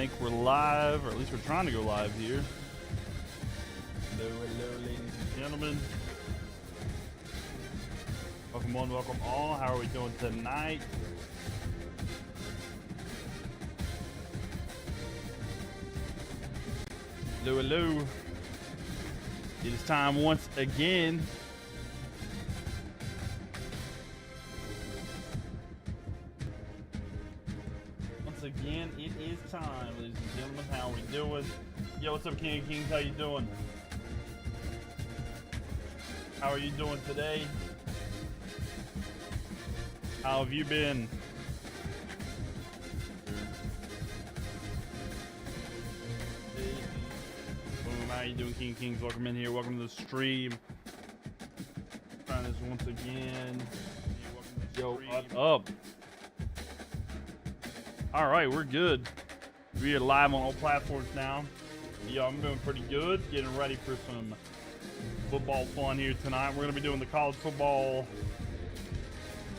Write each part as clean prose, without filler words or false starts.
think we're live, or at least we're trying to go live here. Hello, ladies and gentlemen. Welcome one, welcome all. How are we doing tonight? Hello, hello. It is time once again. Once again, it is time, ladies and gentlemen. How are we doing? Yo, what's up, King of Kings? How you doing? How are you doing today? How have you been? Boom, how you doing, King of Kings? Welcome in here. Welcome to the stream. Trying this once again. Yo, what's up? All right, we're good. We are live on all platforms now. Yo, I'm doing pretty good. Getting ready for some football fun here tonight. We're going to be doing the college football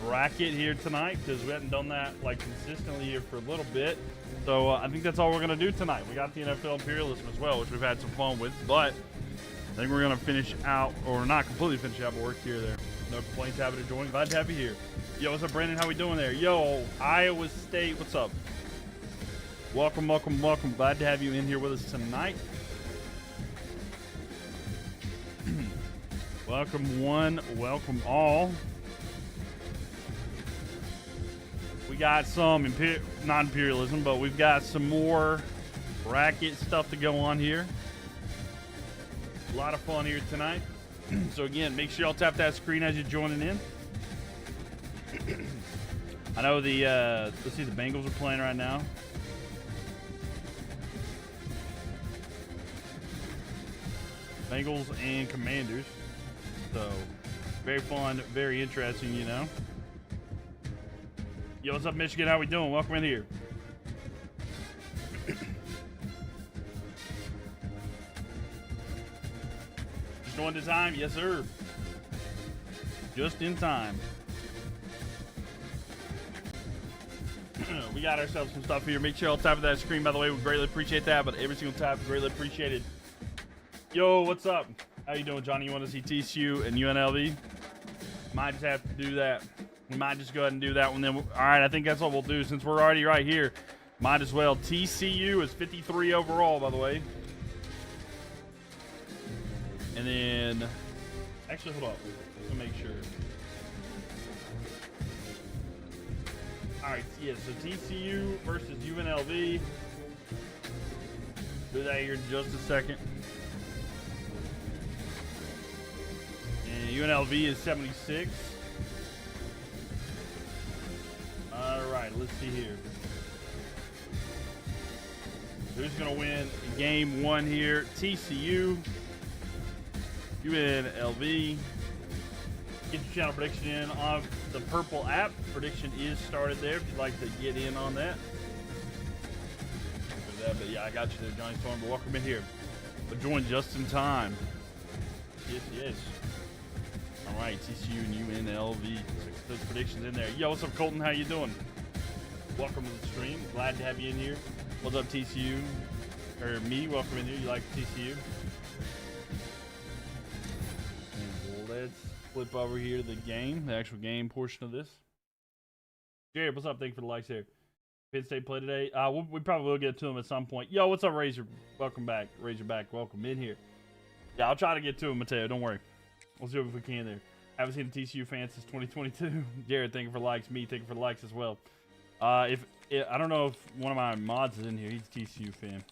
bracket here tonight because we haven't done that like consistently here for a little bit. So I think that's all we're going to do tonight. We got the NFL imperialism as well, which we've had some fun with, but I think we're going to finish out, or not completely finish out, but work here or there. No complaints, happy to join. Glad to have you here. Yo, what's up, Brandon? How we doing there? Yo, Iowa State, what's up? Welcome, welcome, welcome. Glad to have you in here with us tonight. Welcome one, welcome all. We got some not imperialism, but we've got some more bracket stuff to go on here. A lot of fun here tonight. So again, make sure y'all tap that screen as you're joining in. I know the let's see, the Bengals are playing right now. Bengals and Commanders. So very fun, very interesting, you know. Yo, what's up, Michigan? How we doing? Welcome in here. Just on to time? Yes, sir. Just in time. We got ourselves some stuff here. Make sure y'all tap that screen, by the way. We greatly appreciate that, but every single tap, greatly appreciated. Yo, what's up? How you doing, Johnny? You want to see TCU and UNLV? Might just have to do that. We might just go ahead and do that one then. All right, I think that's what we'll do since we're already right here. Might as well. TCU is 53 overall, by the way. And then, actually, hold up. Let me make sure. All right, yeah, so TCU versus UNLV. Do that here in just a second. And UNLV is 76. All right, let's see here. Who's going to win game one here? TCU, UNLV. Get your channel prediction in on the purple app. Prediction is started there if you'd like to get in on that. But yeah, I got you there, Johnny Storm. But welcome in here. But join just in time. Yes, yes. All right, TCU and UNLV. Those predictions in there. Yo, what's up, Colton? How you doing? Welcome to the stream. Glad to have you in here. What's up, TCU? Or me, welcome in here. You like TCU? And let's flip over here to the game, the actual game portion of this. Jared, what's up? Thank you for the likes here. Penn State play today. We probably will get to them at some point. Yo, what's up, Razor? Welcome back. Razorback, welcome in here. Yeah, I'll try to get to him, Mateo. Don't worry. We'll see if we can there. Haven't seen a TCU fan since 2022. Jared, thank you for likes. Me, thank you for the likes as well. I don't know if one of my mods is in here. He's a TCU fan.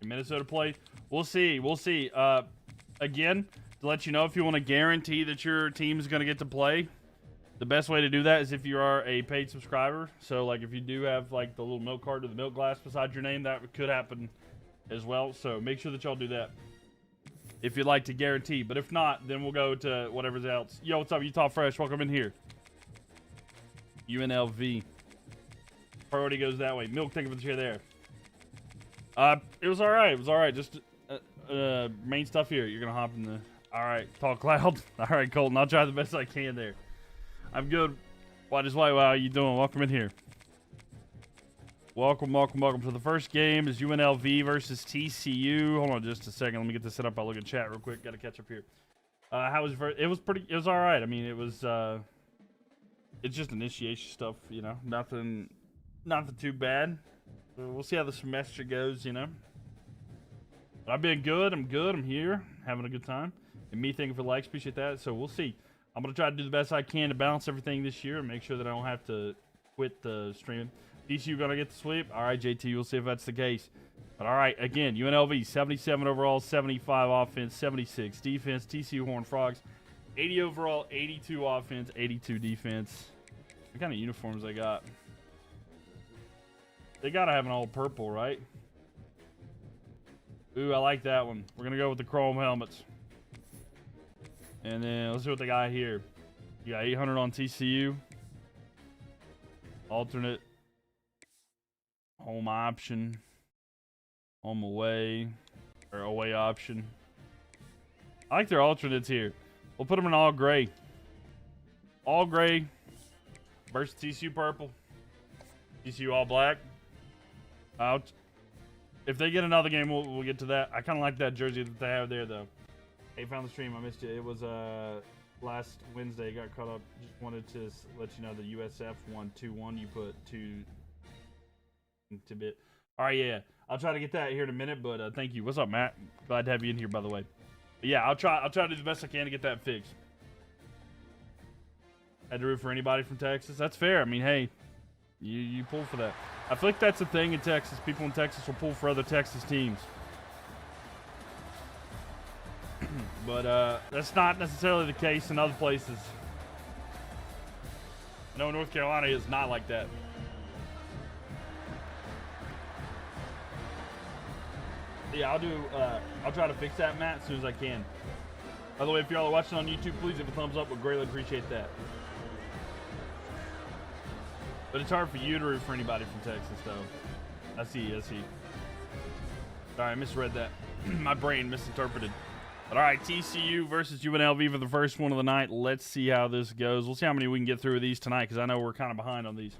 Minnesota play. We'll see. We'll see. Again, to let you know, if you want to guarantee that your team is going to get to play, the best way to do that is if you are a paid subscriber. So, like, if you do have, like, the little milk card or the milk glass beside your name, that could happen as well. So, make sure that y'all do that if you'd like to guarantee. But if not, then we'll go to whatever's else. Yo, what's up, Utah Fresh? Welcome in here. UNLV. Priority goes that way. Milk, thank you for the share there. It was all right. It was all right. Just main stuff here. You're going to hop in the... All right, talk loud. All right, Colton. I'll try the best I can there. I'm good. Why just why? How you doing? Welcome in here. Welcome to the first game. Is UNLV versus TCU. Hold on just a second. Let me get this set up. I'll look at chat real quick. Got to catch up here. How was it? It was all right. I mean, it's just initiation stuff, you know. Nothing too bad. So we'll see how the semester goes, you know. But I've been good. I'm good. I'm here, having a good time. And me thanking for likes, appreciate that. So we'll see. I'm gonna try to do the best I can to balance everything this year and make sure that I don't have to quit the stream. TCU gonna get the sweep? All right, JT, we'll see if that's the case. But all right, again, UNLV 77 overall, 75 offense, 76 defense. TCU Horned Frogs 80 overall, 82 offense, 82 defense. What kind of uniforms they got? They gotta have an all purple, right? Ooh, I like that one. We're gonna go with the chrome helmets. And then let's see what they got here. You got 800 on TCU. Alternate. Home option. Home away. Or away option. I like their alternates here. We'll put them in all gray. All gray. Versus TCU purple. TCU all black. Out. If they get another game, we'll get to that. I kind of like that jersey that they have there, though. Hey, found the stream. I missed you. It was last Wednesday. Got caught up. Just wanted to let you know the USF won 2-1. You put 2 to bit. All right, yeah. I'll try to get that here in a minute, but thank you. What's up, Matt? Glad to have you in here, by the way. But yeah, I'll try to do the best I can to get that fixed. Had to root for anybody from Texas. That's fair. I mean, hey, you pull for that. I feel like that's a thing in Texas. People in Texas will pull for other Texas teams. But that's not necessarily the case in other places. No, North Carolina is not like that. Yeah, I'll try to fix that, Matt, as soon as I can. By the way, if y'all are watching on YouTube, please give a thumbs up. We'd greatly appreciate that. But it's hard for you to root for anybody from Texas, though. I see. Sorry, I misread that. My brain misinterpreted. But all right, TCU versus UNLV for the first one of the night. Let's see how this goes. We'll see how many we can get through of these tonight, because I know we're kind of behind on these.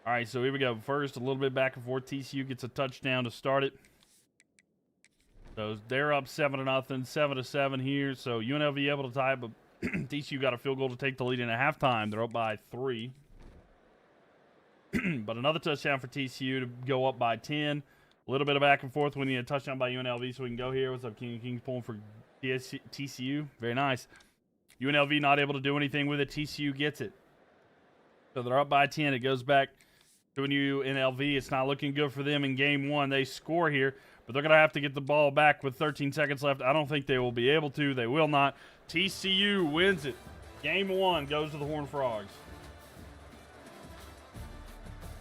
All right, so here we go. First, a little bit back and forth. TCU gets a touchdown to start it. So they're up 7-0, 7-7 here. So UNLV able to tie, but TCU got a field goal to take the lead in at halftime. They're up by 3. But another touchdown for TCU to go up by 10. A little bit of back and forth. We need a touchdown by UNLV so we can go here. What's up, King? King's pulling for TCU. Very nice. UNLV not able to do anything with it. TCU gets it. So they're up by 10. It goes back to UNLV. It's not looking good for them in game 1. They score here, but they're going to have to get the ball back with 13 seconds left. I don't think they will be able to. They will not. TCU wins it. Game 1 goes to the Horned Frogs.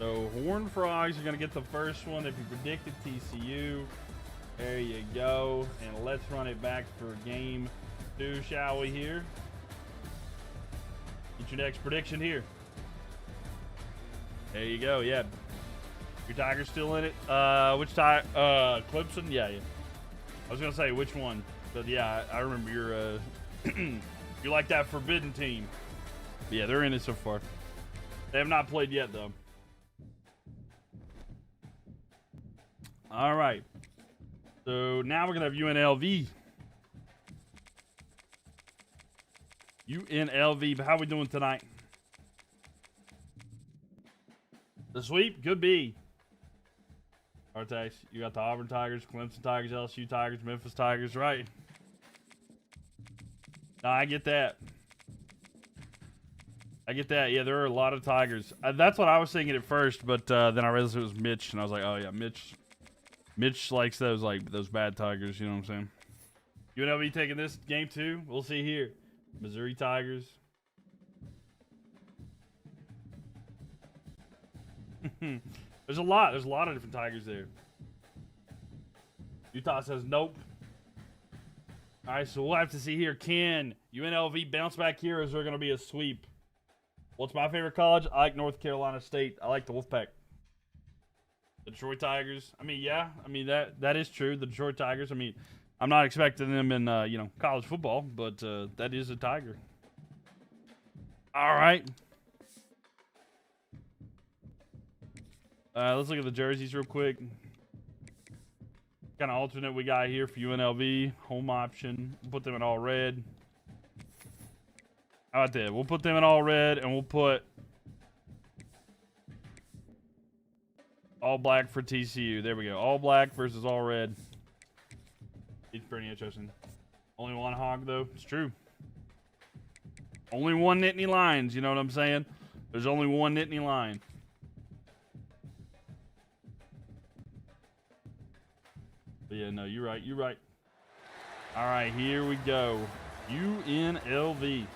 So, Horned Frogs are going to get the first one. If you predicted TCU, there you go. And let's run it back for game 2, shall we, here? Get your next prediction here. There you go, yeah. Your Tigers still in it? Which Tiger? Clemson? Yeah. I was going to say which one. But, yeah, I remember your, you like that forbidden team. But, yeah, they're in it so far. They have not played yet, though. All right. So now we're going to have UNLV. UNLV. But how we doing tonight? The sweep? Could be. Artex, you got the Auburn Tigers, Clemson Tigers, LSU Tigers, Memphis Tigers, right? No, I get that. Yeah, there are a lot of Tigers. That's what I was thinking at first, but then I realized it was Mitch, and I was like, oh, yeah, Mitch likes those bad Tigers, you know what I'm saying? UNLV taking this game 2. We'll see here. Missouri Tigers. There's a lot of different Tigers there. Utah says nope. All right, so we'll have to see here. Can UNLV bounce back here, or is there going to be a sweep? What's my favorite college? I like North Carolina State. I like the Wolfpack. The Detroit Tigers. I mean, yeah. I mean, that is true. The Detroit Tigers. I mean, I'm not expecting them in, college football, but that is a Tiger. All right. Let's look at the jerseys real quick. Kind of alternate we got here for UNLV. Home option. We'll put them in all red. How about that? We'll put them in all red, and we'll put all black for TCU. There we go. All black versus all red. It's pretty interesting. Only one hog, though. It's true. Only one Nittany Lions. You know what I'm saying? There's only one Nittany line. But yeah, no, you're right. You're right. All right, here we go. UNLV.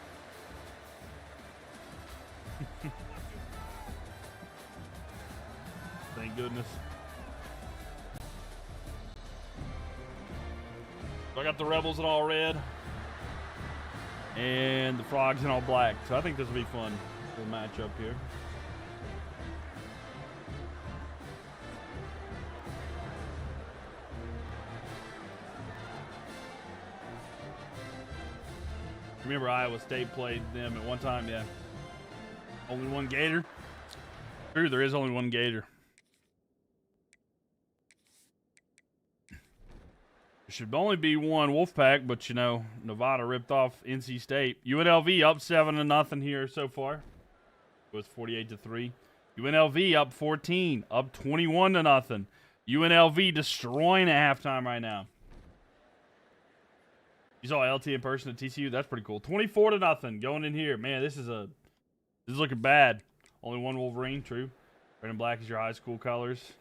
Thank goodness. So I got the Rebels in all red. And the Frogs in all black. So I think this will be fun. We'll match up here. Remember Iowa State played them at one time? Yeah. Only one Gator. True, there is only one Gator. There should only be one Wolfpack, but you know, Nevada ripped off NC State. UNLV up 7-0 here so far. It was 48-3. UNLV up 14, up 21-0. UNLV destroying at halftime right now. You saw LT in person at TCU. That's pretty cool. 24-0 going in here. Man, this is looking bad. Only one Wolverine. True. Red and black is your high school colors.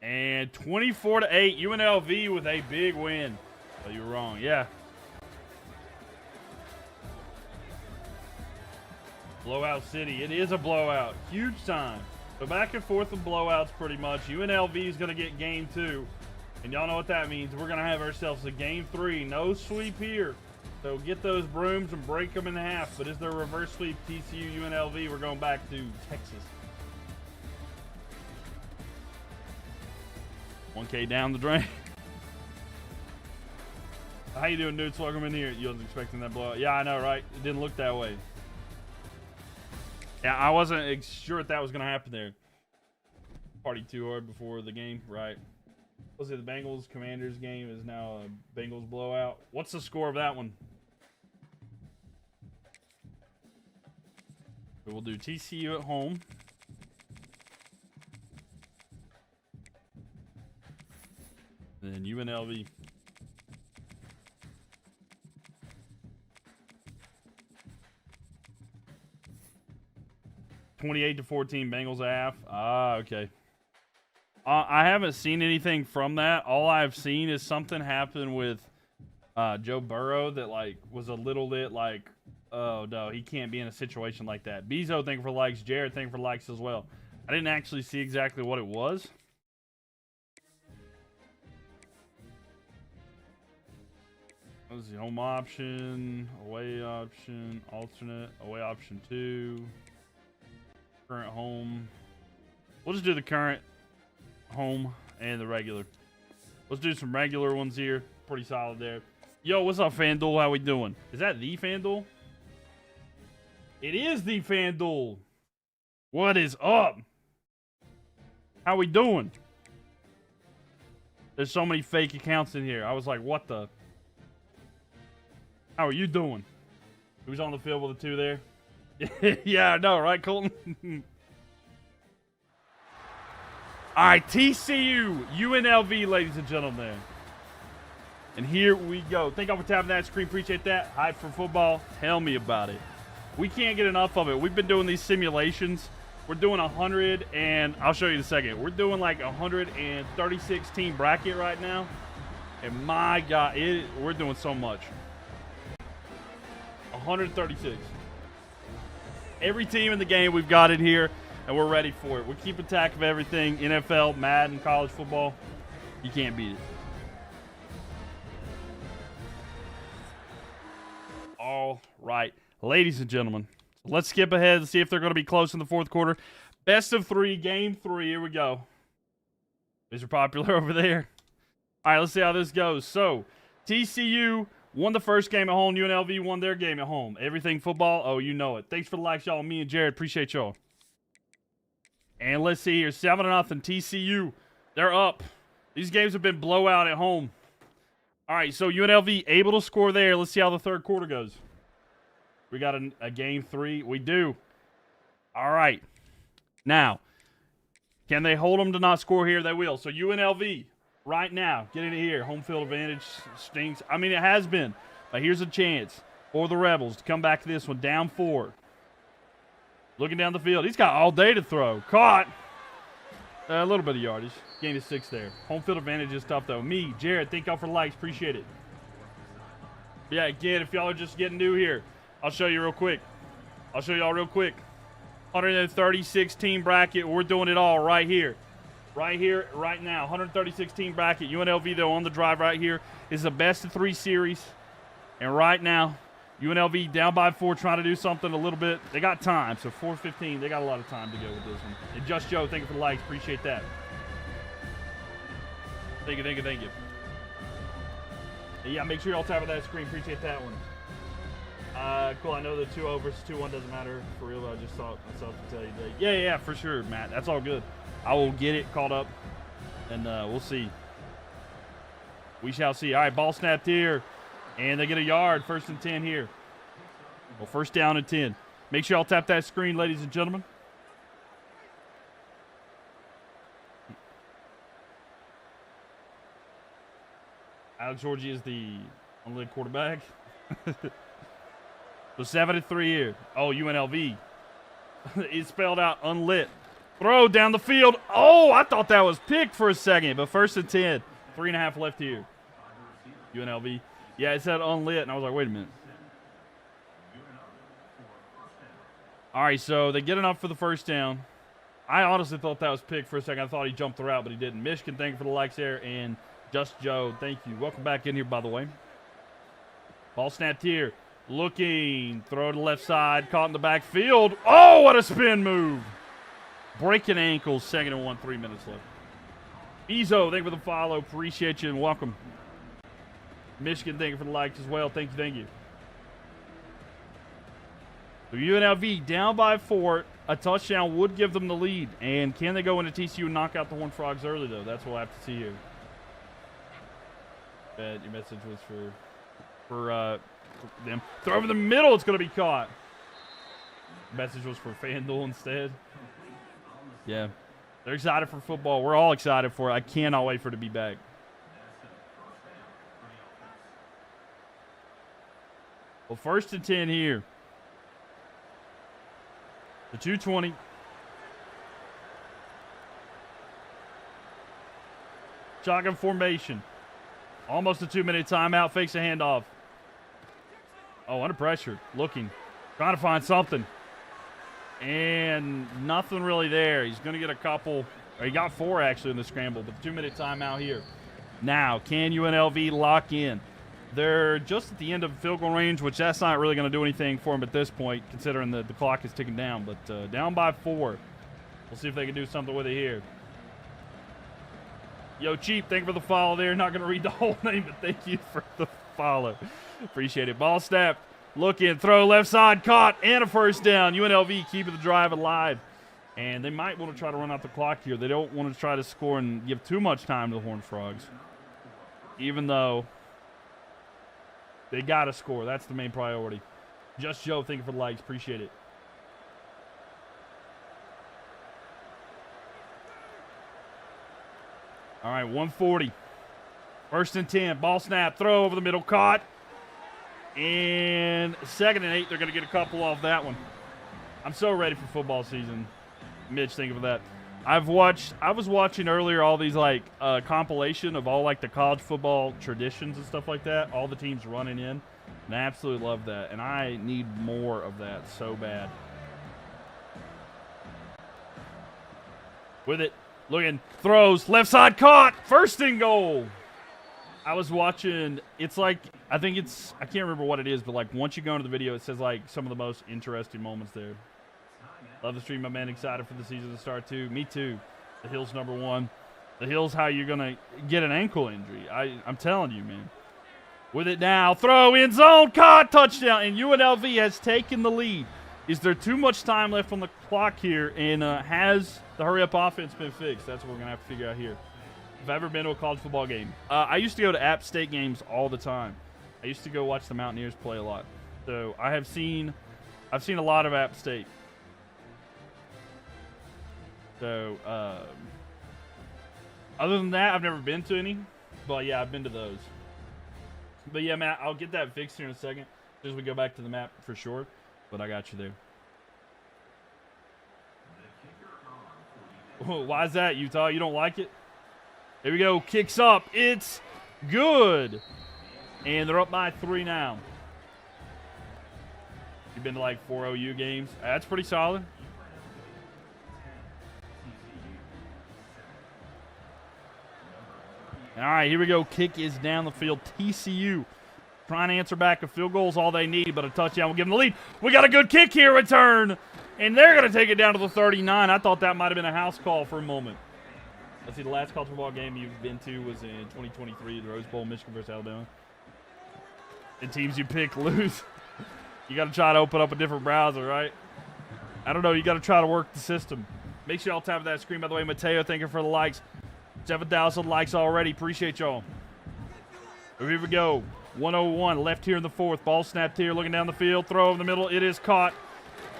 And 24-8. UNLV with a big win. Oh, you were wrong. Yeah. Blowout City. It is a blowout. Huge time. So back and forth with blowouts pretty much. UNLV is going to get game 2. And y'all know what that means. We're going to have ourselves a game 3. No sweep here. So get those brooms and break them in half. But is there a reverse sweep TCU UNLV? We're going back to Texas. 1K down the drain. How you doing, dudes? Welcome in here. You wasn't expecting that blowout. Yeah, I know, right? It didn't look that way. Yeah, I wasn't sure that was going to happen there. Party too hard before the game, right? Was it the Bengals Commanders game is now a Bengals blowout? What's the score of that one? So we'll do TCU at home. Then UNLV. $28-14 Bengals half. Ah, okay. I haven't seen anything from that. All I've seen is something happen with Joe Burrow that like was a little bit like, oh no, he can't be in a situation like that. Bezo, thank you for likes. Jared, thank you for likes as well. I didn't actually see exactly what it was. What was the home option, away option, alternate, away option 2, current home. We'll just do the current home and the regular. Let's do some regular ones here. Pretty solid there. Yo, what's up, FanDuel? How we doing? Is that the FanDuel? It is the FanDuel. What is up? How we doing? There's so many fake accounts in here. I was like, what the? How are you doing? Who's on the field with the 2 there? Yeah, I know, right, Colton? All right, TCU, UNLV, ladies and gentlemen. And here we go. Thank y'all for tapping that screen. Appreciate that. Hype for football. Tell me about it. We can't get enough of it. We've been doing these simulations. We're doing 100, and I'll show you in a second. We're doing like 136 team bracket right now. And my God, we're doing so much. 136. Every team in the game, we've got it here. And we're ready for it. We keep track of everything. NFL, Madden, college football. You can't beat it. All right. Ladies and gentlemen, let's skip ahead and see if they're going to be close in the fourth quarter. Best of 3, game 3. Here we go. These are popular over there. All right, let's see how this goes. So, TCU won the first game at home. UNLV won their game at home. Everything football. Oh, you know it. Thanks for the likes, y'all. Me and Jared. Appreciate y'all. And let's see here. 7-0 TCU. They're up. These games have been blowout at home. All right, so UNLV able to score there. Let's see how the third quarter goes. We got a game 3. We do. All right. Now, can they hold them to not score here? They will. So UNLV, right now, getting it here. Home field advantage stinks. I mean, it has been. But here's a chance for the Rebels to come back to this one. Down 4. Looking down the field. He's got all day to throw. Caught. A little bit of yardage. Gain of 6 there. Home field advantage is tough, though. Me, Jared, thank y'all for the likes. Appreciate it. Yeah, again, if y'all are just getting new here, I'll show you real quick. I'll show y'all real quick. 136 team bracket. We're doing it all right here. Right here, right now. 136 team bracket. UNLV, though, on the drive right here is the best of 3 series. And right now, UNLV down by 4, trying to do something a little bit. They got time, so 4:15. They got a lot of time to go with this one. And Just Joe, thank you for the likes. Appreciate that. Thank you, thank you, thank you. Yeah, make sure y'all tap on that screen. Appreciate that one. Cool. I know the 2-0 versus 2-1 doesn't matter for real. I just thought myself to tell you that. Yeah, for sure, Matt. That's all good. I will get it caught up, and we'll see. We shall see. All right, ball snapped here, and they get a yard. 1st and 10 here. Well, 1st down and 10. Make sure y'all tap that screen, ladies and gentlemen. Alex Georgie is the unlit quarterback. So 7-3 here. Oh, UNLV. It's spelled out unlit. Throw down the field. Oh, I thought that was picked for a second, but 1st and 10. 3.5 left here. UNLV. Yeah, it said unlit, and I was like, wait a minute. All right, so they get enough for the 1st down. I honestly thought that was picked for a second. I thought he jumped the route, but he didn't. Michigan, thank you for the likes there, and Just Joe, thank you. Welcome back in here, by the way. Ball snapped here. Looking. Throw to the left side. Caught in the backfield. Oh, what a spin move. Breaking ankles. 2nd and 1. 3 minutes left. Bezo, thank you for the follow. Appreciate you and welcome. Michigan, thank you for the likes as well. Thank you, thank you. So UNLV down by 4. A touchdown would give them the lead. And can they go into TCU and knock out the Horned Frogs early, though? That's what we'll have to see here. Bet your message was for them. Throw over the middle. It's going to be caught. Message was for FanDuel instead. Yeah. They're excited for football. We're all excited for it. I cannot wait for it to be back. Well, 1st and 10 here. The 2:20. Shotgun formation. Almost a 2-minute timeout. Fakes a handoff. Oh, under pressure. Looking. Trying to find something. And nothing really there. He's going to get a couple. Or he got 4, actually, in the scramble. But the 2-minute timeout here. Now, can UNLV lock in? They're just at the end of field goal range, which that's not really going to do anything for them at this point, considering the clock is ticking down. But down by 4. We'll see if they can do something with it here. Yo, Cheap, thank you for the follow there. Not going to read the whole name, but thank you for the follow. Appreciate it. Ball snap. Looking. Throw left side. Caught. And a 1st down. UNLV keeping the drive alive. And they might want to try to run out the clock here. They don't want to try to score and give too much time to the Horned Frogs. Even though they got to score. That's the main priority. Just Joe, thank you for the likes. Appreciate it. All right, 140. 1st and 10. Ball snap. Throw over the middle. Caught. And 2nd and 8. They're going to get a couple off that one. I'm so ready for football season. Mitch, thank you for that. I was watching earlier all these compilation of all the college football traditions and stuff like that. All the teams running in. And I absolutely love that. And I need more of that so bad. With it. Looking. Throws. Left side caught. 1st and goal. I was watching. It's I think it's, I can't remember what it is, but once you go into the video, it says some of the most interesting moments there. Love the stream, my man. Excited for the season to start, too. Me, too. The Hill's #1. The Hill's how you're going to get an ankle injury. I'm telling you, man. With it now. Throw in zone. Caught. Touchdown. And UNLV has taken the lead. is there too much time left on the clock here, and has the hurry-up offense been fixed? That's what we're going to have to figure out here. If I've ever been to a college football game. I used to go to App State games all the time. I used to go watch the Mountaineers play a lot. So I've seen a lot of App State. So, other than that, I've never been to any. But, yeah, I've been to those. But, yeah, Matt, I'll get that fixed here in a second. As we go back to the map for sure. But I got you there. Oh, why is that, Utah? You don't like it? Here we go. Kicks up. It's good. And they're up by 3 now. You've been to like 4 OU games. That's pretty solid. All right, here we go. Kick is down the field. TCU trying to answer back. A field goal is all they need, but a touchdown will give them the lead. We got a good kick here, return. And they're going to take it down to the 39. I thought that might have been a house call for a moment. Let's see, the last college football game you've been to was in 2023, the Rose Bowl, Michigan versus Alabama. And teams you pick lose. You got to try to open up a different browser, right? I don't know. You got to try to work the system. Make sure y'all tap that screen. By the way, Mateo, thank you for the likes. 7,000 likes already. Appreciate y'all. Here we go. 101 left here in the fourth. Ball snapped here. Looking down the field. Throw in the middle. It is caught.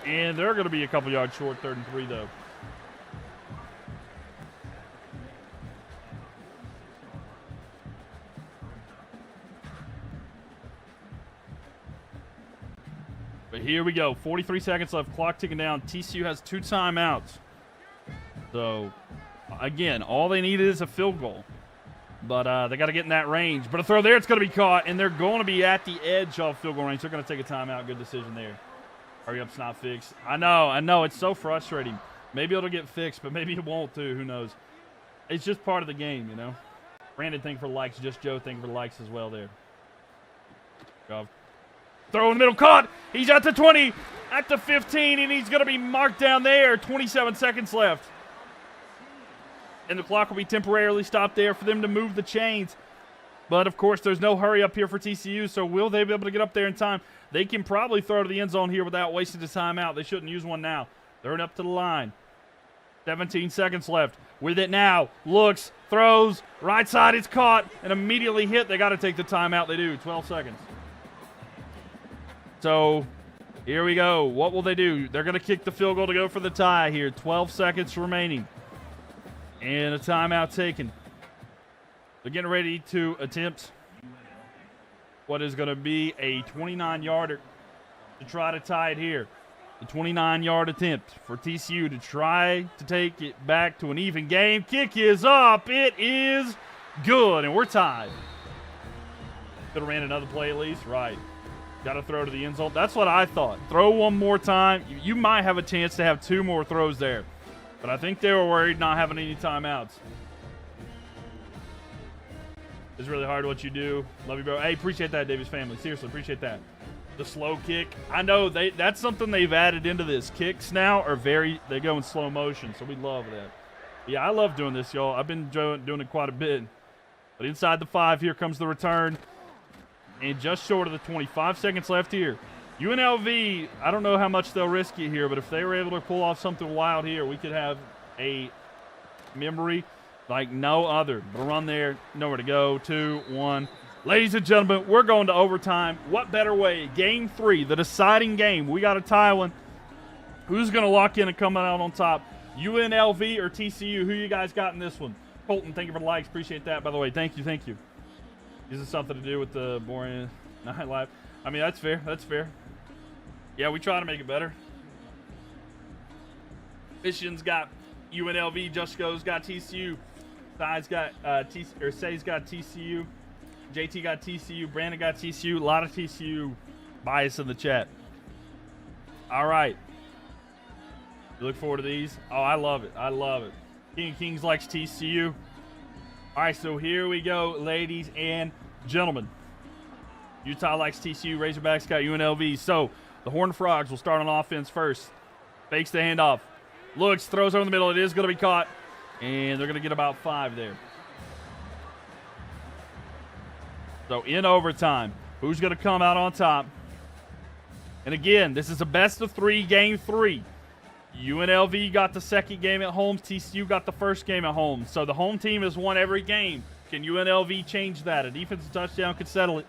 And they're going to be a couple yards short. 3rd and 3, though. But here we go. 43 seconds left. Clock ticking down. TCU has 2 timeouts. So, again, all they need is a field goal. But they got to get in that range. But a throw there, it's going to be caught. And they're going to be at the edge of field goal range. They're going to take a timeout. Good decision there. Hurry up's not fixed. I know. It's so frustrating. Maybe it'll get fixed, but maybe it won't too. Who knows? It's just part of the game, you know. Brandon, thank you for the likes. Just Joe, thank you for the likes as well there. Go. Throw in the middle, caught. He's at the 20, at the 15, and he's going to be marked down there. 27 seconds left. And the clock will be temporarily stopped there for them to move the chains. But, of course, there's no hurry up here for TCU, so will they be able to get up there in time? They can probably throw to the end zone here without wasting the timeout. They shouldn't use one now. They're up to the line. 17 seconds left. With it now. Looks, throws, right side, it's caught, and immediately hit. They got to take the timeout. They do. 12 seconds. So, here we go. What will they do? They're going to kick the field goal to go for the tie here. 12 seconds remaining. And a timeout taken. They're getting ready to attempt what is going to be a 29-yarder to try to tie it here. The 29-yard attempt for TCU to try to take it back to an even game. Kick is up. It is good, and we're tied. Could have ran another play at least. Right. Got to throw to the end zone. That's what I thought. Throw one more time. You might have a chance to have 2 more throws there. But I think they were worried not having any timeouts. It's really hard what you do. Love you, bro. Hey, appreciate that, Davis family. Seriously, appreciate that. The slow kick. I know that's something they've added into this. Kicks now are they go in slow motion, so we love that. Yeah, I love doing this, y'all. I've been doing it quite a bit. But inside the 5, here comes the return. And just short of the 25 seconds left here. UNLV, I don't know how much they'll risk it here, but if they were able to pull off something wild here, we could have a memory like no other. But a run there, nowhere to go. 2, 1. Ladies and gentlemen, we're going to overtime. What better way? Game 3, the deciding game. We got a tie one. Who's going to lock in and come out on top? UNLV or TCU? Who you guys got in this one? Colton, thank you for the likes. Appreciate that, by the way. Thank you. Is this something to do with the boring nightlife? I mean, that's fair. That's fair. Yeah, we try to make it better. Michigan's got UNLV. Jusko's got TCU. Say's got Say's got TCU. JT got TCU. Brandon got TCU. A lot of TCU bias in the chat. All right. You look forward to these? Oh, I love it. King of Kings likes TCU. All right, so here we go, ladies and gentlemen. Utah likes TCU. Razorbacks got UNLV. So the Horned Frogs will start on offense first. Fakes the handoff. Looks, throws over the middle. It is going to be caught. And they're going to get about 5 there. So in overtime, who's going to come out on top? And again, this is a best of 3, game 3. UNLV got the second game at home. TCU got the first game at home. So the home team has won every game. Can UNLV change that? A defensive touchdown could settle it.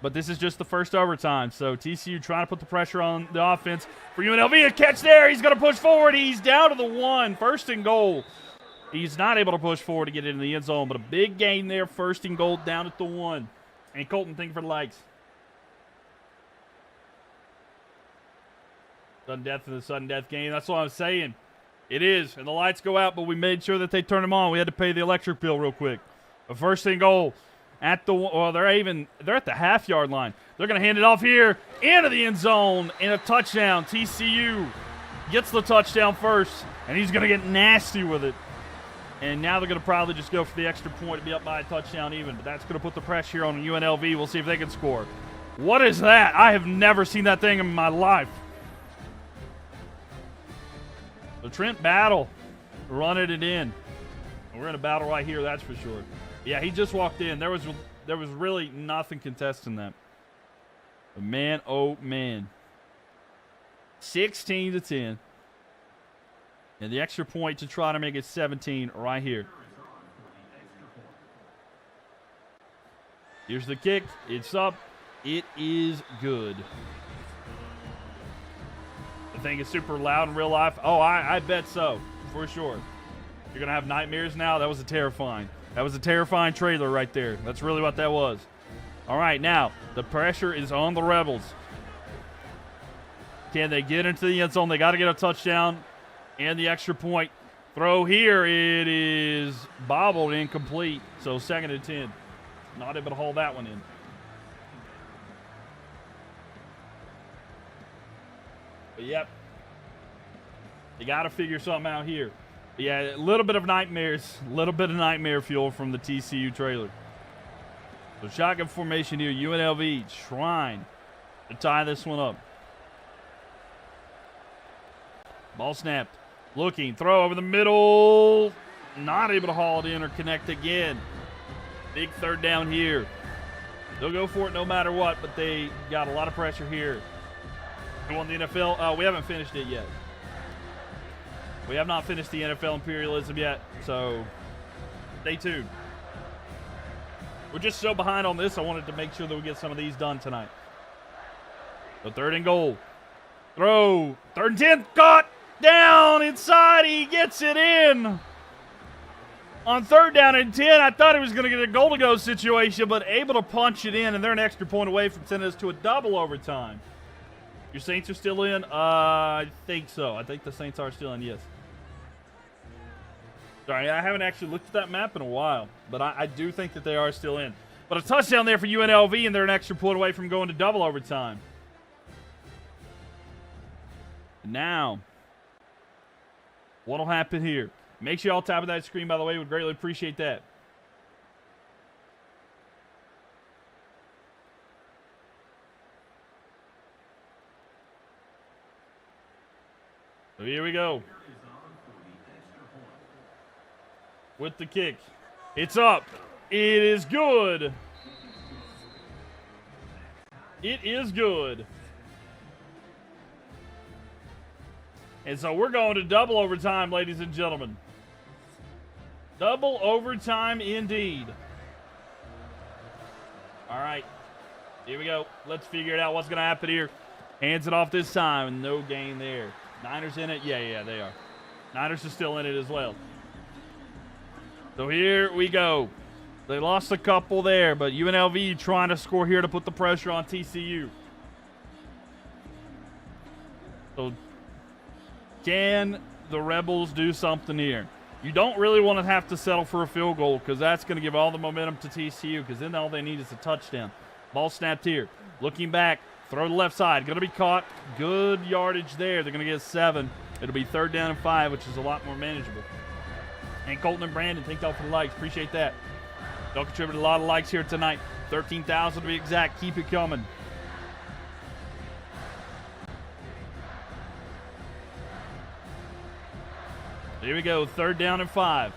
But this is just the first overtime. So TCU trying to put the pressure on the offense. For UNLV, a catch there. He's going to push forward. He's down to the 1. First and goal. He's not able to push forward to get into the end zone. But a big gain there. First and goal down at the 1. And Colton, thank you for the likes. Sudden death in the sudden death game. That's what I'm saying. It is. And the lights go out, but we made sure that they turned them on. We had to pay the electric bill real quick. A first and goal. At the, well, they're at the half-yard line. They're going to hand it off here into the end zone and a touchdown. TCU gets the touchdown first, and he's going to get nasty with it. And now they're going to probably just go for the extra point to be up by a touchdown even. But that's going to put the pressure on UNLV. We'll see if they can score. What is that? I have never seen that thing in my life. The Trent Battle running it in. We're in a battle right here, that's for sure. Yeah, he just walked in. There was really nothing contesting that. But man, oh man. 16-10. And the extra point to try to make it 17 right here. Here's the kick. It's up. It is good. The thing is super loud in real life. Oh, I bet so, for sure. You're going to have nightmares now? That was terrifying. That was a terrifying trailer right there. That's really what that was. All right, now, the pressure is on the Rebels. Can they get into the end zone? They got to get a touchdown and the extra point. Throw here. It is bobbled, incomplete. So 2nd and 10. Not able to hold that one in. But yep. You got to figure something out here. Yeah, a little bit of nightmares. A little bit of nightmare fuel from the TCU trailer. So shotgun formation here. UNLV trying to tie this one up. Ball snapped. Looking. Throw over the middle. Not able to haul it in or connect again. Big 3rd down here. They'll go for it no matter what, but they got a lot of pressure here. Who won the NFL? We haven't finished it yet. We have not finished the NFL imperialism yet, so stay tuned. We're just so behind on this, I wanted to make sure that we get some of these done tonight. So 3rd and goal. Throw. 3rd and 10. Caught. Down inside. He gets it in. On 3rd down and 10, I thought he was going to get a goal-to-go situation, but able to punch it in, and they're an extra point away from sending us to a double overtime. Your Saints are still in? I think so. I think the Saints are still in, yes. Sorry, I haven't actually looked at that map in a while, but I do think that they are still in. But a touchdown there for UNLV, and they're an extra point away from going to double overtime. Now, what'll happen here? Make sure y'all tap at that screen, by the way. Would greatly appreciate that. So here we go. With the kick. It's up. It is good. It is good. And so we're going to double overtime, ladies and gentlemen. Double overtime indeed. All right. Here we go. Let's figure it out. What's going to happen here? Hands it off this time. No gain there. Niners in it? Yeah, they are. Niners are still in it as well. So here we go. They lost a couple there, but UNLV trying to score here to put the pressure on TCU. So can the Rebels do something here? You don't really want to have to settle for a field goal because that's going to give all the momentum to TCU because then all they need is a touchdown. Ball snapped here. Looking back. Throw to the left side. Going to be caught. Good yardage there. They're going to get 7. It'll be 3rd down and 5, which is a lot more manageable. And Colton and Brandon, thank y'all for the likes. Appreciate that. Y'all contributed a lot of likes here tonight. 13,000 to be exact. Keep it coming. Here we go. 3rd down and 5.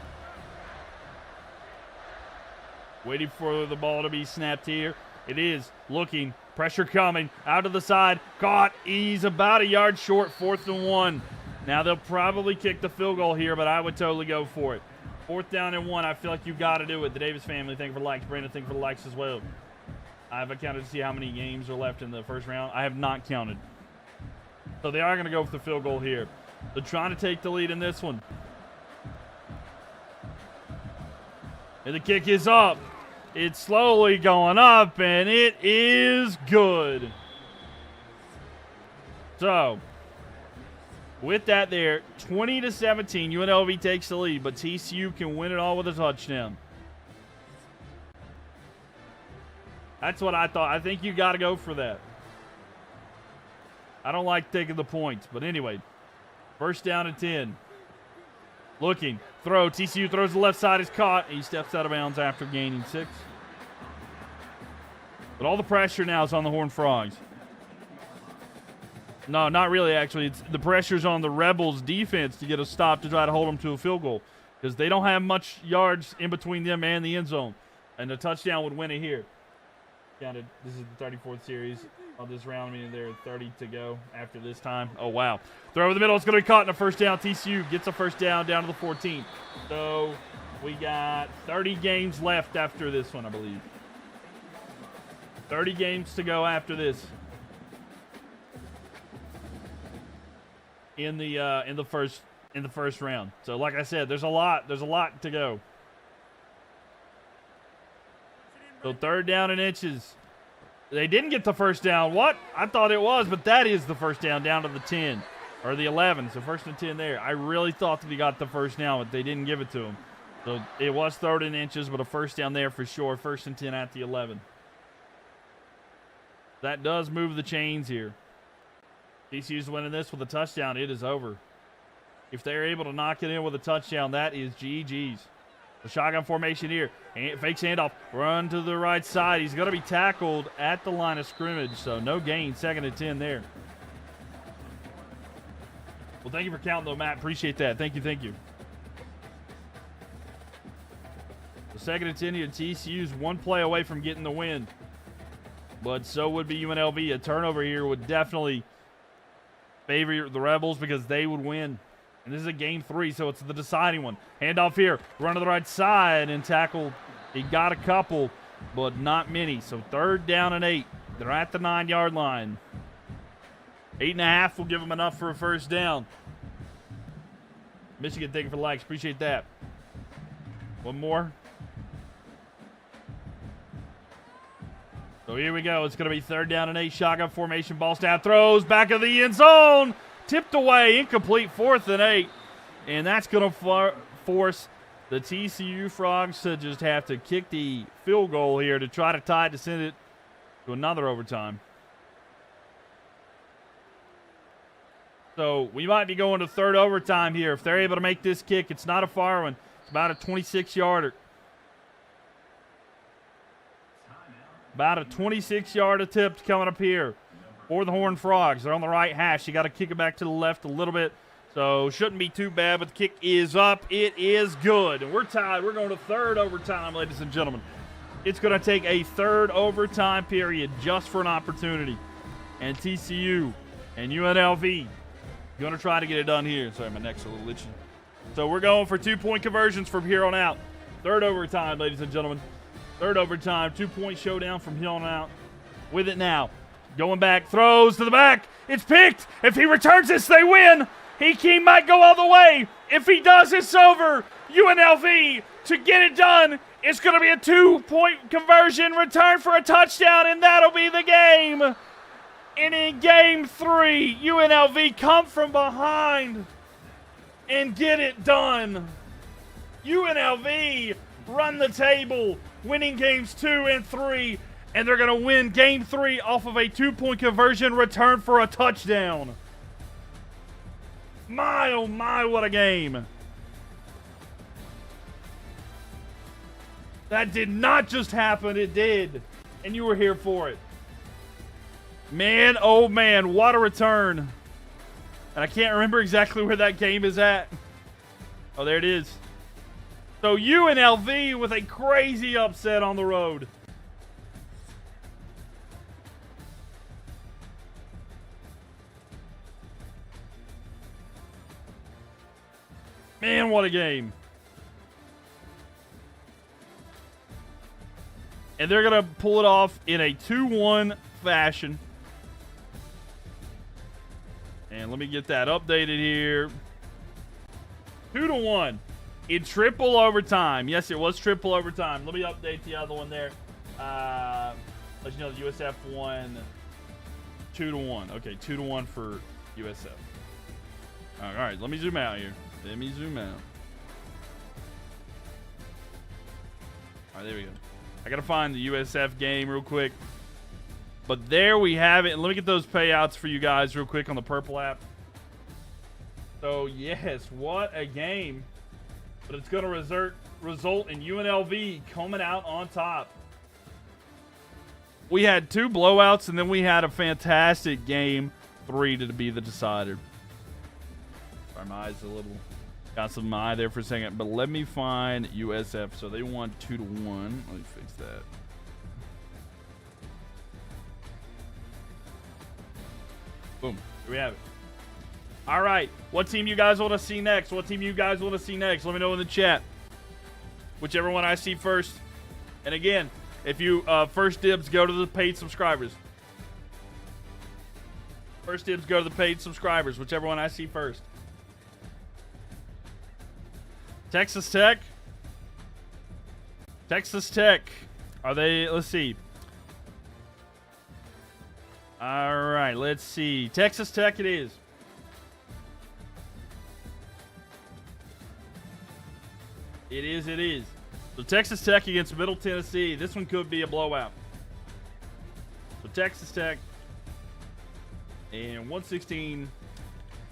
Waiting for the ball to be snapped here. It is. Looking. Pressure coming. Out to the side. Caught. He's about a yard short. 4th and 1. Now, they'll probably kick the field goal here, but I would totally go for it. 4th down and 1. I feel like you've got to do it. The Davis family, thank you for the likes. Brandon, thank you for the likes as well. I haven't counted to see how many games are left in the first round. I have not counted. So they are going to go for the field goal here. They're trying to take the lead in this one. And the kick is up. It's slowly going up, and it is good. So, with that there, 20-17, UNLV takes the lead, but TCU can win it all with a touchdown. That's what I thought. I think you got to go for that. I don't like taking the points, but anyway, 1st down and 10. Looking, throw. TCU throws the left side, is caught. He steps out of bounds after gaining 6. But all the pressure now is on the Horned Frogs. No, not really, actually. It's the pressure's on the Rebels' defense to get a stop to try to hold them to a field goal because they don't have much yards in between them and the end zone. And the touchdown would win it here. Counted. This is the 34th series of this round, meaning there are 30 to go after this time. Oh, wow. Throw over the middle. It's going to be caught in a 1st down. TCU gets a 1st down to the 14. So we got 30 games left after this one, I believe. 30 games to go after this. In the first round. So like I said, there's a lot to go. So 3rd down and inches. They didn't get the 1st down. What? I thought it was, but that is the 1st down to the 10 or the 11. So 1st and 10 there. I really thought that he got the 1st down, but they didn't give it to him. So it was 3rd and inches, but a 1st down there for sure. 1st and 10 at the 11. That does move the chains here. TCU's winning this with a touchdown. It is over. If they're able to knock it in with a touchdown, that is GG's. The shotgun formation here. Fakes handoff. Run to the right side. He's going to be tackled at the line of scrimmage, so no gain. 2nd and 10 there. Well, thank you for counting, though, Matt. Appreciate that. Thank you. The 2nd and 10 here. TCU's one play away from getting the win. But so would be UNLV. A turnover here would definitely favor the Rebels because they would win. And this is a game 3, so it's the deciding one. Handoff here. Run to the right side and tackle. He got a couple, but not many. So 3rd down and 8. They're at the 9-yard line. 8.5 will give them enough for a 1st down. Michigan, thank you for the likes. Appreciate that. One more. So here we go. It's going to be 3rd down and 8. Shotgun formation. Ball snap. Throws back of the end zone. Tipped away. Incomplete. 4th and 8. And that's going to force the TCU Frogs to just have to kick the field goal here to try to tie it to send it to another overtime. So we might be going to 3rd overtime here. If they're able to make this kick, it's not a far one. It's about a 26-yarder. About a 26-yard attempt coming up here for the Horned Frogs. They're on the right hash. You got to kick it back to the left a little bit. So shouldn't be too bad, but the kick is up. It is good. And we're tied. We're going to 3rd overtime, ladies and gentlemen. It's going to take a 3rd overtime period just for an opportunity. And TCU and UNLV going to try to get it done here. Sorry, my neck's a little itchy. So we're going for 2-point conversions from here on out. 3rd overtime, ladies and gentlemen. 3rd overtime, 2-point showdown from here on out. With it now. Going back, throws to the back. It's picked. If he returns this, they win. He might go all the way. If he does, it's over. UNLV, to get it done, it's going to be a 2-point conversion return for a touchdown, and that'll be the game. And in game 3, UNLV come from behind and get it done. UNLV run the table, winning games 2 and 3, and they're going to win game 3 off of a 2-point conversion return for a touchdown. My, oh my, what a game. That did not just happen, it did. And you were here for it. Man, oh man, what a return. And I can't remember exactly where that game is at. Oh, there it is. So UNLV with a crazy upset on the road. Man, what a game. And they're going to pull it off in a 2-1 fashion. And let me get that updated here. 2-1 in triple overtime. Yes, it was triple overtime. Let me update the other one there. Let you know the USF won 2-1. Okay, 2-1 for USF. All right, let me zoom out here. Let me zoom out. All right, there we go. I got to find the USF game real quick. But there we have it. And let me get those payouts for you guys real quick on the Purple app. So, yes, what a game. But it's going to result in UNLV coming out on top. We had 2 blowouts, and then we had a fantastic game 3 to be the decider. Sorry, my eyes a little... Got some eye there for a second. But let me find USF. So they won 2-1. Let me fix that. Boom. Here we have it. All right. What team you guys want to see next? What team you guys want to see next? Let me know in the chat. Whichever one I see first. And again, if you first dibs, go to the paid subscribers. First dibs, go to the paid subscribers. Whichever one I see first. Texas Tech. Texas Tech. Are they? Let's see. All right, let's see. Texas Tech it is. It is. So Texas Tech against Middle Tennessee. This one could be a blowout. So Texas Tech and 116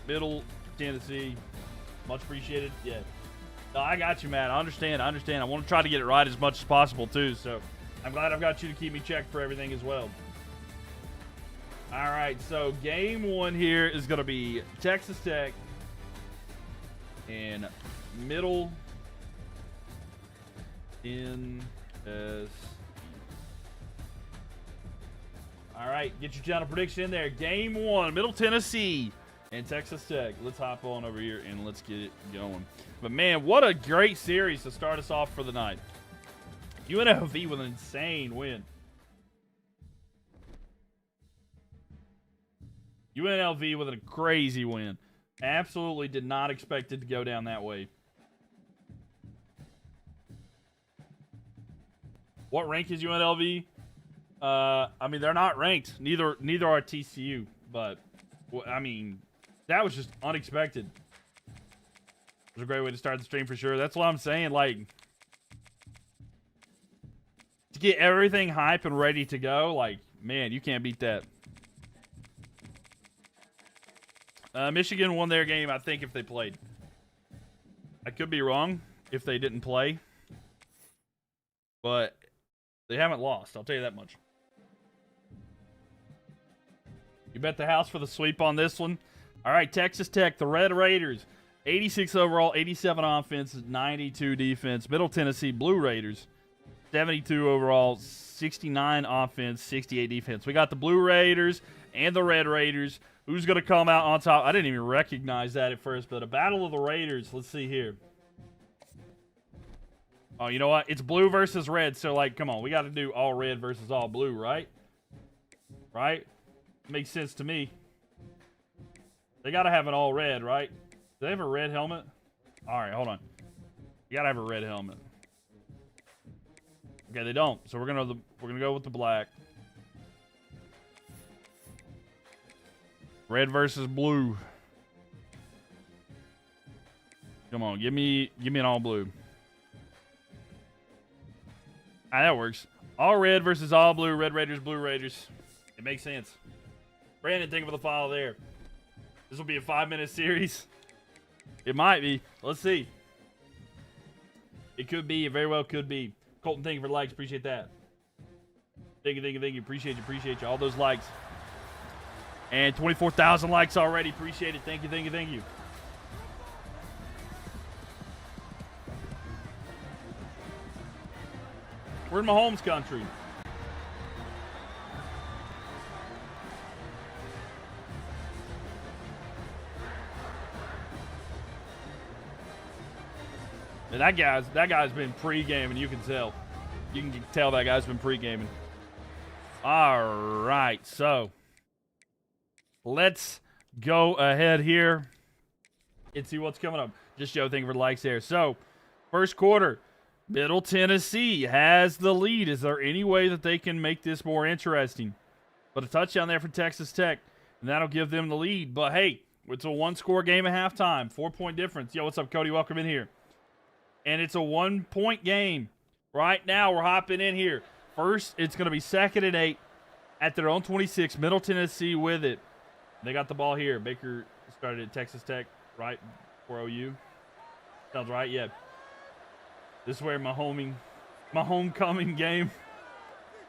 Middle Tennessee. Much appreciated. Yeah. No, I got you, Matt. I understand. I want to try to get it right as much as possible, too. So I'm glad I've got you to keep me checked for everything as well. All right, so game 1 here is going to be Texas Tech and Middle Tennessee. All right, get your channel prediction in there. Game 1, Middle Tennessee and Texas Tech. Let's hop on over here and let's get it going. But, man, what a great series to start us off for the night. UNLV with an insane win. UNLV with a crazy win. Absolutely did not expect it to go down that way. What rank is UNLV? I mean, they're not ranked. Neither are TCU. But, I mean, that was just unexpected. It was a great way to start the stream for sure. That's what I'm saying. Like, to get everything hype and ready to go, like, man, you can't beat that. Michigan won their game, I think, if they played. I could be wrong if they didn't play. But they haven't lost. I'll tell you that much. You bet the house for the sweep on this one. All right, Texas Tech, the Red Raiders. 86 overall, 87 offense, 92 defense. Middle Tennessee Blue Raiders. 72 overall, 69 offense, 68 defense. We got the Blue Raiders and the Red Raiders. Who's going to come out on top? I didn't even recognize that at first, but a battle of the Raiders. Let's see here. Oh, you know what? It's blue versus red, so, like, come on. We got to do all red versus all blue, right? Right? Makes sense to me. They got to have an all red, right? Do they have a red helmet? All right, hold on. You got to have a red helmet. Okay, they don't. So we're gonna go with the black. Red versus blue. Come on, give me an all blue. Ah, that works. All red versus all blue. Red Raiders, Blue Raiders. It makes sense. Brandon, think of the file there. This will be a 5-minute series. It might be. Let's see. It could be. It very well could be. Colton, thank you for the likes. Appreciate that. Thank you. Appreciate you. All those likes. And 24,000 likes already. Appreciate it. Thank you. We're in Mahomes country. And that guy's been pre-gaming. You can tell. You can tell that guy's been pre-gaming. All right, so let's go ahead here and see what's coming up. Just Joe, thank you for the likes there. So, first quarter, Middle Tennessee has the lead. Is there any way that they can make this more interesting? But a touchdown there for Texas Tech, and that'll give them the lead. But hey, it's a one-score game at halftime, 4-point difference. Yo, what's up, Cody? Welcome in here. And it's a one-point game. Right now, we're hopping in here. First, it's going to be 2nd and 8 at their own 26. Middle Tennessee with it. They got the ball here. Baker started at Texas Tech, right, for OU. Sounds right, yeah. This is where my homecoming game.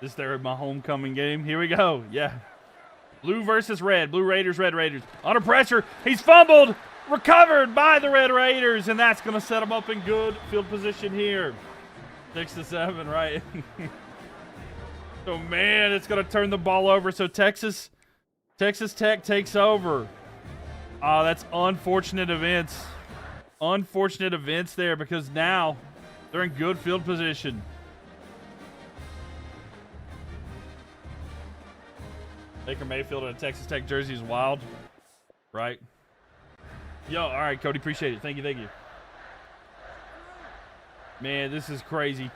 This there, my homecoming game. Here we go, yeah. Blue versus red. Blue Raiders, red Raiders. Under pressure. He's fumbled. Recovered by the Red Raiders, and that's going to set them up in good field position here. 6-7, right? So, man, it's going to turn the ball over. So, Texas Tech takes over. Oh, that's unfortunate events. Unfortunate events there because now they're in good field position. Baker Mayfield in a Texas Tech jersey is wild, right? Yo, all right, Cody, appreciate it. Thank you. Man, this is crazy.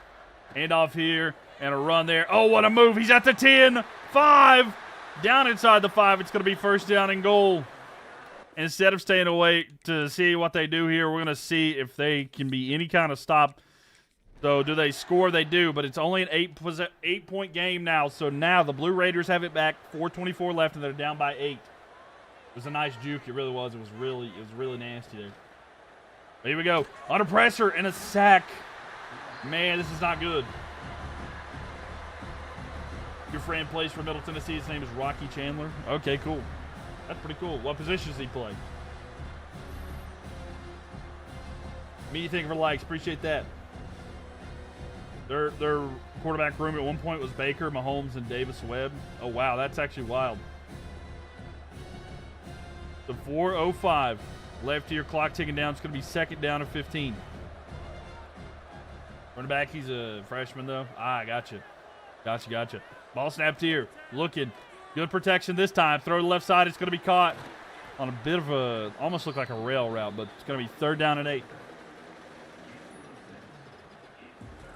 Handoff here and a run there. Oh, what a move. He's at the 10, 5. Down inside the 5. It's going to be first down and goal. Instead of staying away to see what they do here, we're going to see if they can be any kind of stop. So do they score? They do, but it's only an 8-point game now. So now the Blue Raiders have it back. 4:24 left, and they're down by 8. It was a nice juke. It really was. It was really nasty there. But here we go. Under pressure and a sack. Man, this is not good. Your friend plays for Middle Tennessee. His name is Rocky Chandler. Okay, cool. That's pretty cool. What position does he play? Me, thank you for the likes. Appreciate that. Their quarterback room at one point was Baker, Mahomes, and Davis Webb. Oh, wow. That's actually wild. So 4:05 left here. Clock ticking down. It's going to be 2nd down and 15. Running back, he's a freshman, though. Ah, gotcha. Ball snapped here. Looking. Good protection this time. Throw to the left side. It's going to be caught on a bit of a, almost look like a rail route, but it's going to be 3rd down and 8.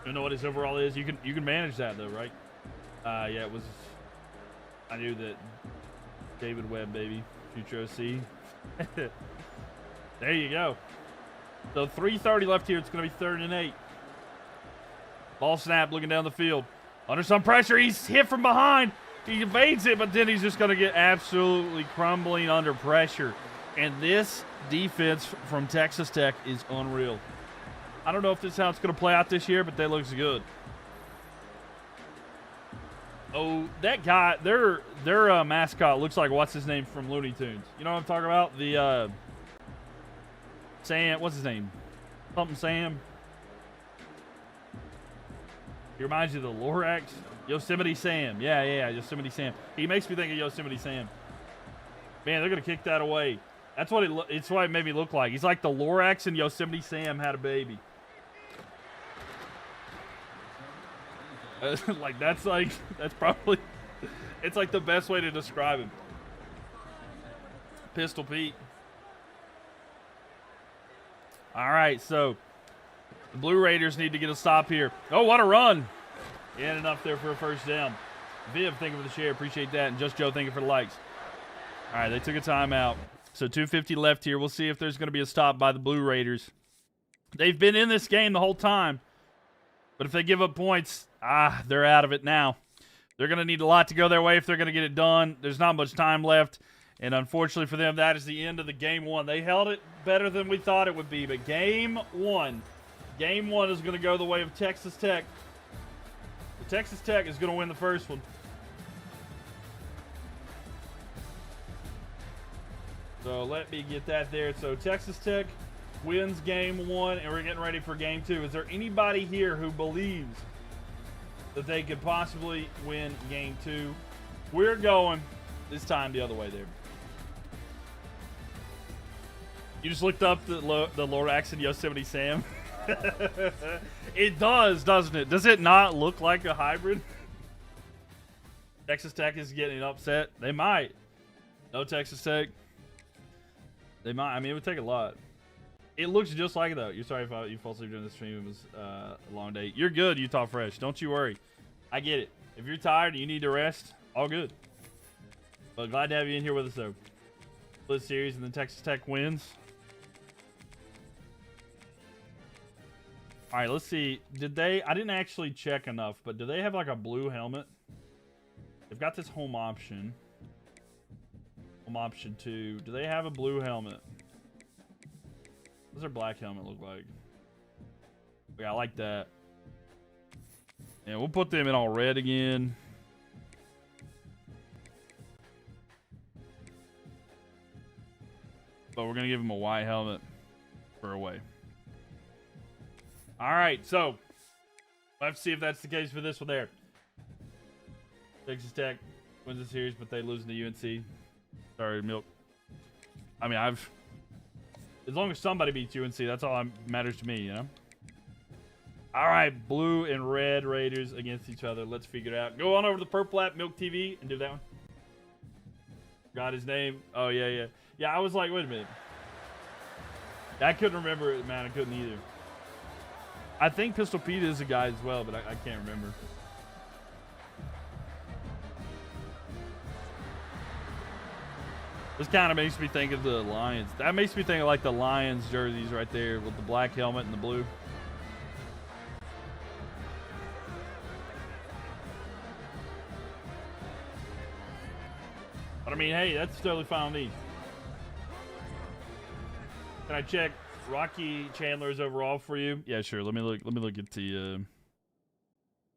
You know what his overall is? You can manage that, though, right? Yeah, it was. I knew that. David Webb, baby. Future OC. There you go. So 3:30 left here. It's going to be 3rd and 8. Ball snap, looking down the field. Under some pressure. He's hit from behind. He evades it, but then he's just going to get absolutely crumbling under pressure. And this defense from Texas Tech is unreal. I don't know if this is how it's going to play out this year, but that looks good. Oh, that guy, their mascot looks like what's his name from Looney Tunes. You know what I'm talking about? The Sam, what's his name? Something Sam. He reminds you of the Lorax. Yosemite Sam. Yeah, Yosemite Sam. He makes me think of Yosemite Sam. Man, they're going to kick that away. That's what it's what it made me look like. He's like the Lorax and Yosemite Sam had a baby. That's probably, it's like the best way to describe him. Pistol Pete. All right, so the Blue Raiders need to get a stop here. Oh, what a run. He had enough there for a first down. Viv, thank you for the share. Appreciate that. And Just Joe, thank you for the likes. All right, they took a timeout. So 2:50 left here. We'll see if there's going to be a stop by the Blue Raiders. They've been in this game the whole time. But if they give up points, they're out of it now. They're going to need a lot to go their way if they're going to get it done. There's not much time left. And unfortunately for them, that is the end of the game one. They held it better than we thought it would be. But game one is going to go the way of Texas Tech. Texas Tech is going to win the first one. So let me get that there. So Texas Tech wins game one, and we're getting ready for game two. Is there anybody here who believes that they could possibly win game two? We're going this time the other way there. You just looked up the Lorax and Yosemite Sam. It does, doesn't it? Does it not look like a hybrid? Texas Tech is getting upset. They might. No Texas Tech. They might. I mean, it would take a lot. It looks just like it, though. You're sorry if you fall asleep during the stream. It was a long day. You're good, Utah Fresh. Don't you worry. I get it. If you're tired and you need to rest, all good. But glad to have you in here with us, though. Split series and then Texas Tech wins. All right, let's see. Did they? I didn't actually check enough, but do they have like a blue helmet? They've got this home option. Home option 2. Do they have a blue helmet? What does their black helmet look like? Yeah, I like that. Yeah, we'll put them in all red again. But we're going to give them a white helmet for away. All right, so let's see if that's the case for this one there. Texas Tech wins the series, but they lose to UNC. Sorry, Mylk. I mean, as long as somebody beats UNC, that's all that matters to me, you know? All right, blue and red Raiders against each other. Let's figure it out. Go on over to the Purple app, Mylk TV, and do that one. Got his name. Oh, yeah. Yeah, I was like, wait a minute. I couldn't remember it, man. I couldn't either. I think Pistol Pete is a guy as well, but I can't remember. This kind of makes me think of the Lions. That makes me think of like the Lions jerseys right there with the black helmet and the blue. But I mean, hey, that's totally fine with me. Can I check Rocky Chandler's overall for you? Yeah, sure. Let me look at the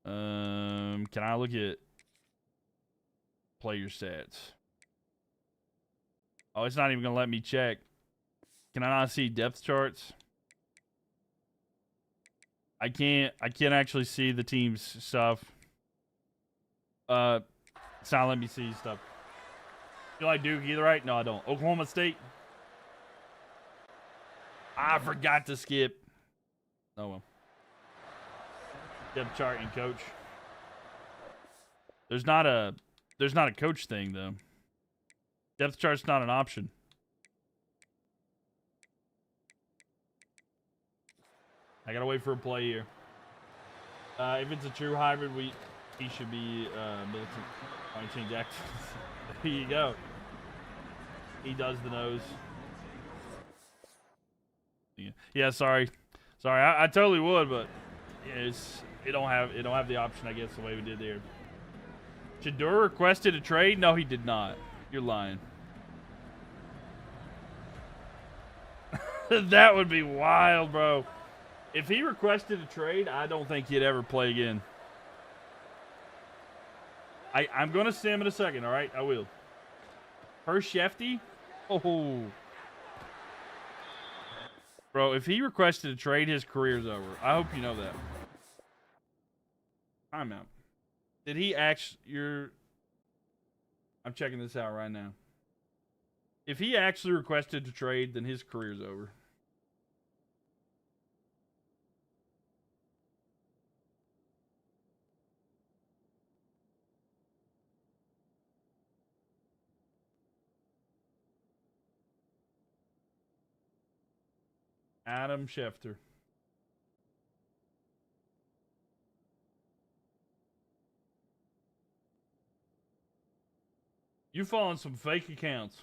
can I look at player stats? Oh, it's not even gonna let me check. Can I not see depth charts? I can't actually see the team's stuff. It's not letting me see stuff. You like Duke either, right? No, I don't. Oklahoma State. I forgot to skip. Oh well. Depth chart and coach. There's not a coach thing though. Depth chart's not an option. I gotta wait for a play here. If it's a true hybrid, he should be militant. Jackson. There you go. He does the nose. Yeah, sorry. I totally would, but yeah, it don't have the option, I guess, the way we did there. Shador requested a trade? No, he did not. You're lying. That would be wild, bro. If he requested a trade, I don't think he'd ever play again. I'm going to see him in a second, all right? I will. First Shefty? Oh. Bro, if he requested a trade, his career's over. I hope you know that. Timeout. Did he actually... I'm checking this out right now. If he actually requested to trade, then his career's over. Adam Schefter. You following some fake accounts.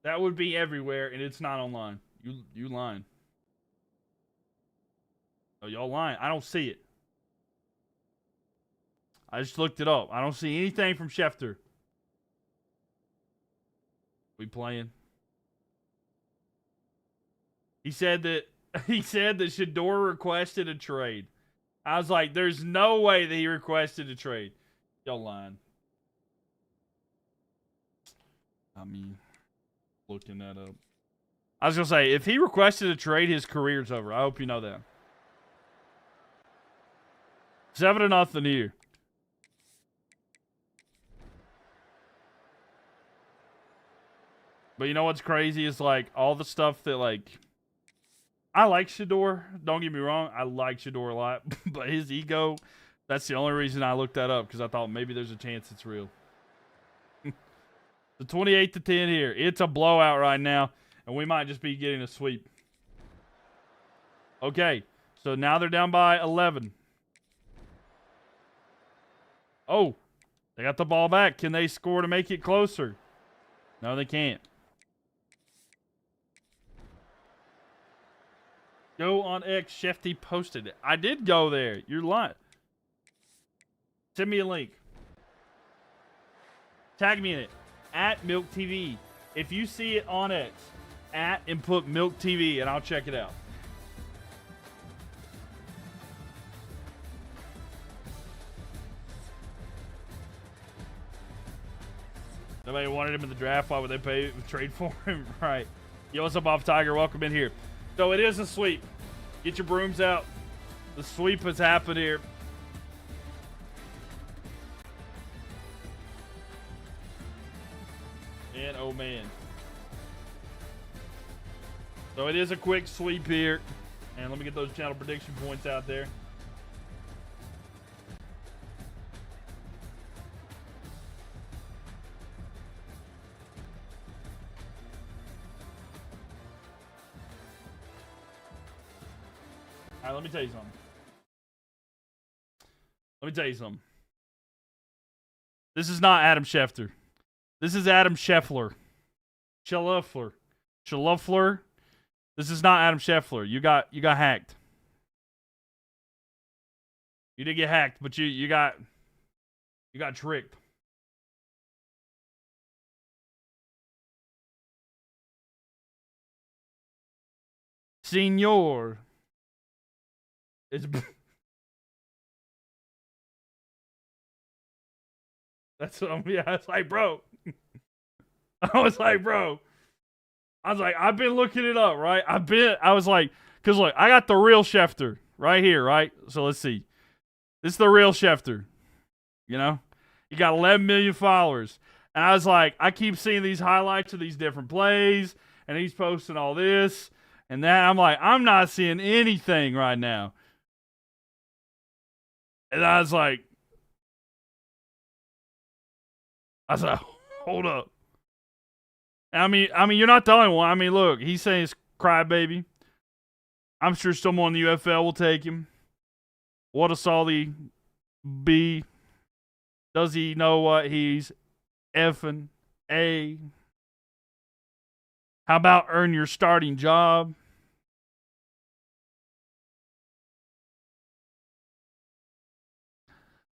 That would be everywhere, and it's not online. You lying. Oh, y'all lying. I don't see it. I just looked it up. I don't see anything from Schefter. We playing? He said that Shador requested a trade. I was like, there's no way that he requested a trade. Y'all lying. I mean, looking that up. I was going to say, if he requested a trade, his career's over. I hope you know that. 7-0 here. But you know what's crazy is like all the stuff that like I like Shador. Don't get me wrong. I like Shador a lot. But his ego, that's the only reason I looked that up, because I thought maybe there's a chance it's real. The 28-10 here. It's a blowout right now, and we might just be getting a sweep. Okay, so now they're down by 11. Oh, they got the ball back. Can they score to make it closer? No, they can't. Go on X. Shefty posted it. I did go there. You're lying. Send me a link. Tag me in it. At Mylk TV. If you see it on X, at and put Mylk TV, and I'll check it out. Nobody wanted him in the draft. Why would they pay trade for him? Right. Yo, what's up, Bob Tiger? Welcome in here. So it is a sweep. Get your brooms out. The sweep has happened here. And oh man. So it is a quick sweep here. And let me get those channel prediction points out there. All right, let me tell you something. This is not Adam Schefter. This is Adam Scheffler. Schluffler. This is not Adam Scheffler. You got hacked. You did get hacked, but you got tricked. Senor. It's that's what I'm. Yeah, it's like, bro. I was like, I've been looking it up, right? I was like, because look, I got the real Schefter right here, right? So let's see. This is the real Schefter. You know, he got 11 million followers, and I was like, I keep seeing these highlights of these different plays, and he's posting all this and that. I'm like, I'm not seeing anything right now. And I was like, hold up. I mean, you're not the only one. I mean, look, he's saying it's crybaby. I'm sure someone in the UFL will take him. What a Solly B. Does he know what he's effing A? How about earn your starting job?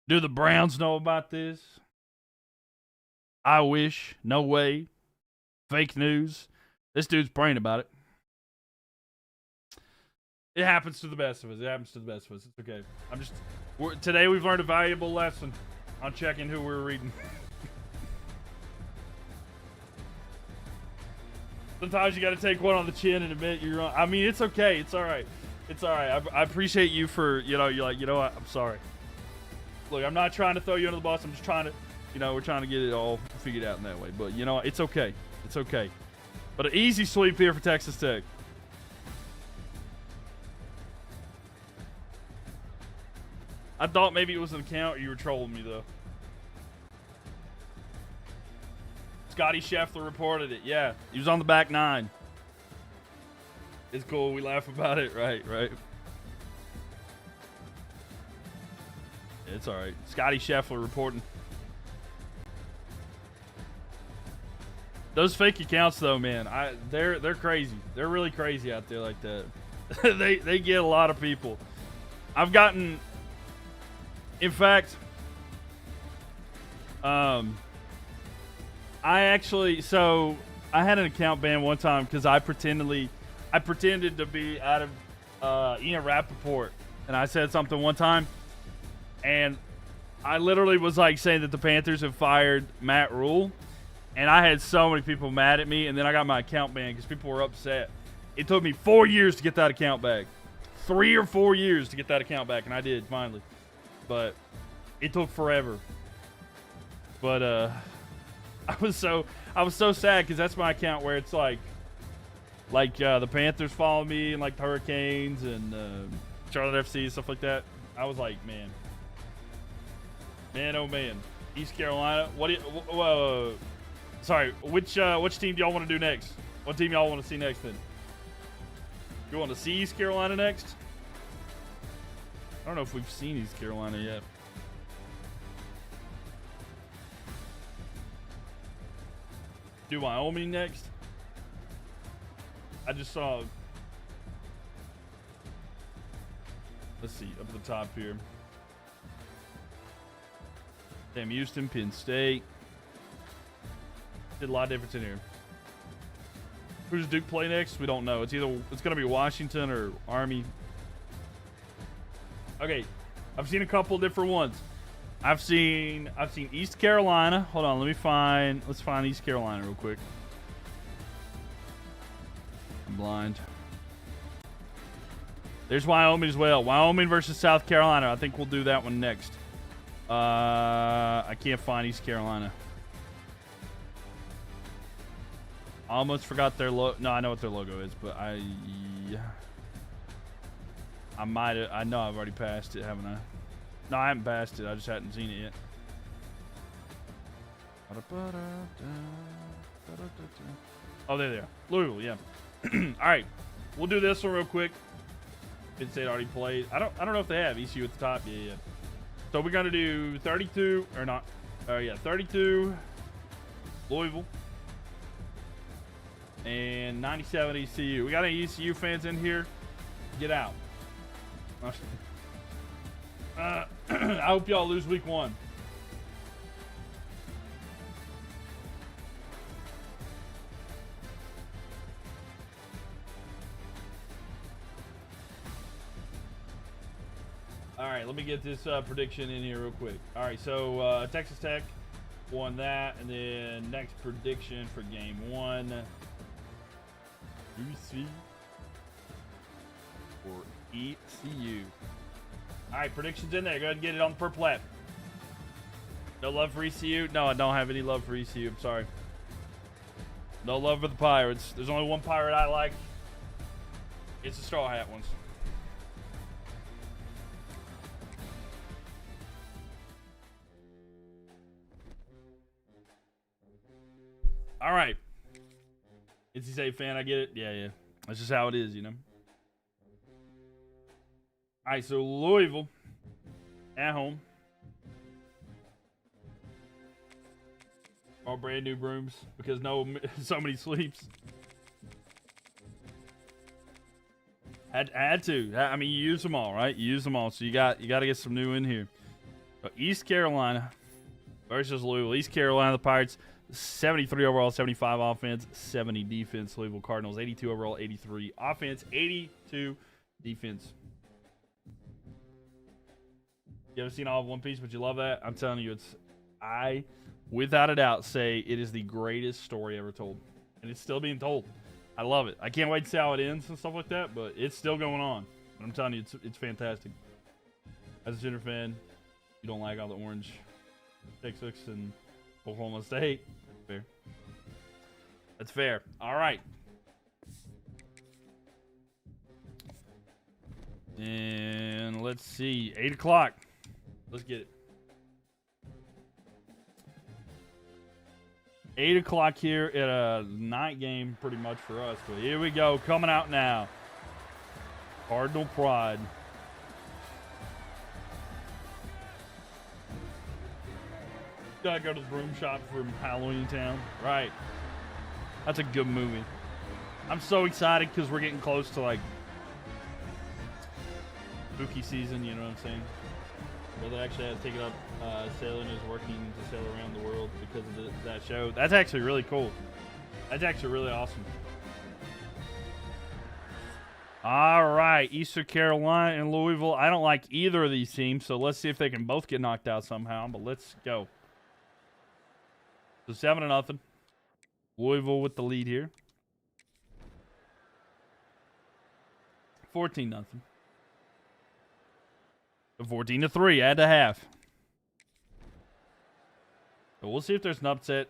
Do the Browns know about this? I wish. No way. Fake news. This dude's praying about it. It happens to the best of us. It's okay. Today we've learned a valuable lesson on checking who we're reading. Sometimes you got to take one on the chin and admit you're wrong. I mean, it's okay. It's all right. I appreciate you for, you're like, you know what? I'm sorry. Look, I'm not trying to throw you under the bus. I'm just trying to, we're trying to get it all figured out in that way. But, it's okay. It's okay. But an easy sweep here for Texas Tech. I thought maybe it was an account or you were trolling me, though. Scotty Scheffler reported it. Yeah, he was on the back nine. It's cool. We laugh about it. Right. It's all right. Scotty Scheffler reporting. Those fake accounts, though, man, they're crazy. They're really crazy out there like that. they get a lot of people. I've gotten, in fact, I had an account ban one time because I pretended to be out of Ian Rappaport, and I said something one time, and I literally was like saying that the Panthers have fired Matt Rule. And I had so many people mad at me, and then I got my account banned because people were upset. It took me 4 years to get that account back. 3 or 4 years to get that account back, and I did finally. But it took forever. But I was so sad because that's my account where it's like Like the Panthers follow me, and like the Hurricanes and Charlotte FC, stuff like that. I was like, man, oh man, East Carolina. What do you? Sorry, which team do y'all want to do next? What team y'all want to see next then? You want to see East Carolina next? I don't know if we've seen East Carolina yet. Do Wyoming next? I just saw. Let's see, up at the top here. Damn, Houston, Penn State. Did a lot of difference in here. Who does Duke play next? We don't know. It's gonna be Washington or Army. Okay, I've seen a couple different ones. I've seen East Carolina. Hold on, let's find East Carolina real quick. I'm blind. There's Wyoming as well. Wyoming versus South Carolina. I think we'll do that one next. I can't find East Carolina. I almost forgot their logo. No, I know what their logo is, but I might have. I know I've already passed it, haven't I? No, I haven't passed it. I just hadn't seen it yet. Oh, there they are. Louisville, yeah. All right, we'll do this one real quick. Penn State already played. I don't know if they have ECU at the top. Yeah. So we're gonna do 32 or not? 32 Louisville and 97 ECU. We got any ECU fans in here? Get out. I hope y'all lose week 1. All right, let me get this prediction in here real quick. All right, so Texas Tech won that, and then next prediction for game 1. UC or ECU. All right, predictions in there. Go ahead and get it on the purple app. No love for ECU? No, I don't have any love for ECU. I'm sorry. No love for the Pirates. There's only one Pirate I like. It's the Straw Hat ones. All right. NC State fan, I get it. Yeah. That's just how it is, you know. All right, so Louisville at home. All brand new brooms because so many sleeps. Had to. I mean, you use them all, right? You use them all, so you got to get some new in here. So East Carolina versus Louisville. East Carolina, the Pirates, 73 overall, 75 offense, 70 defense. Louisville Cardinals, 82 overall, 83 offense, 82 defense. You haven't seen all of One Piece, but you love that? I'm telling you, I, without a doubt, say it is the greatest story ever told. And it's still being told. I love it. I can't wait to see how it ends and stuff like that, but it's still going on. I'm telling you, it's fantastic. As a Junior fan, you don't like all the orange Texas and Oklahoma State. Fair. That's fair. All right. And let's see. 8 o'clock. Let's get it. 8 o'clock here at a night game pretty much for us. But here we go. Coming out now. Cardinal Pride. Gotta go to the broom shop from Halloween Town. Right. That's a good movie. I'm so excited because we're getting close to like spooky season, you know what I'm saying? Well, they actually had to take it up. Sailing is working to sail around the world because of that show. That's actually really cool. That's actually really awesome. All right, Eastern Carolina and Louisville. I don't like either of these teams, so let's see if they can both get knocked out somehow. But let's go. So 7-0. Louisville with the lead here. 14-0. 14-3. Add a half. So we'll see if there's an upset.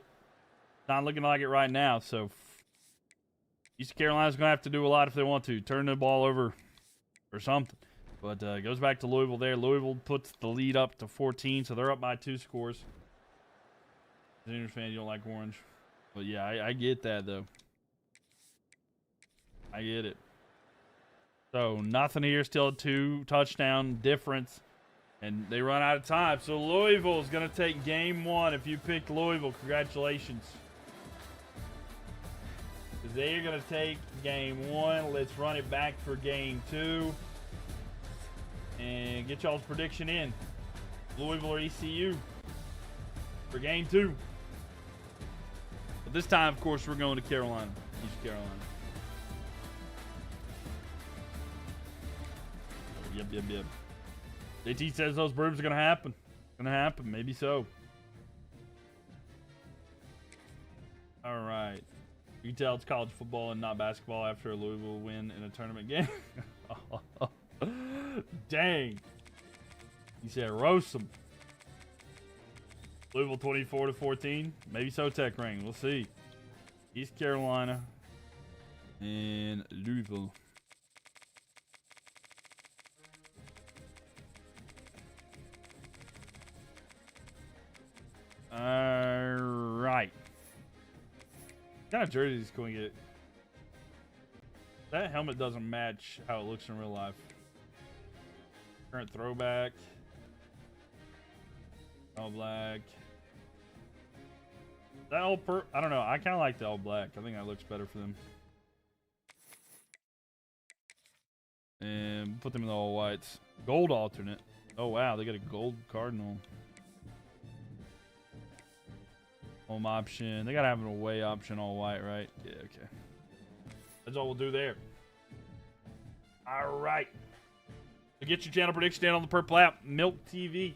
Not looking like it right now. So East Carolina's going to have to do a lot if they want to. Turn the ball over or something. But it goes back to Louisville there. Louisville puts the lead up to 14, so they're up by 2 scores. As an Indians fan, you don't like orange. But yeah, I get that, though. I get it. So nothing here, still a 2-touchdown difference. And they run out of time. So Louisville is going to take game 1. If you picked Louisville, congratulations. Because they're going to take game 1. Let's run it back for game 2. And get y'all's prediction in. Louisville or ECU for game 2. But this time, of course, we're going to Carolina. East Carolina. Yep. JT says those brooms are going to happen. Going to happen. Maybe so. All right. You can tell it's college football and not basketball after a Louisville win in a tournament game. Dang. He said roast them. Louisville 24-14. Maybe so, Tech ring. We'll see. East Carolina and Louisville. All right. What kind of jerseys can we get? That helmet doesn't match how it looks in real life. Current throwback. All black. That all I don't know. I kind of like the all black. I think that looks better for them. And put them in the all whites. Gold alternate. Oh wow, they got a gold cardinal. Home option. They gotta have an away option, all white, right? Yeah, okay. That's all we'll do there. All right. So get your channel prediction down on the purple app, Mylk TV.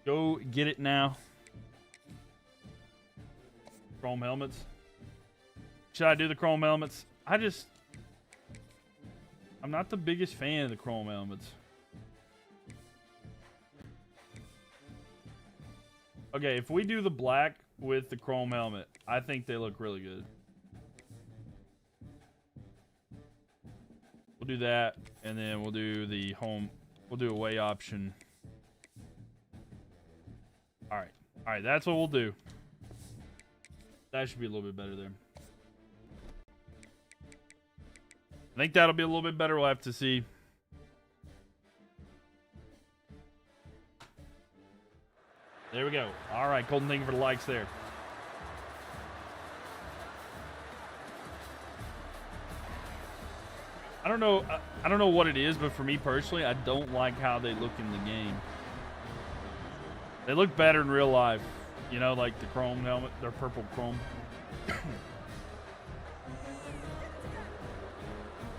Go get it now. Chrome helmets. Should I do the chrome helmets? I'm not the biggest fan of the chrome helmets. Okay, if we do the black with the chrome helmet, I think they look really good. We'll do that, and then we'll do the home. We'll do away option. All right, that's what we'll do. That should be a little bit better there. I think that'll be a little bit better. We'll have to see. There we go. All right, Colton, thank you for the likes there. I don't know what it is, but for me personally, I don't like how they look in the game. They look better in real life. You know, like the chrome helmet, their purple chrome.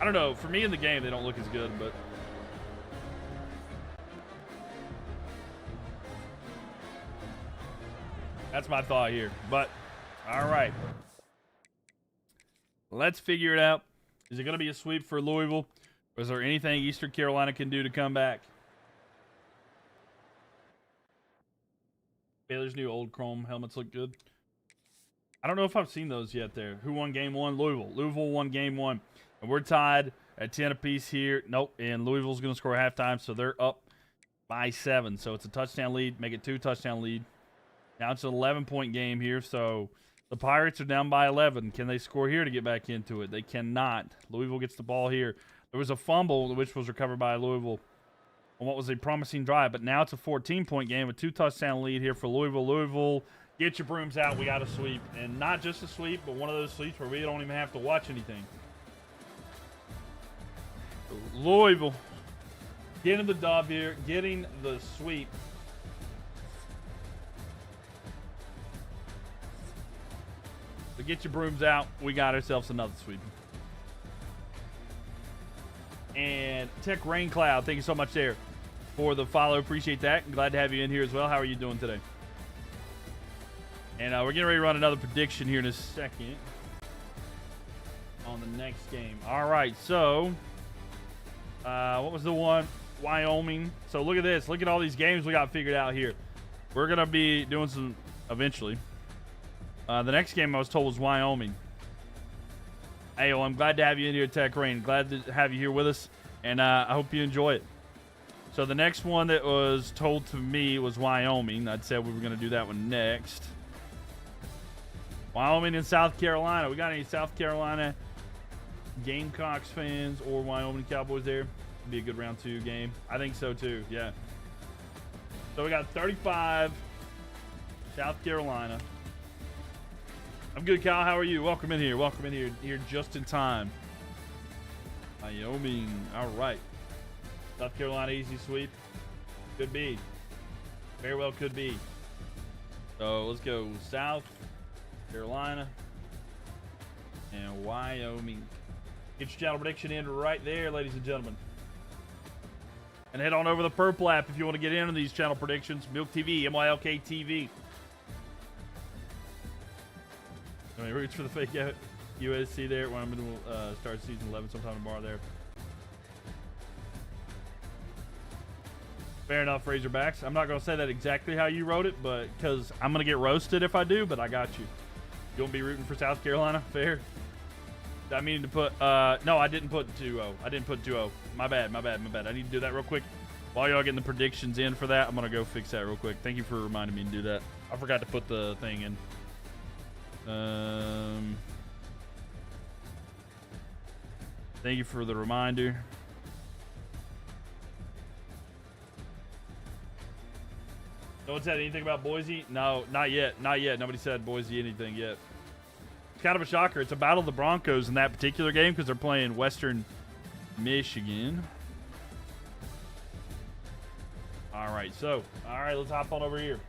I don't know. For me in the game, they don't look as good, but that's my thought here. But, all right. Let's figure it out. Is it going to be a sweep for Louisville? Or is there anything Eastern Carolina can do to come back? Baylor's new old chrome helmets look good. I don't know if I've seen those yet there. Who won game 1? Louisville. Louisville won game 1. And we're tied at 10 apiece here. Nope. And Louisville's going to score halftime, so they're up by 7. So it's a touchdown lead. Make it 2-touchdown lead. Now it's an 11-point game here, so the Pirates are down by 11. Can they score here to get back into it? They cannot. Louisville gets the ball here. There was a fumble, which was recovered by Louisville on what was a promising drive, but now it's a 14-point game, a 2-touchdown lead here for Louisville. Louisville, get your brooms out. We got a sweep, and not just a sweep, but one of those sweeps where we don't even have to watch anything. Louisville getting the dub here, getting the sweep. So get your brooms out. We got ourselves another sweep. And Tech Rain Cloud, thank you so much there for the follow. Appreciate that. Glad to have you in here as well. How are you doing today? And we're getting ready to run another prediction here in a second on the next game. All right, so what was the one? Wyoming. So look at this. Look at all these games we got figured out here. We're going to be doing some eventually. The next game I was told was Wyoming. Hey, well, I'm glad to have you in here, Tech Rain. Glad to have you here with us, and I hope you enjoy it. So the next one that was told to me was Wyoming. I'd said we were going to do that one next. Wyoming and South Carolina. We got any South Carolina Gamecocks fans or Wyoming Cowboys there? It'd be a good round 2 game. I think so too, yeah. So we got 35, South Carolina. I'm good, Kyle. How are you? Welcome in here. Welcome in here. Here just in time. Wyoming. All right. South Carolina easy sweep. Could be. Very well could be. So let's go South Carolina and Wyoming. Get your channel prediction in right there, ladies and gentlemen. And head on over the Purple app if you want to get into these channel predictions. Mylk TV, MYLK TV. I mean, roots for the fake USC there. Wyoming will start season 11 sometime tomorrow there. Fair enough, Razorbacks. I'm not going to say that exactly how you wrote it, but because I'm going to get roasted if I do, but I got you. You won't be rooting for South Carolina? Fair. I mean to put, no, I didn't put 2-0. I didn't put 2-0. My bad. I need to do that real quick. While y'all getting the predictions in for that, I'm going to go fix that real quick. Thank you for reminding me to do that. I forgot to put the thing in. Thank you for the reminder. No one said anything about Boise? No, not yet. Not yet. Nobody said Boise anything yet. It's kind of a shocker. It's a battle of the Broncos in that particular game because they're playing Western Michigan. All right, let's hop on over here.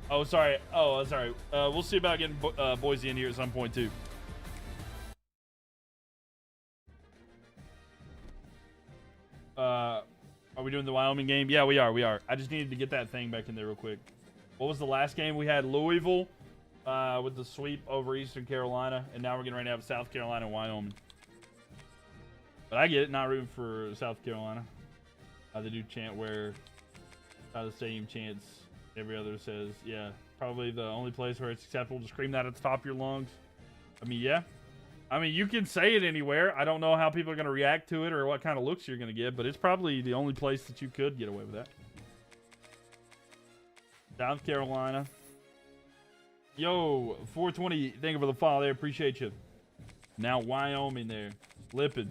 Oh, sorry. We'll see about getting Boise in here at some point, too. Are we doing the Wyoming game? Yeah, we are. I just needed to get that thing back in there real quick. What was the last game? We had Louisville with the sweep over Eastern Carolina, and now we're getting ready to have South Carolina and Wyoming. But I get it, not rooting for South Carolina. They do chant where the stadium chants. Every other says, yeah, probably the only place where it's acceptable to scream that at the top of your lungs. I mean, yeah. I mean, you can say it anywhere. I don't know how people are going to react to it or what kind of looks you're going to get, but it's probably the only place that you could get away with that. South Carolina. Yo, 420, thank you for the follow there. Appreciate you. Now Wyoming there. Slipping.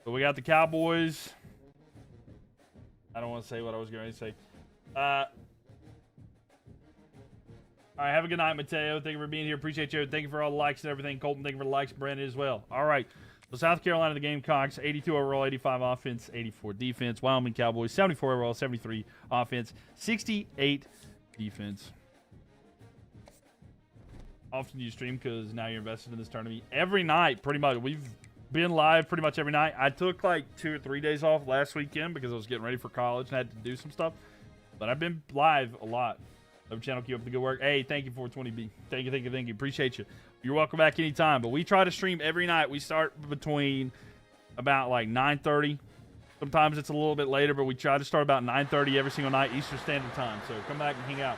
So we got the Cowboys. I don't want to say what I was going to say. All right, have a good night, Mateo. Thank you for being here. Appreciate you. Thank you for all the likes and everything. Colton, thank you for the likes. Brandon as well. All right. So South Carolina, the Gamecocks, 82 overall, 85 offense, 84 defense. Wyoming Cowboys, 74 overall, 73 offense, 68 defense. Often you stream because now you're invested in this tournament. Every night, pretty much. We've been live pretty much every night. I took like 2 or 3 days off last weekend because I was getting ready for college and had to do some stuff. But I've been live a lot. Love your channel. Keep up the good work. Hey, thank you, 420B. Thank you. Appreciate you. You're welcome back anytime. But we try to stream every night. We start between about like 9:30. Sometimes it's a little bit later, but we try to start about 9:30 every single night, Eastern Standard Time. So come back and hang out.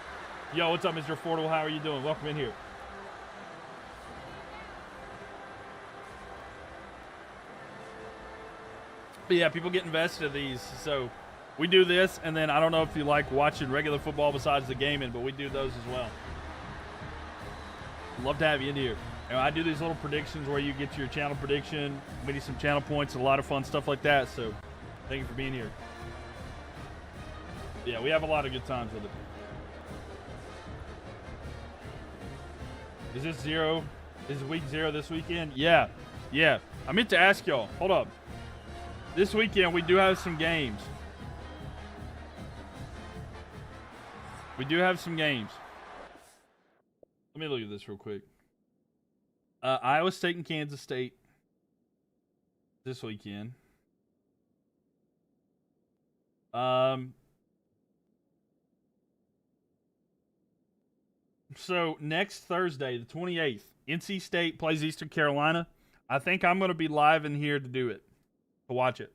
Yo, what's up, Mr. Affordable? How are you doing? Welcome in here. But yeah, people get invested in these. So we do this, and then I don't know if you like watching regular football besides the gaming, but we do those as well. Love to have you in here. And I do these little predictions where you get your channel prediction, maybe some channel points, and a lot of fun stuff like that. So thank you for being here. Yeah, we have a lot of good times with it. Is this zero? Is it week 0 this weekend? Yeah. I meant to ask y'all. Hold up. This weekend, we do have some games. We do have some games. Let me look at this real quick. Iowa State and Kansas State this weekend. So next Thursday, the 28th, NC State plays Eastern Carolina. I think I'm going to be live in here to do it, to watch it.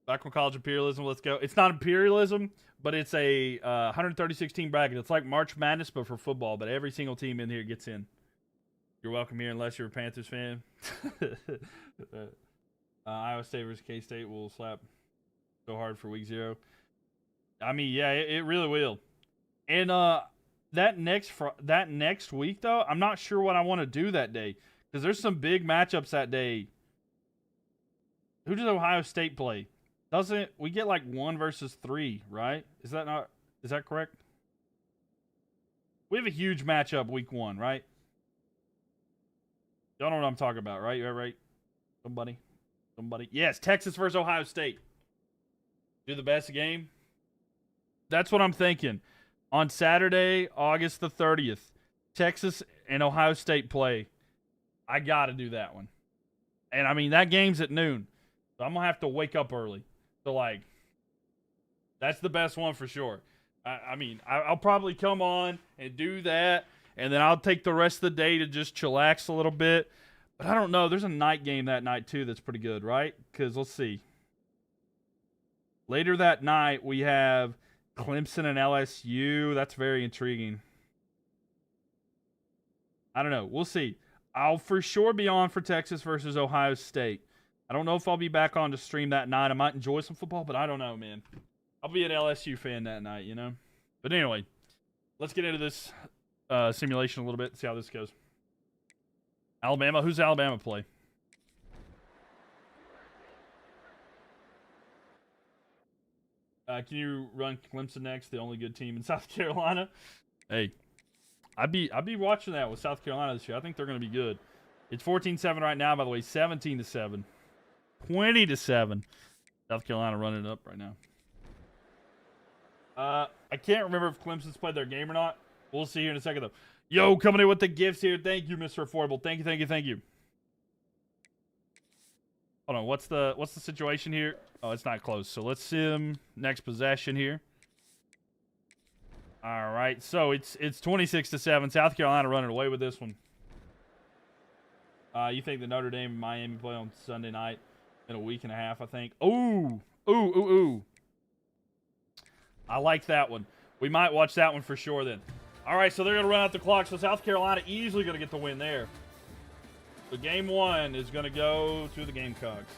Back on college imperialism, let's go. It's not imperialism, but it's a 136 team bracket. It's like March Madness, but for football. But every single team in here gets in. You're welcome here, unless you're a Panthers fan. Iowa State versus K-State will slap so hard for week 0. I mean, yeah, it really will. And that next week though, I'm not sure what I want to do that day because there's some big matchups that day. Who does Ohio State play? Doesn't we get like 1 versus 3, right? Is that correct? We have a huge matchup week 1, right? Y'all know what I'm talking about, right? Right? Somebody. Yes, Texas versus Ohio State. Do the best game. That's what I'm thinking. On Saturday, August the 30th, Texas and Ohio State play. I got to do that one. And I mean, that game's at noon. So I'm going to have to wake up early. So, like, that's the best one for sure. I mean, I'll probably come on and do that, and then I'll take the rest of the day to just chillax a little bit. But I don't know. There's a night game that night, too, that's pretty good, right? Because, let's see. Later that night, we have Clemson and LSU. That's very intriguing. I don't know. We'll see. I'll for sure be on for Texas versus Ohio State. I don't know if I'll be back on to stream that night. I might enjoy some football, but I don't know, man. I'll be an LSU fan that night, you know? But anyway, let's get into this simulation a little bit, see how this goes. Alabama. Who's Alabama play? Can you run Clemson next, the only good team in South Carolina? Hey, I'd be watching that with South Carolina this year. I think they're going to be good. It's 14-7 right now, by the way. 17-7. 20-7. South Carolina running it up right now. I can't remember if Clemson's played their game or not. We'll see here in a second, though. Yo, coming in with the gifts here. Thank you, Mr. Affordable. Thank you. Hold on. What's the situation here? Oh, it's not close. So let's sim next possession here. All right. So it's 26-7. South Carolina running away with this one. You think the Notre Dame and Miami play on Sunday night in a week and a half, I think. Ooh. I like that one. We might watch that one for sure then. All right, so they're going to run out the clock. So South Carolina easily going to get the win there. So game 1 is going to go to the Gamecocks.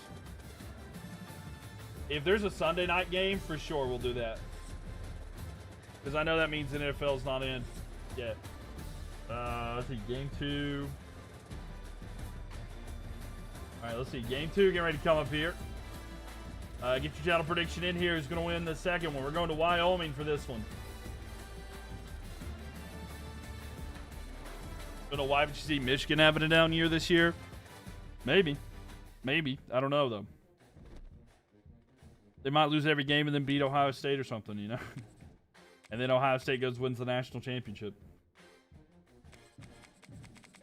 If there's a Sunday night game, for sure we'll do that. Because I know that means the NFL's not in yet. Let's see, game 2. All right, let's see. Game 2, getting ready to come up here. Get your channel prediction in here. Who's going to win the second one? We're going to Wyoming for this one. Don't know why would you see Michigan having a down year this year? Maybe. I don't know, though. They might lose every game and then beat Ohio State or something, you know? And then Ohio State wins the national championship.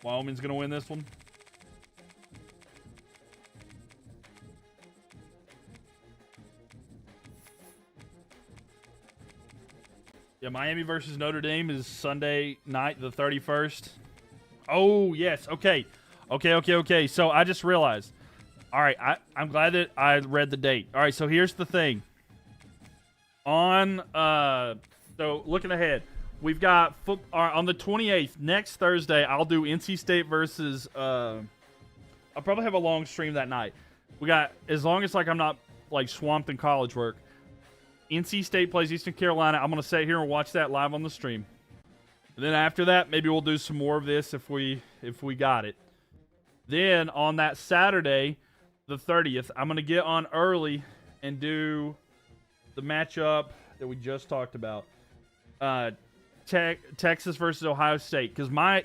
Wyoming's going to win this one. Yeah, Miami versus Notre Dame is Sunday night, the 31st. Oh, yes. Okay. So I just realized. All right, I'm glad that I read the date. All right, so here's the thing. So looking ahead, we've got on the 28th, next Thursday, I'll do NC State versus I'll probably have a long stream that night. We got, as long as like I'm not like swamped in college work, NC State plays Eastern Carolina. I'm going to sit here and watch that live on the stream. And then after that, maybe we'll do some more of this if we got it. Then on that Saturday, the 30th, I'm going to get on early and do the matchup that we just talked about. Texas versus Ohio State. Because my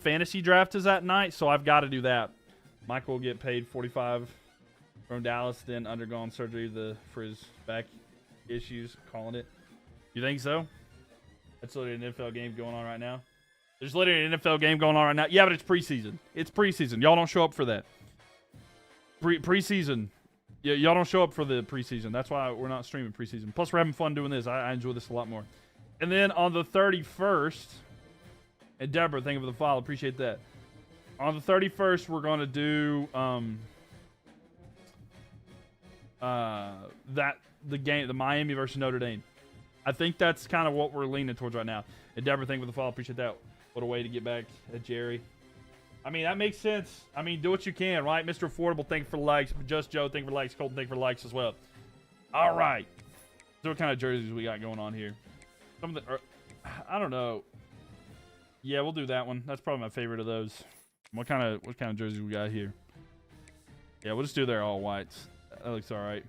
fantasy draft is that night, so I've got to do that. Michael will get paid $45 from Dallas, then undergone surgery for his back issues, calling it. You think so? That's literally an NFL game going on right now. There's literally an NFL game going on right now. Yeah, but it's preseason. It's preseason. Y'all don't show up for that. Preseason. Yeah, y'all don't show up for the preseason. That's why we're not streaming preseason. Plus, we're having fun doing this. I enjoy this a lot more. And then on the 31st, and Deborah, thank you for the follow. Appreciate that. On the 31st, we're going to do the Miami versus Notre Dame. I think that's kind of what we're leaning towards right now. And Deborah, thank you for the follow. Appreciate that. What a way to get back at Jerry. I mean, that makes sense. I mean, do what you can, right? Mr. Affordable, thank you for the likes. Just Joe, thank you for the likes. Colton, thank you for the likes as well. All right. So what kind of jerseys we got going on here? Some of the, I don't know. Yeah, we'll do that one. That's probably my favorite of those. What kind of jerseys we got here? Yeah, we'll just do their all whites. That looks all right.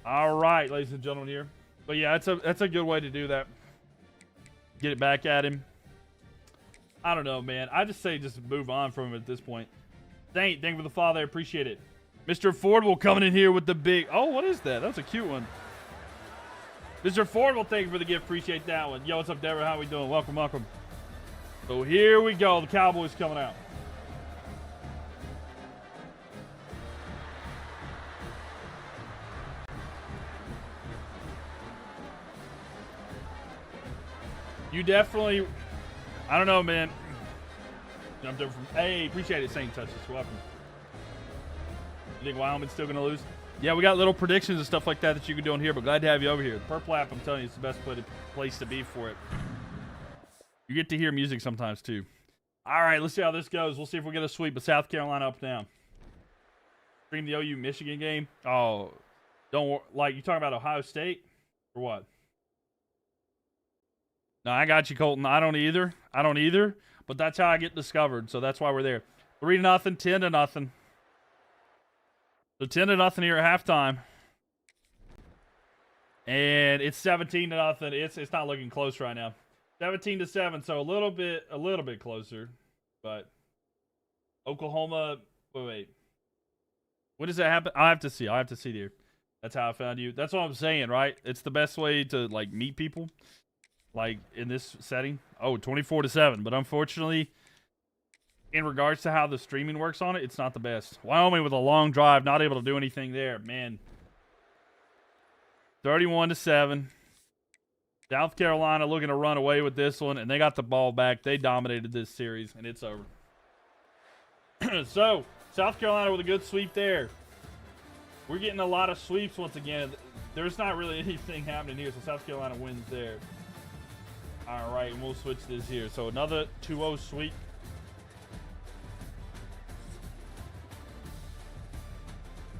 All right, ladies and gentlemen here. But yeah, that's a good way to do that. Get it back at him. I don't know, man. I just say just move on from him at this point. Thank you for the follow there. Appreciate it. Mr. Affordable coming in here with the big... Oh, what is that? That's a cute one. Mr. Affordable, thank you for the gift. Appreciate that one. Yo, what's up, Deborah? How we doing? Welcome, welcome. So here we go. The Cowboys coming out. You definitely... I don't know, man. Jumped over from... Hey, appreciate it, Saint Touches. Welcome. You think Wyoming's still going to lose? Yeah, we got little predictions and stuff like that you can do on here, but glad to have you over here. The Purple app, I'm telling you, it's the best place to be for it. You get to hear music sometimes, too. All right, let's see how this goes. We'll see if we get a sweep of South Carolina up down. Stream the OU Michigan game. Oh, don't... Like, you talking about Ohio State? Or what? No, I got you, Colton. I don't either. But that's how I get discovered, so that's why we're there. 3-0, 10-0. So 10-0 here at halftime. And it's 17-0. It's not looking close right now. 17-7, so a little bit closer. But Oklahoma, wait. When does that happen? I'll have to see there. That's how I found you. That's what I'm saying, right? It's the best way to like meet people. Like, in this setting. Oh, 24-7. But unfortunately, in regards to how the streaming works on it, it's not the best. Wyoming with a long drive, not able to do anything there. Man. 31-7. South Carolina looking to run away with this one, and they got the ball back. They dominated this series, and it's over. So, South Carolina with a good sweep there. We're getting a lot of sweeps once again. There's not really anything happening here, so South Carolina wins there. All right, and we'll switch this here. So another 2-0 sweep.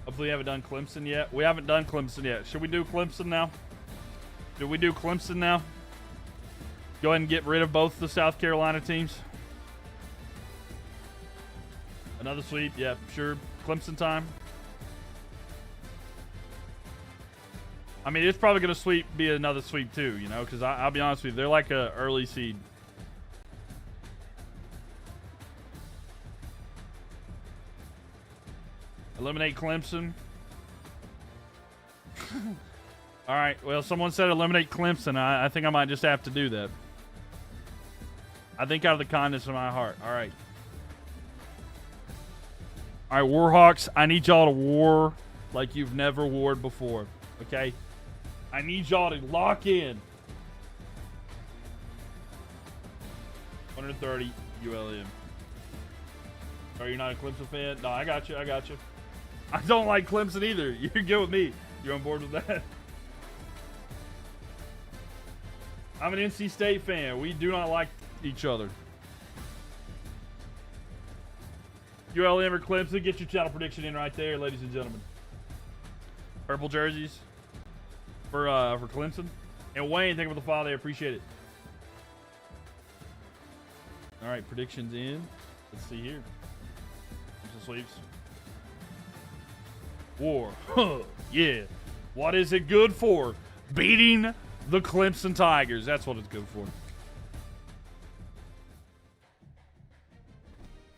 Hopefully we haven't done Clemson yet. We haven't done Clemson yet. Should we do Clemson now? Go ahead and get rid of both the South Carolina teams. Another sweep. Yeah, sure. Clemson time. I mean, it's probably going to be another sweep too, you know, because I'll be honest with you, they're like an early seed. Eliminate Clemson. All right, well, someone said eliminate Clemson. I think I might just have to do that. I think out of the kindness of my heart. All right. All right, Warhawks, I need y'all to war like you've never warred before, okay? I need y'all to lock in. 130 ULM. Oh, you're not a Clemson fan? No, I got you. I don't like Clemson either. You're good with me. You're on board with that? I'm an NC State fan. We do not like each other. ULM or Clemson, get your channel prediction in right there, ladies and gentlemen. Purple jerseys for Clemson. And Wayne, thank you for the follow there. Appreciate it. All right, predictions in. Let's see here. Some sweeps. War. Yeah. What is it good for? Beating the Clemson Tigers. That's what it's good for.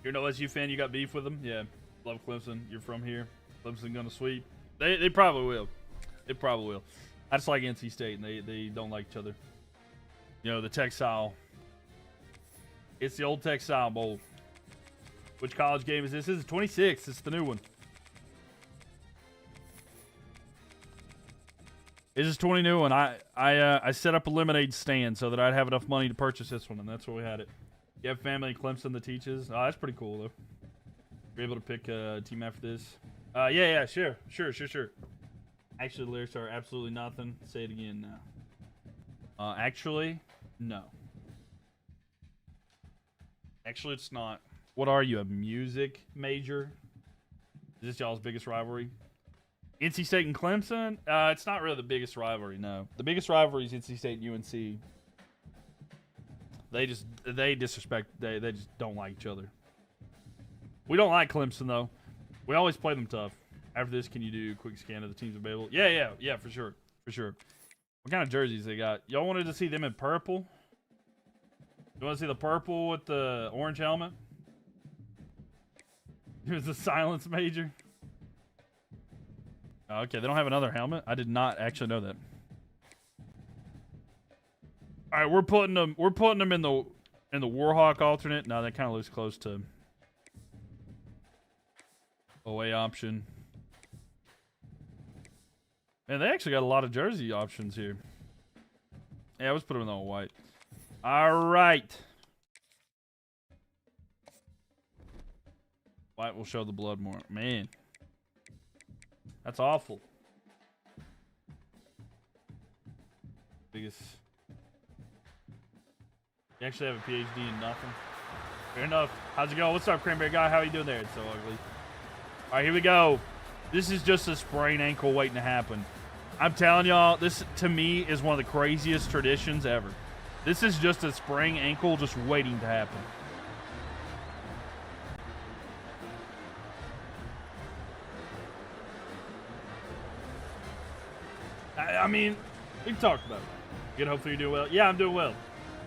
You're an OSU fan. You got beef with them? Yeah. Love Clemson. You're from here. Clemson gonna sweep. They probably will. They probably will. I just like NC State, and they don't like each other. You know, the Textile. It's the old Textile Bowl. Which college game is this? This is 26. It's the new one. This is 20 new one. I set up a lemonade stand so that I'd have enough money to purchase this one, and that's where we had it. You have family in Clemson that teaches? Oh, that's pretty cool, though. You're able to pick a team after this. Yeah, sure. Actually, the lyrics are absolutely nothing. Say it again now. Actually, no. Actually, it's not. What are you, a music major? Is this y'all's biggest rivalry? NC State and Clemson? It's not really the biggest rivalry, no. The biggest rivalry is NC State and UNC. They disrespect, they just don't like each other. We don't like Clemson, though. We always play them tough. After this, can you do a quick scan of the teams available? Yeah, for sure. For sure. What kind of jerseys they got? Y'all wanted to see them in purple? You want to see the purple with the orange helmet? Here's the silence major. Oh, okay, they don't have another helmet? I did not actually know that. All right, we're putting them in the Warhawk alternate. No, that kind of looks close to away option. Man, they actually got a lot of jersey options here. Yeah, let's put them in all white. All right. White will show the blood more. Man. That's awful. Biggest. You actually have a PhD in nothing. Fair enough. How's it going? What's up, Cranberry Guy? How are you doing there? It's so ugly. All right, here we go. This is just a sprained ankle waiting to happen. I'm telling y'all, this to me is one of the craziest traditions ever. This is just a sprained ankle just waiting to happen. I mean, we've talked about it. Good, hopefully you're doing well. Yeah, I'm doing well.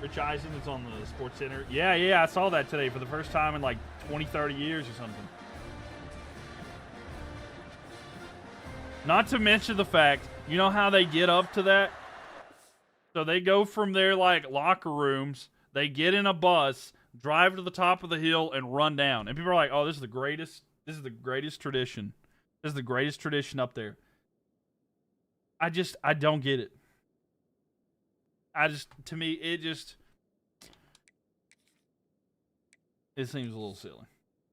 Rich Eisen is on the Sports Center. Yeah, I saw that today for the first time in like 20, 30 years or something. Not to mention the fact, you know how they get up to that? So they go from their like locker rooms, they get in a bus, drive to the top of the hill, and run down. And people are like, oh, this is the greatest tradition. This is the greatest tradition up there. I don't get it. To me, it seems a little silly.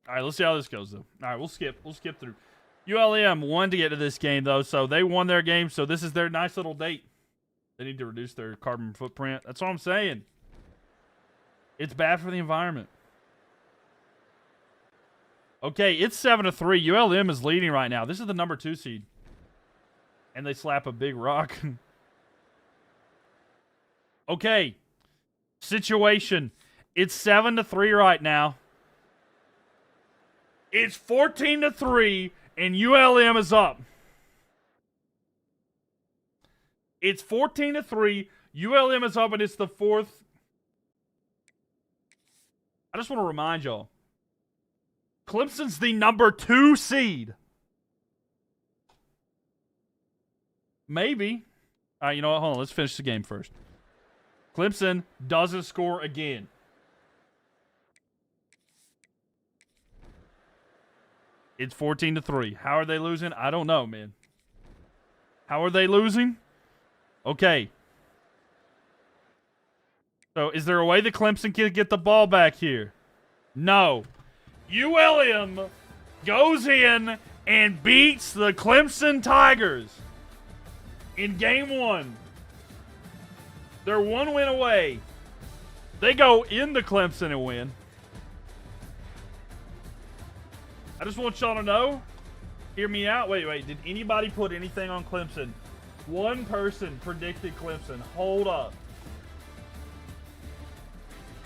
All right, let's see how this goes, though. All right, we'll skip through. ULM won to get to this game, though, so they won their game, so this is their nice little date. They need to reduce their carbon footprint. That's what I'm saying. It's bad for the environment. Okay, it's 7-3. ULM is leading right now. This is the number 2 seed. And they slap a big rock. Okay. Situation. It's 7-3 right now. It's 14-3, and ULM is up. It's 14-3. ULM is up, and it's the 4th. I just want to remind y'all. Clemson's the number 2 seed. Maybe. All right, you know what? Hold on. Let's finish the game first. Clemson doesn't score again. It's 14-3. How are they losing? I don't know, man. How are they losing? Okay. So, is there a way that Clemson can get the ball back here? No. ULM goes in and beats the Clemson Tigers in game 1. They're 1 win away. They go into Clemson and win. I just want y'all to know. Hear me out. Wait. Did anybody put anything on Clemson? One person predicted Clemson. Hold up.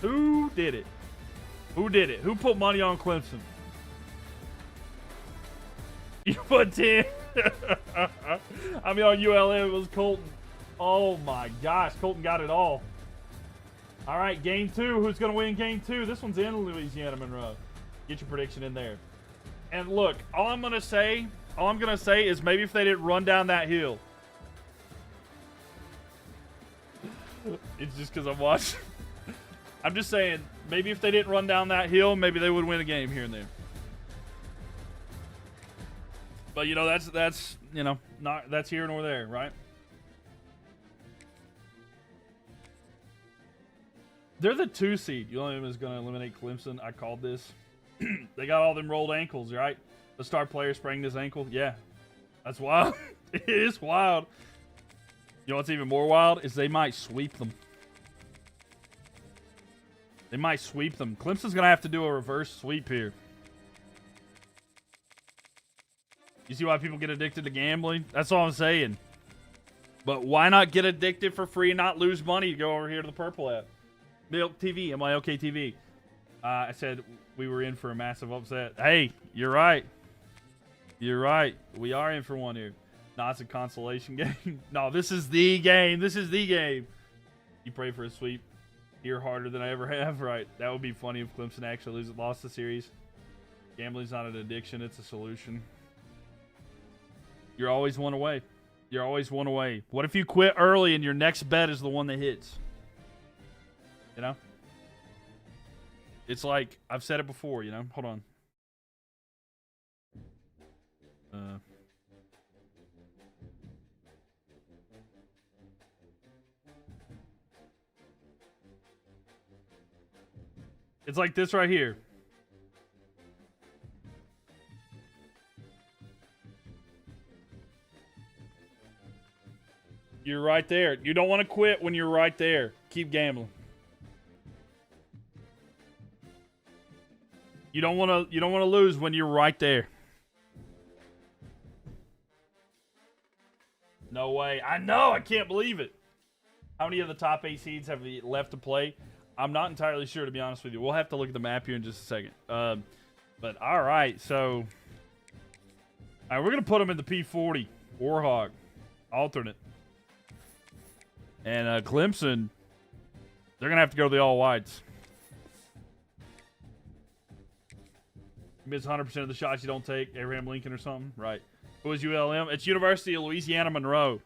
Who did it? Who did it? Who put money on Clemson? You put 10. I mean, on ULM, it was Colton. Oh, my gosh. Colton got it all. All right, game 2. Who's going to win game 2? This one's in Louisiana Monroe. Get your prediction in there. And look, all I'm going to say is maybe if they didn't run down that hill. It's just because I'm watching. I'm just saying, maybe if they didn't run down that hill, maybe they would win a game here and there. But you know, that's you know, that's here nor there, right? They're the 2 seed. ULM is going to eliminate Clemson. I called this. They got all them rolled ankles, right? The star player sprang his ankle. Yeah, that's wild. It is wild. You know what's even more wild is they might sweep them. They might sweep them. Clemson's going to have to do a reverse sweep here. You see why people get addicted to gambling? That's all I'm saying. But why not get addicted for free and not lose money? Go over here to the purple app. Mylk TV, Mylk TV. I said we were in for a massive upset. Hey, you're right. You're right. We are in for one here. No, it's a consolation game. No, this is the game. This is the game. You pray for a sweep here harder than I ever have. Right. That would be funny if Clemson actually lost the series. Gambling's not an addiction. It's a solution. You're always one away. You're always one away. What if you quit early and your next bet is the one that hits? You know? It's like, I've said it before, you know? Hold on. It's like this right here. You're right there. You don't want to quit when you're right there. Keep gambling. You don't want to lose when you're right there. No way. I know. I can't believe it. How many of the top 8 seeds have left to play? I'm not entirely sure, to be honest with you. We'll have to look at the map here in just a second. But all right, so all right, we're gonna put them in the P40 Warhawk alternate, and Clemson, they're gonna have to go to the all whites. You miss 100% of the shots you don't take. Abraham Lincoln or something, right? Who is ULM? It's University of Louisiana Monroe.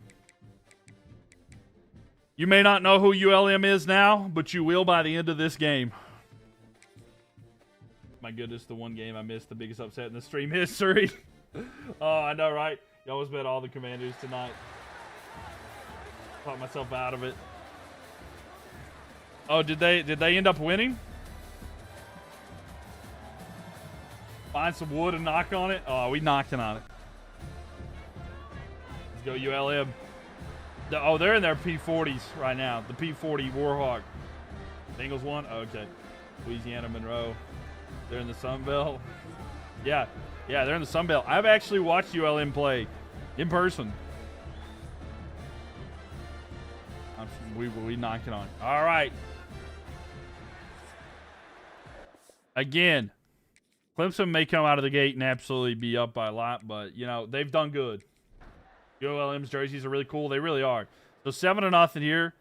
You may not know who ULM is now, but you will by the end of this game. My goodness, the one game I missed, the biggest upset in the stream history. Oh, I know, right? You almost bet all the Commanders tonight. Talked myself out of it. Oh, did they end up winning? Find some wood and knock on it? Oh, we knocking on it. Let's go ULM. Oh, they're in their P40s right now. The P40 Warhawk. Bengals won? Oh, okay. Louisiana Monroe. They're in the Sun Belt. Yeah, they're in the Sun Belt. I've actually watched ULM play in person. We knocking on it. All right. Again, Clemson may come out of the gate and absolutely be up by a lot, but, you know, they've done good. ULM's jerseys are really cool. They really are. So 7-0 here.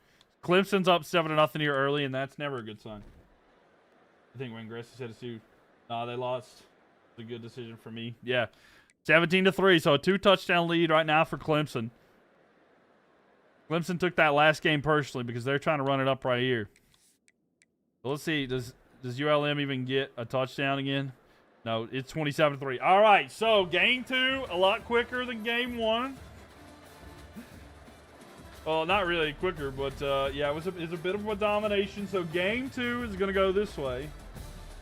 Clemson's up 7-0 here early, and that's never a good sign. I think Wayne Gressy said it too. They lost. It's a good decision for me. Yeah. 17-3. So a 2-touchdown lead right now for Clemson. Clemson took that last game personally because they're trying to run it up right here. So let's see. Does ULM even get a touchdown again? No, it's 27-3. All right. So game 2, a lot quicker than game 1. Well, not really quicker, but yeah, it was a bit of a domination. So game 2 is going to go this way.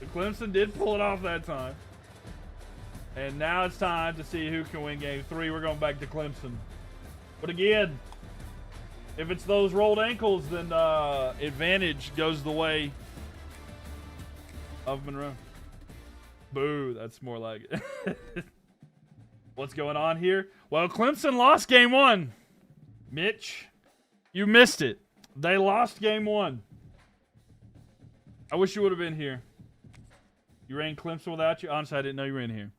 But Clemson did pull it off that time. And now it's time to see who can win game 3. We're going back to Clemson. But again, if it's those rolled ankles, then advantage goes the way of Monroe. Boo, that's more like it. What's going on here? Well, Clemson lost game 1. Mitch, you missed it. They lost game 1. I wish you would have been here. You ran Clemson without you? Honestly, I didn't know you were in here.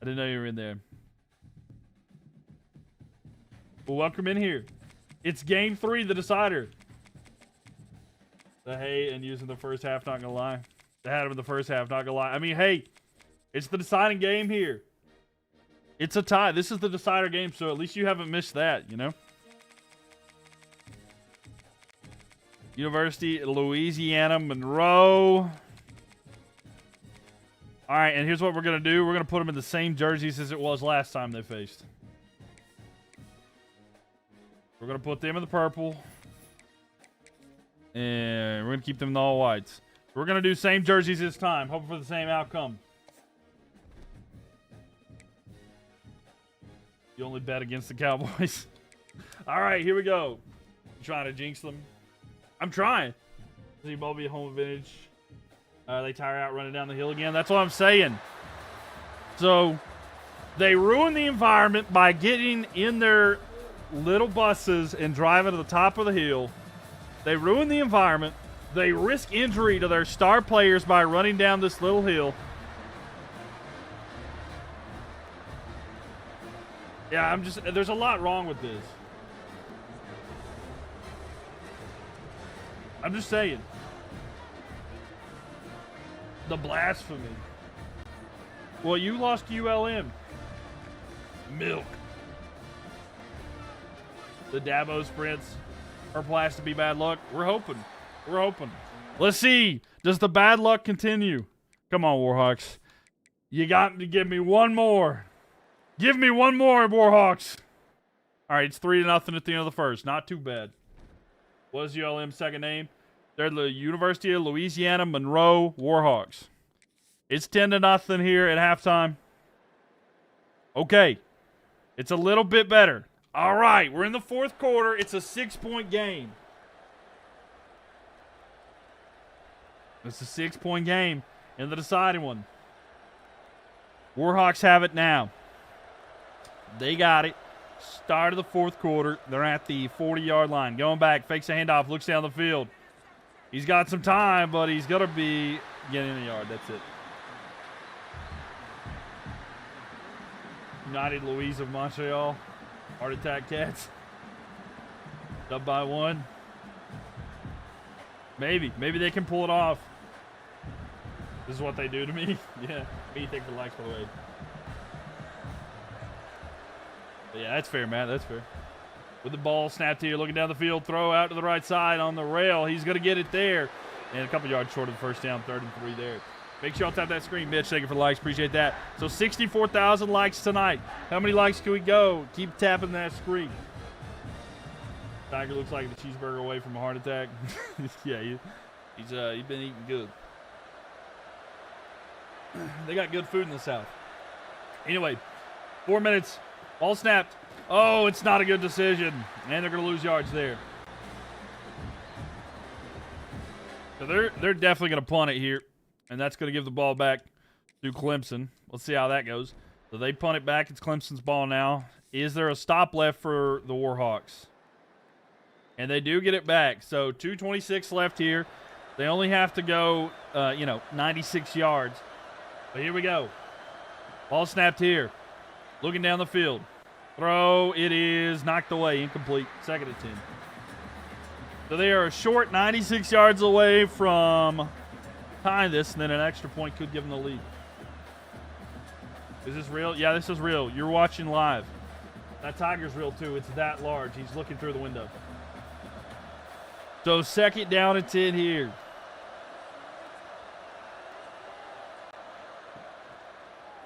I didn't know you were in there. Well, welcome in here. It's game 3, the decider. The hay and using the first half, not gonna lie. They had him in the first half, not gonna lie. I mean, hey, it's the deciding game here. It's a tie. This is the decider game, so at least you haven't missed that, you know? University of Louisiana Monroe. All right, and here's what we're going to do. We're going to put them in the same jerseys as it was last time they faced. We're going to put them in the purple. And we're going to keep them in the all whites. We're going to do same jerseys this time, hoping for the same outcome. You only bet against the Cowboys. All right, here we go. I'm trying to jinx them. I'm trying. See, ball be a home advantage. They tire out running down the hill again. That's what I'm saying. So they ruin the environment by getting in their little buses and driving to the top of the hill. They ruin the environment. They risk injury to their star players by running down this little hill. Yeah, there's a lot wrong with this. I'm just saying. The blasphemy. Well, you lost ULM. Mylk. The Dabo sprints are plastic to be bad luck. We're hoping. We're hoping. Let's see. Does the bad luck continue? Come on, Warhawks. You got to give me one more. Give me one more, Warhawks. All right, it's 3-0 at the end of the first. Not too bad. What is ULM's second name? They're the University of Louisiana Monroe Warhawks. It's 10-0 here at halftime. Okay. It's a little bit better. All right, we're in the fourth quarter. It's a 6-point game. It's a 6-point game in the deciding one. Warhawks have it now. They got it. Start of the fourth quarter. They're at the 40-yard line. Going back, fakes a handoff, looks down the field. He's got some time, but he's going to be getting in the yard. That's it. United Louise of Montreal. Heart attack Cats. Up by 1. Maybe. Maybe they can pull it off. This is what they do to me. Yeah. Me, thanks for the likes, by the way. But yeah, that's fair, Matt. That's fair. With the ball snapped here, looking down the field, throw out to the right side on the rail. He's going to get it there. And a couple yards short of the first down, 3rd and 3 there. Make sure y'all tap that screen, Mitch. Thank you for the likes. Appreciate that. So 64,000 likes tonight. How many likes can we go? Keep tapping that screen. Tiger looks like the cheeseburger away from a heart attack. Yeah, he's been eating good. They got good food in the South. Anyway, 4 minutes. Ball snapped. Oh, it's not a good decision. And they're going to lose yards there. So they're definitely going to punt it here. And that's going to give the ball back to Clemson. Let's see how that goes. So they punt it back. It's Clemson's ball now. Is there a stop left for the Warhawks? And they do get it back. So 2:26 left here. They only have to go, 96 yards. But here we go. Ball snapped here. Looking down the field. Throw. It is knocked away. Incomplete. 2nd and 10. So they are a short 96 yards away from tying this, and then an extra point could give them the lead. Is this real? Yeah, this is real. You're watching live. That tiger's real, too. It's that large. He's looking through the window. So 2nd down and 10 here.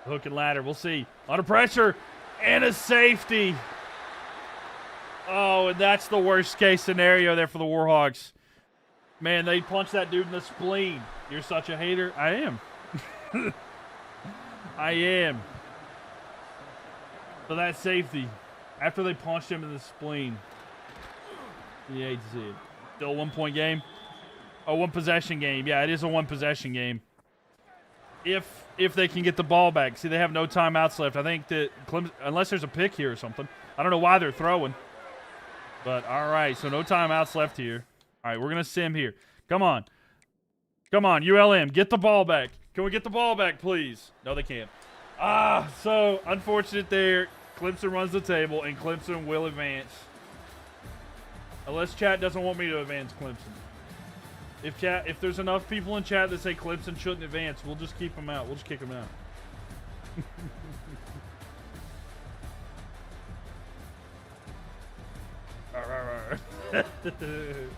Hook and ladder. We'll see. Under pressure. And a safety. Oh, and that's the worst case scenario there for the Warhawks. Man, they punched that dude in the spleen. You're such a hater. I am. I am. So that safety. After they punched him in the spleen. You hate to see it. Still a 1-point game. Oh, 1-possession game. Yeah, it is a 1-possession game. If they can get the ball back. See, they have no timeouts left. I think that Clemson, unless there's a pick here or something. I don't know why they're throwing. But, all right, so no timeouts left here. All right, we're going to sim here. Come on. Come on, ULM, get the ball back. Can we get the ball back, please? No, they can't. So unfortunate there. Clemson runs the table, and Clemson will advance. Unless chat doesn't want me to advance Clemson. If there's enough people in chat that say Clemson shouldn't advance, we'll just keep them out. We'll just kick them out. That's good.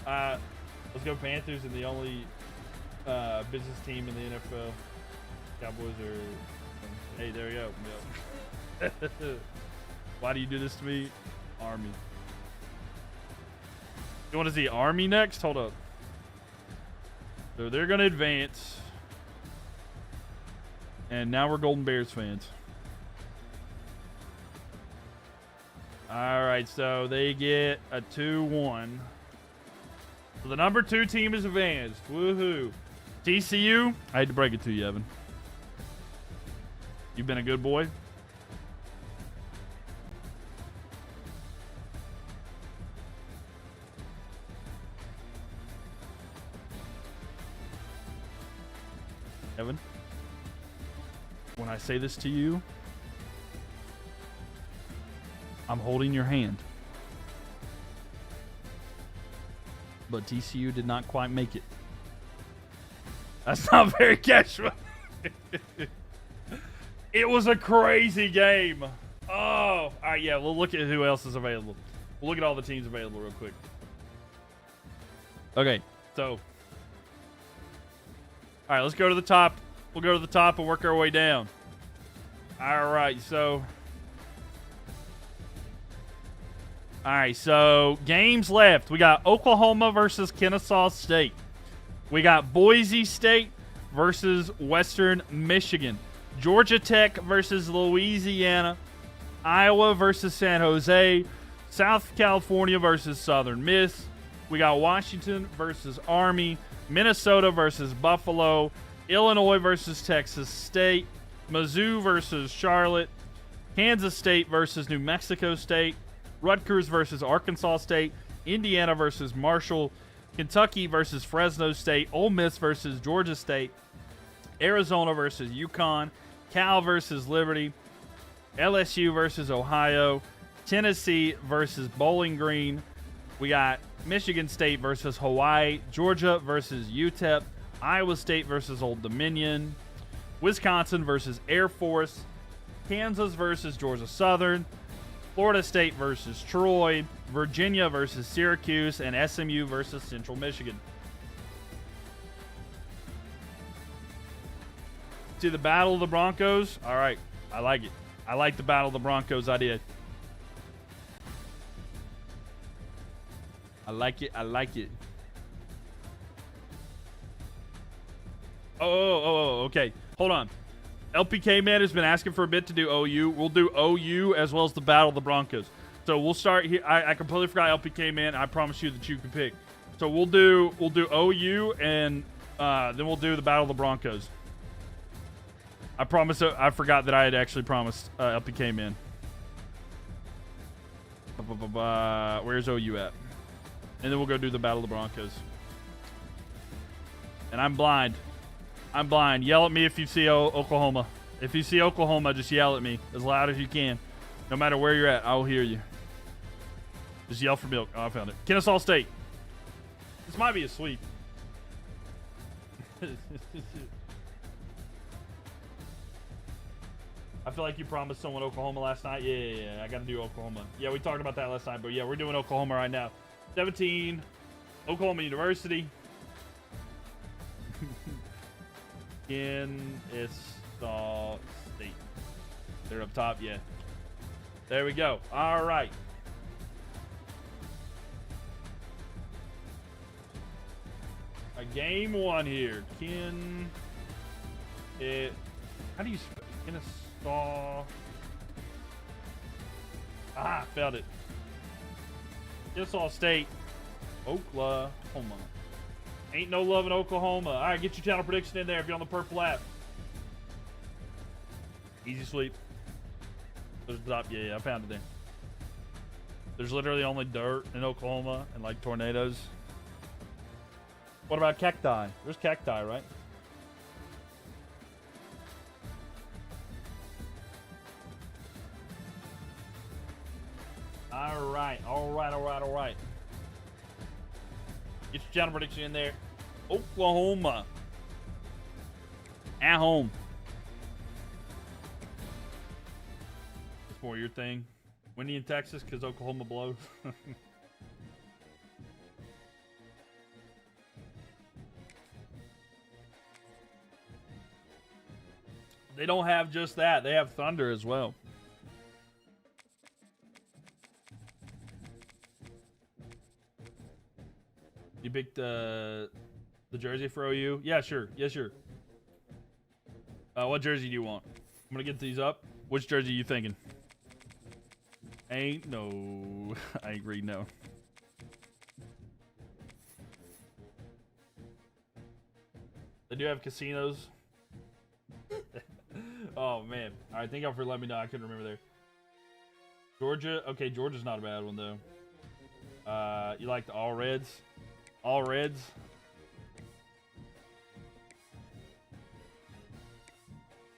Let's go Panthers, and the only business team in the NFL. Cowboys are. Hey, there we go. Yep. Why do you do this to me? Army. You want to see Army next? Hold up. So they're going to advance. And now we're Golden Bears fans. All right, so they get a 2-1. So the number 2 team is advanced. Woohoo. TCU, I hate to break it to you, Evan. You've been a good boy. Evan, when I say this to you, I'm holding your hand. But TCU did not quite make it. That's not very casual. It was a crazy game. Oh, all right, yeah, we'll look at who else is available. We'll look at all the teams available real quick. Okay, so. All right, let's go to the top. We'll go to the top and work our way down. All right, so. All right, so games left. We got Oklahoma versus Kennesaw State. We got Boise State versus Western Michigan. Georgia Tech versus Louisiana. Iowa versus San Jose. South California versus Southern Miss. We got Washington versus Army. Minnesota versus Buffalo. Illinois versus Texas State. Mizzou versus Charlotte. Kansas State versus New Mexico State. Rutgers versus Arkansas State. Indiana versus Marshall. Kentucky versus Fresno State. Ole Miss versus Georgia State. Arizona versus UConn. Cal versus Liberty. LSU versus Ohio. Tennessee versus Bowling Green. We got Michigan State versus Hawaii. Georgia versus UTEP. Iowa State versus Old Dominion. Wisconsin versus Air Force. Kansas versus Georgia Southern. Florida State versus Troy. Virginia versus Syracuse. And SMU versus Central Michigan. See the Battle of the Broncos? All right. I like it. I like the Battle of the Broncos idea. I like it. I like it. Oh, okay. Hold on. LPK Man has been asking for a bit to do OU. We'll do OU as well as the Battle of the Broncos. So we'll start here. I completely forgot LPK Man. I promise you that you can pick. So we'll do OU and then we'll do the Battle of the Broncos. I promise. I forgot that I had actually promised LPK Man. Where's OU at? And then we'll go do the Battle of the Broncos. And I'm blind. I'm blind. Yell at me if you see Oklahoma. If you see Oklahoma, just yell at me as loud as you can. No matter where you're at, I will hear you. Just yell for Mylk. Oh, I found it. Kennesaw State. This might be a sweep. I feel like you promised someone Oklahoma last night. Yeah. I got to do Oklahoma. Yeah, we talked about that last night, but yeah, we're doing Oklahoma right now. 17, Oklahoma University. Kennesaw State. They're up top, yeah. There we go. All right. A game one here. How do you spell Kennesaw? Failed it. Kennesaw State. Oklahoma. Ain't no love in Oklahoma. All right, get your channel prediction in there if you're on the purple app. Easy sweep. There's the top. Yeah, I found it there. There's literally only dirt in Oklahoma and like tornadoes. What about cacti? There's cacti, right? All right. Get your channel prediction in there. Oklahoma. At home. It's more your thing. Windy in Texas because Oklahoma blows. They don't have just that. They have thunder as well. You picked the jersey for OU? Yeah, sure. Yes, sure. What jersey do you want? I'm going to get these up. Which jersey are you thinking? Ain't no. I ain't reading no. They do have casinos. Oh man. Alright, thank y'all for letting me know. I couldn't remember there. Georgia. Okay, Georgia's not a bad one though. You like the all reds? All reds.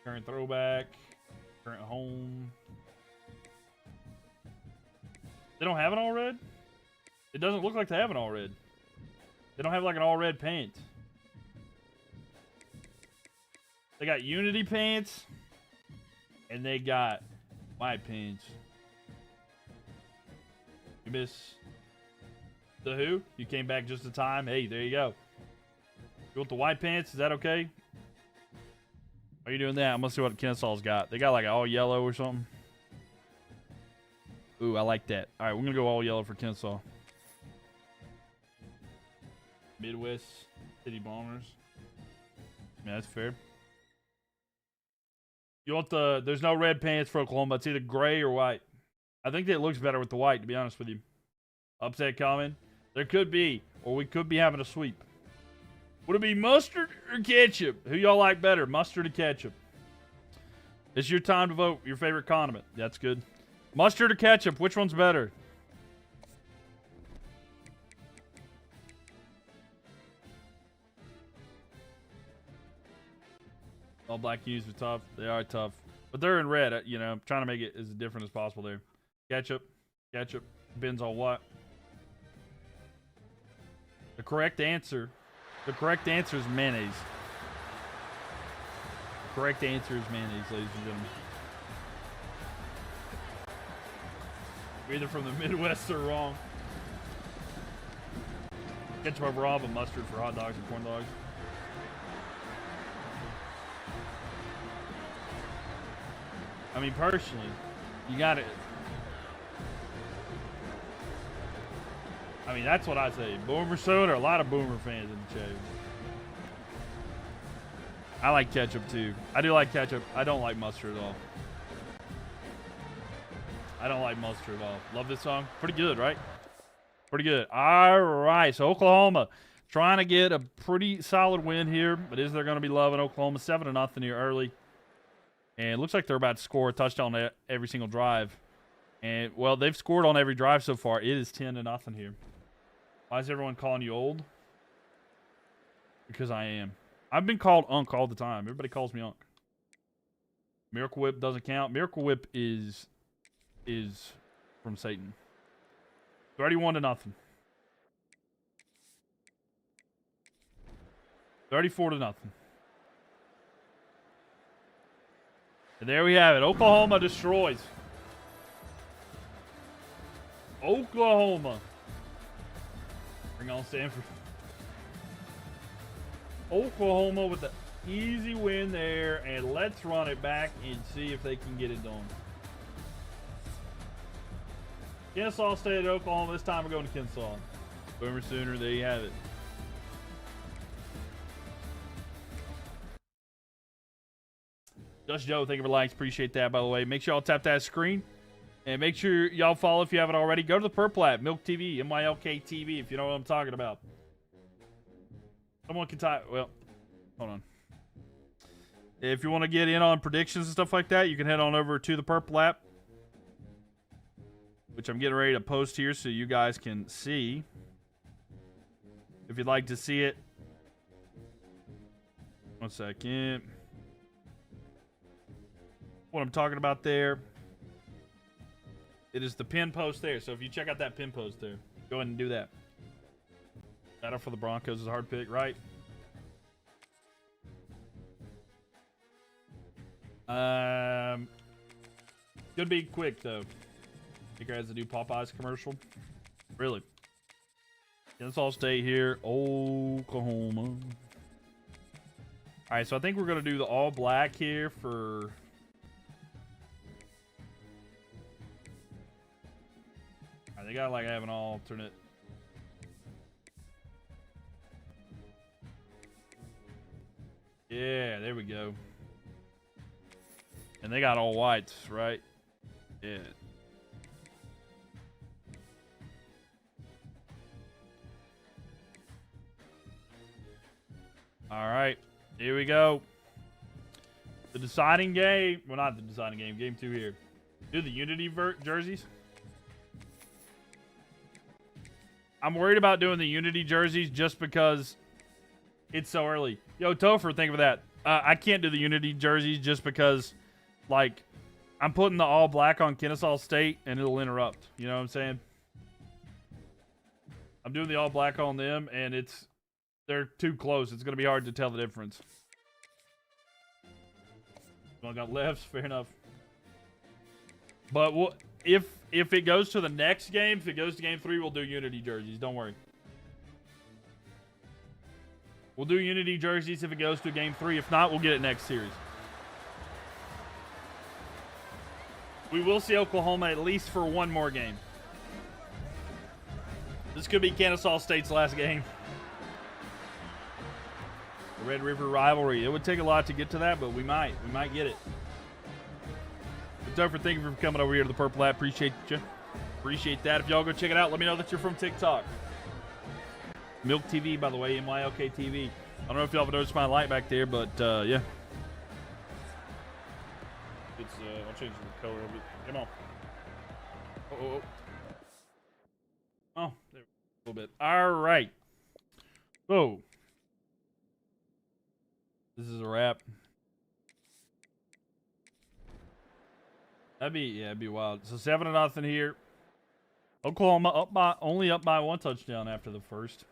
Current throwback. Current home. They don't have an all red? It doesn't look like they have an all red. They don't have like an all red paint. They got Unity pants. And they got white pants. You miss the who? You came back just in time. Hey, there you go. You want the white pants? Is that okay? Are you doing that? I'm gonna see what Kensaw's got. They got like all yellow or something. Ooh, I like that. All right, we're gonna go all yellow for Kensaw. Midwest City Bombers. Yeah, that's fair. You want the... There's no red pants for Oklahoma. It's either gray or white. I think that it looks better with the white, to be honest with you. Upset coming. There could be. Or we could be having a sweep. Would it be mustard or ketchup? Who y'all like better? Mustard or ketchup? It's your time to vote. Your favorite condiment. That's good. Mustard or ketchup? Which one's better? All black cues are tough. They are tough. But they're in red. You know, I'm trying to make it as different as possible there. Ketchup. Ketchup. Depends on what. The correct answer. The correct answer is mayonnaise. The correct answer is mayonnaise, ladies and gentlemen. We're either from the Midwest or wrong. Ketchup over all, but mustard for hot dogs and corn dogs. I mean, personally, you got it. I mean, that's what I say. Boomer soda, a lot of Boomer fans in the chat. I like ketchup too. I do like ketchup. I don't like mustard at all. I don't like mustard at all. Love this song. Pretty good, right? Pretty good. All right. So Oklahoma trying to get a pretty solid win here. But is there going to be love in Oklahoma? 7-0 here early. And it looks like they're about to score a touchdown every single drive. And, well, they've scored on every drive so far. It is 10-0 here. Why is everyone calling you old? Because I am. I've been called Unc all the time. Everybody calls me Unc. Miracle Whip doesn't count. Miracle Whip is from Satan. 31-0. 34-0. And there we have it. Oklahoma destroys. Oklahoma. Bring on Stanford. Oklahoma with the easy win there. And let's run it back and see if they can get it done. Kensaw State at Oklahoma. This time we're going to Kensaw. Boomer Sooner. There you have it. Just Joe, thank you for likes. Appreciate that, by the way. Make sure y'all tap that screen. And make sure y'all follow if you haven't already. Go to the Purple app, Mylk TV, MYLK TV, if you know what I'm talking about. Someone can type. Well, hold on. If you want to get in on predictions and stuff like that, you can head on over to the Purple app, which I'm getting ready to post here so you guys can see. If you'd like to see it. 1 second. What I'm talking about there. It is the pin post there. So if you check out that pin post there, go ahead and do that. Shout out for the Broncos is a hard pick, right? Could be quick though. Think has to do Popeyes commercial. Really? Let's all stay here. Oklahoma. All right, so I think we're gonna do the all black here for. They gotta like have an alternate. Yeah, there we go. And they got all whites, right? Yeah. All right, here we go. The deciding game. Well, not the deciding game. Game 2 here. Do the Unity jerseys. I'm worried about doing the Unity jerseys just because it's so early. Yo, Topher, think of that. I can't do the Unity jerseys just because, like, I'm putting the all black on Kennesaw State and it'll interrupt. You know what I'm saying? I'm doing the all black on them and they're too close. It's going to be hard to tell the difference. Well, I got lefts. Fair enough. But if it goes to the next game, if it goes to game 3, we'll do Unity jerseys. Don't worry. We'll do Unity jerseys if it goes to game 3. If not, we'll get it next series. We will see Oklahoma at least for one more game. This could be Kennesaw State's last game. The Red River rivalry. It would take a lot to get to that, but we might. We might get it. But Topher, thank you for coming over here to the Purple Hat. Appreciate you. Appreciate that. If y'all go check it out, let me know that you're from TikTok. Mylk TV, by the way, MYLK TV. I don't know if y'all have noticed my light back there, but yeah. It's I'll change the color of it. Come on. Oh, there, a little bit. All right. So this is a wrap. That'd be wild. So 7-0 here. Oklahoma only up by 1 touchdown after the first.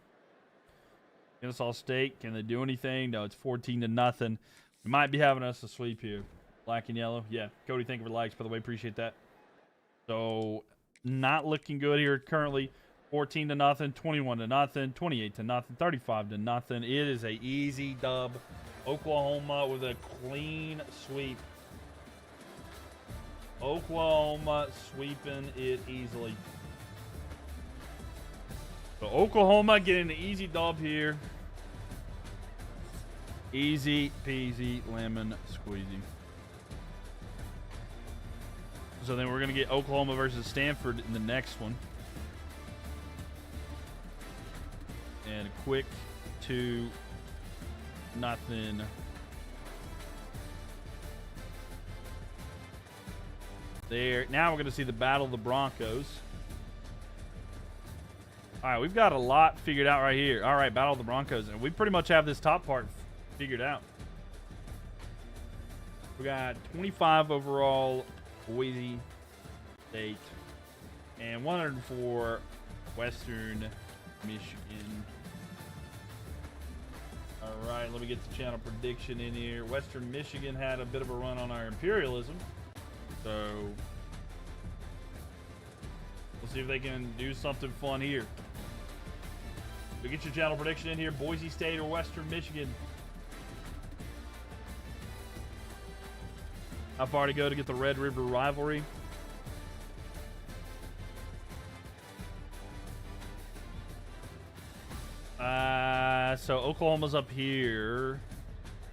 Kennesaw State, can they do anything? No, it's 14-0. We might be having us a sweep here. Black and yellow. Yeah. Cody, thank you for the likes, by the way. Appreciate that. So, not looking good here currently. 14-0, 21-0, 28-0, 35-0. It is a easy dub. Oklahoma with a clean sweep. Oklahoma sweeping it easily. So Oklahoma getting an easy dub here. Easy peasy lemon squeezy. So then we're going to get Oklahoma versus Stanford in the next one. And a quick 2-0. There. Now we're going to see the Battle of the Broncos. All right, we've got a lot figured out right here. All right, Battle of the Broncos. And we pretty much have this top part figured out. We got 25 overall Boise State and 104 Western Michigan. All right, let me get the channel prediction in here. Western Michigan had a bit of a run on our imperialism. So we'll see if they can do something fun here. We get your channel prediction in here. Boise State or Western Michigan. How far to go to get the Red River rivalry? So Oklahoma's up here,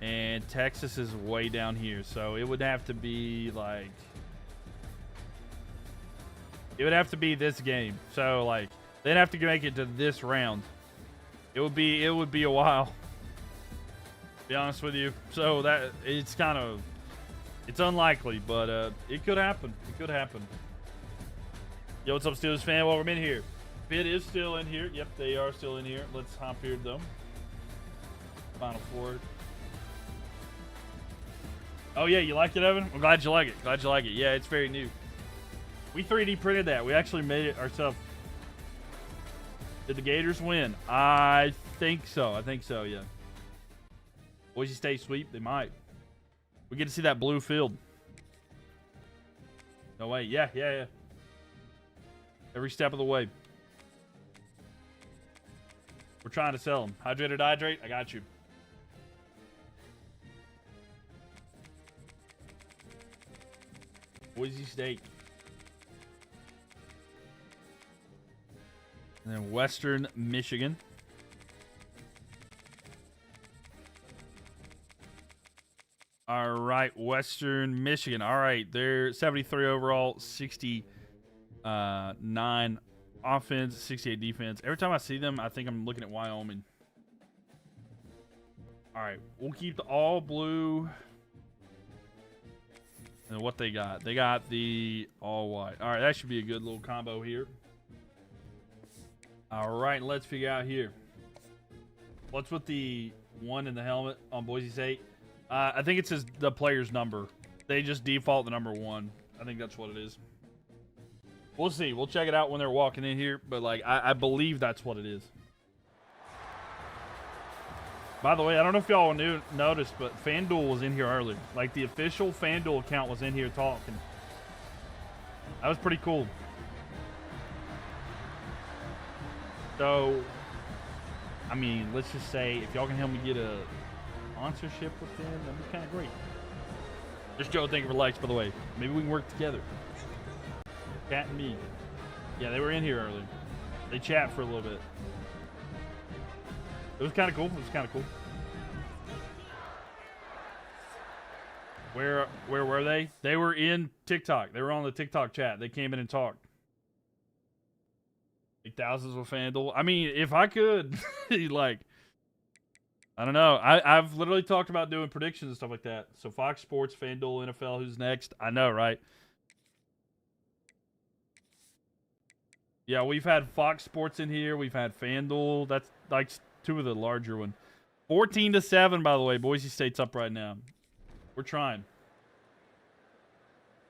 and Texas is way down here. So it would have to be like, it would have to be this game. So like, they'd have to make it to this round. It would be a while, to be honest with you. So that it's unlikely, but it could happen. It could happen. Yo, what's up, Steelers fan? Welcome in here. Fit is still in here. Yep, they are still in here. Let's hop here though. Final Four. Oh yeah, you like it, Evan? I'm glad you like it. Glad you like it. Yeah, it's very new. We 3D printed that. We actually made it ourselves. Did the Gators win? I think so. Yeah. Boise State sweep? They might. We get to see that blue field. No way. Yeah. Every step of the way. We're trying to sell them. Hydrate or dehydrate? I got you. Boise State. And then Western Michigan. All right, Western Michigan. All right, they're 73 overall, 69 offense, 68 defense. Every time I see them, I think I'm looking at Wyoming. All right, we'll keep the all blue. And what they got? They got the all white. All right, that should be a good little combo here. All right, let's figure out here. What's with the one in the helmet on Boise State? I think it says the player's number. They just default the number 1. I think that's what it is. We'll see. We'll check it out when they're walking in here. But, like, I believe that's what it is. By the way, I don't know if y'all noticed, but FanDuel was in here earlier. Like, the official FanDuel account was in here talking. That was pretty cool. So, I mean, let's just say if y'all can help me get a sponsorship with them, that'd be kind of great. Just Joe, thank you for likes, by the way. Maybe we can work together. Cat and me. Yeah, they were in here earlier. They chat for a little bit. It was kind of cool. It was kind of cool. Where were they? They were in TikTok. They were on the TikTok chat. They came in and talked. Like thousands with FanDuel. I mean, if I could, like, I don't know. I've literally talked about doing predictions and stuff like that. So Fox Sports, FanDuel, NFL, who's next? I know, right? Yeah, we've had Fox Sports in here. We've had FanDuel. That's like 2 of the larger ones. 14-7, by the way. Boise State's up right now. We're trying.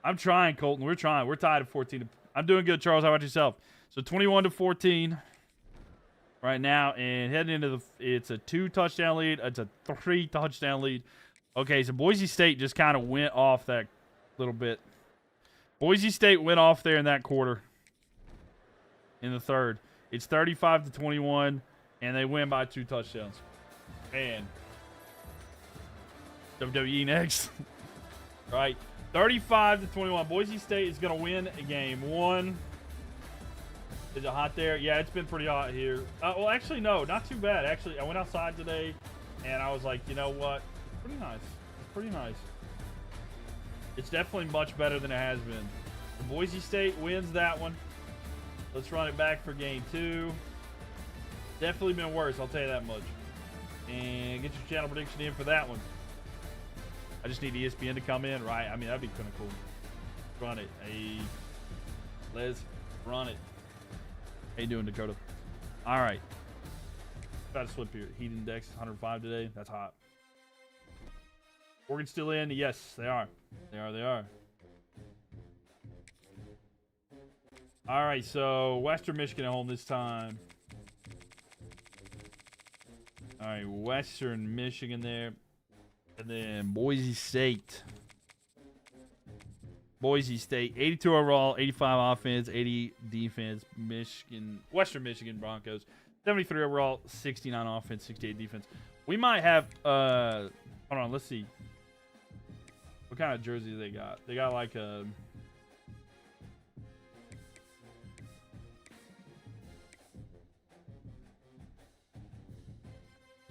I'm trying, Colton. We're trying. We're tied at 14. I'm doing good, Charles. How about yourself? So 21-14 right now, and heading into it's a 2-touchdown lead. It's a 3-touchdown lead. Okay, so Boise State just kind of went off that little bit. Boise State went off there in that quarter. In the third, it's 35-21, and they win by 2 touchdowns. Man, WWE next, right? 35-21. Boise State is gonna win game 1. Is it hot there? Yeah, it's been pretty hot here. Well, actually, no, not too bad. Actually, I went outside today, and I was like, you know what? Pretty nice. It's pretty nice. It's definitely much better than it has been. So Boise State wins that one. Let's run it back for game 2. Definitely been worse, I'll tell you that much. And get your channel prediction in for that one. I just need ESPN to come in, right? I mean, that'd be kind of cool. Run it. Hey, Liz, run it. How you doing, Dakota? All right. Got to slip here. Heat index 105 today. That's hot. Oregon still in? Yes, they are. They are. All right, so Western Michigan at home this time. All right, Western Michigan there. And then Boise State. Boise State, 82 overall, 85 offense, 80 defense. Western Michigan Broncos, 73 overall, 69 offense, 68 defense. We might have, hold on, let's see. What kind of jersey they got? They got like a...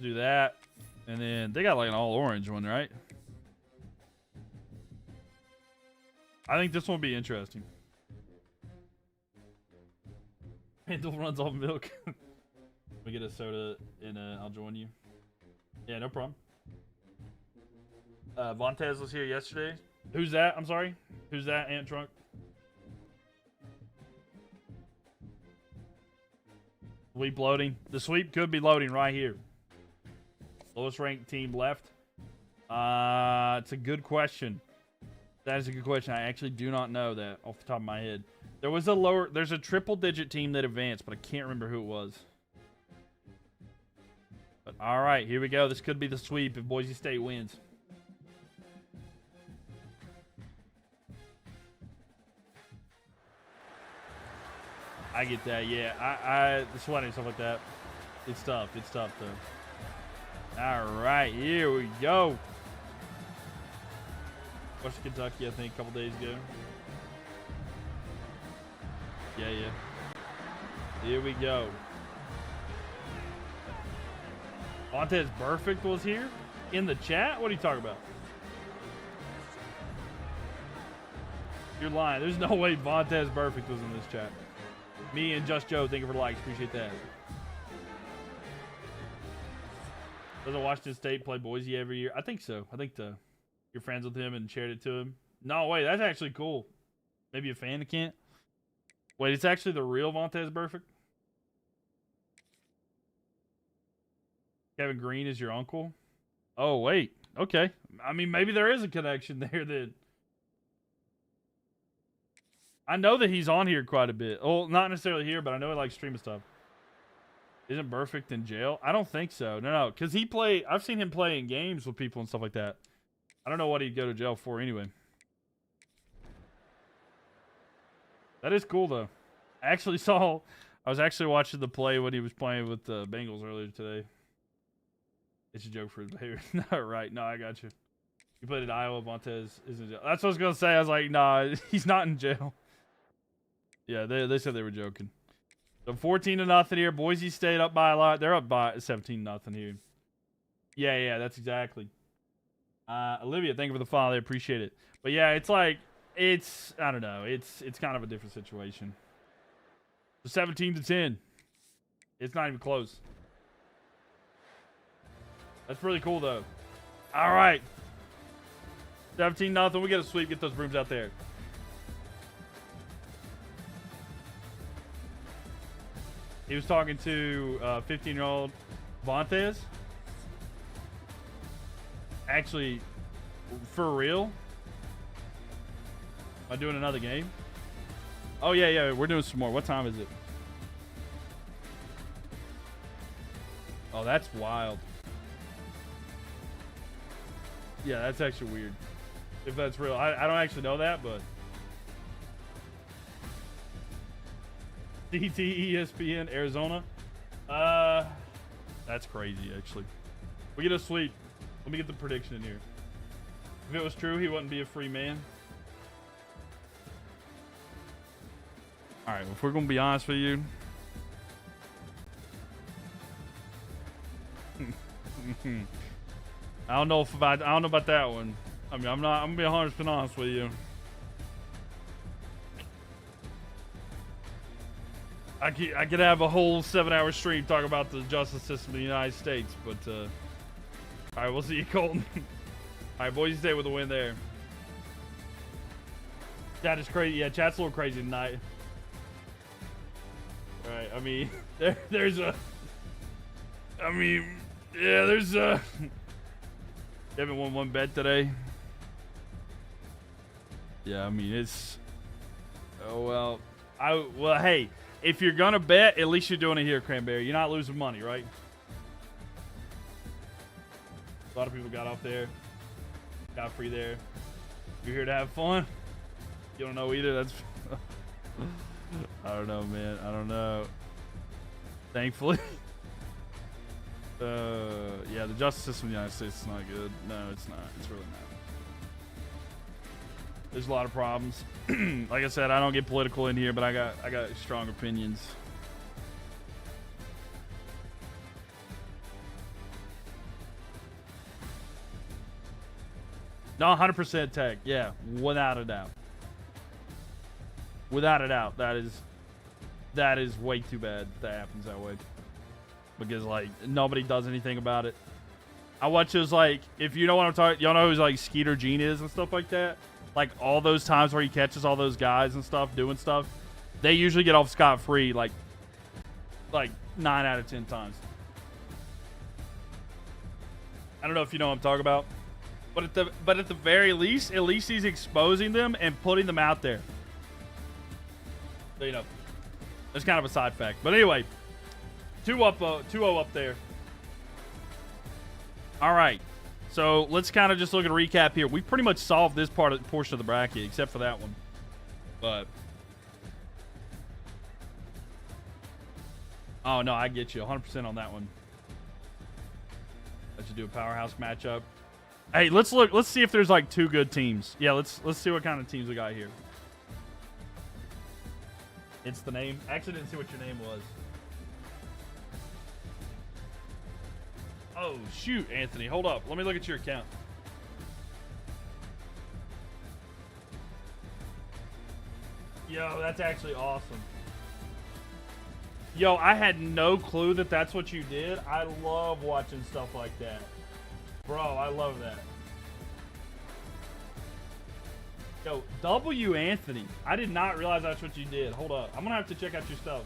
do that, and then they got like an all orange one, right? I think this one will be interesting. Handle runs off milk. We get a soda and I'll join you. Yeah, no problem. Vontez was here yesterday. Who's that? I'm sorry. Who's that? Ant Trunk. Sweep loading. The sweep could be loading right here. Lowest ranked team left. It's a good question. That is a good question. I actually do not know that off the top of my head. There's a triple digit team that advanced, but I can't remember who it was. But all right, here we go. This could be the sweep if Boise State wins. I get that, yeah. The sweating and stuff like that. It's tough. It's tough though. All right, here we go. Western Kentucky, I think, a couple days ago. Yeah. Here we go. Vontez Perfect was here in the chat? What are you talking about? You're lying. There's no way Vontez Perfect was in this chat. Me and Just Joe, thank you for the likes. Appreciate that. Doesn't Washington State play Boise every year? I think so. I think you're friends with him and shared it to him. No, wait, that's actually cool. Maybe a fan can't. Wait, it's actually the real Vontez Burfict? Kevin Green is your uncle? Oh, wait. Okay. I mean, maybe there is a connection there that... I know that he's on here quite a bit. Well, not necessarily here, but I know he likes streaming stuff. Isn't Burfict in jail? I don't think so. No. Because I've seen him play in games with people and stuff like that. I don't know what he'd go to jail for anyway. That is cool, though. I was actually watching the play when he was playing with the Bengals earlier today. It's a joke for his behavior. No, right. No, I got you. He played at Iowa. Vontez is in jail. That's what I was going to say. I was like, nah, he's not in jail. Yeah, they said they were joking. So 14-0 here. Boise State up by a lot. They're up by 17-0 here. Yeah, that's exactly. Olivia, thank you for the follow. I appreciate it. But yeah, it's like, I don't know. It's kind of a different situation. So 17-10. It's not even close. That's really cool, though. All right. 17-0. We get a sweep. Get those brooms out there. He was talking to 15-year-old Vontez. Actually, for real? Am I doing another game? Oh, yeah. We're doing some more. What time is it? Oh, that's wild. Yeah, that's actually weird. If that's real. I don't actually know that, but... DT, ESPN, Arizona. That's crazy, actually. We get a sweep. Let me get the prediction in here. If it was true, he wouldn't be a free man. All right, well, if we're going to be honest with you... I don't know about that one. I mean, I'm gonna be 100% honest with you. I could have a whole 7-hour stream talking about the justice system in the United States, but all right, we'll see you, Colton. All right, Boise State with a win there. Chat is crazy. Yeah, chat's a little crazy tonight. All right, I mean, there's a. I mean, yeah, there's a. You haven't won one bet today. Yeah, I mean it's. Oh well, hey, if you're gonna bet, at least you're doing it here, Cranberry. You're not losing money, right? A lot of people got off there, got free there. You're here to have fun. You don't know either. That's. I don't know, man. I don't know. Thankfully. Yeah, the justice system in the United States is not good. No, it's not. It's really not. There's a lot of problems. Like I said, I don't get political in here, but I got strong opinions. No, 100% tech. Yeah, without a doubt. Without a doubt, that is way too bad that happens that way. Because like nobody does anything about it. I watch those, like, if you know what I'm talking, y'all know who's like Skeeter Gene is and stuff like that. Like all those times where he catches all those guys and stuff doing stuff, they usually get off scot-free like 9 out of 10 times. I don't know if you know what I'm talking about, but at the very least, at least he's exposing them and putting them out there. So, you know, that's kind of a side fact. But anyway, 2-0 up there. All right. So let's kind of just look at a recap here. We pretty much solved this portion of the bracket, except for that one. But oh no, I get you 100% on that one. Let's do a powerhouse matchup. Hey, let's look. Let's see if there's like two good teams. Yeah, let's see what kind of teams we got here. It's the name. I actually didn't see what your name was. Oh, shoot, Anthony. Hold up. Let me look at your account. Yo, that's actually awesome. Yo, I had no clue that that's what you did. I love watching stuff like that. Bro, I love that. Yo, W. Anthony. I did not realize that's what you did. Hold up. I'm gonna have to check out your stuff.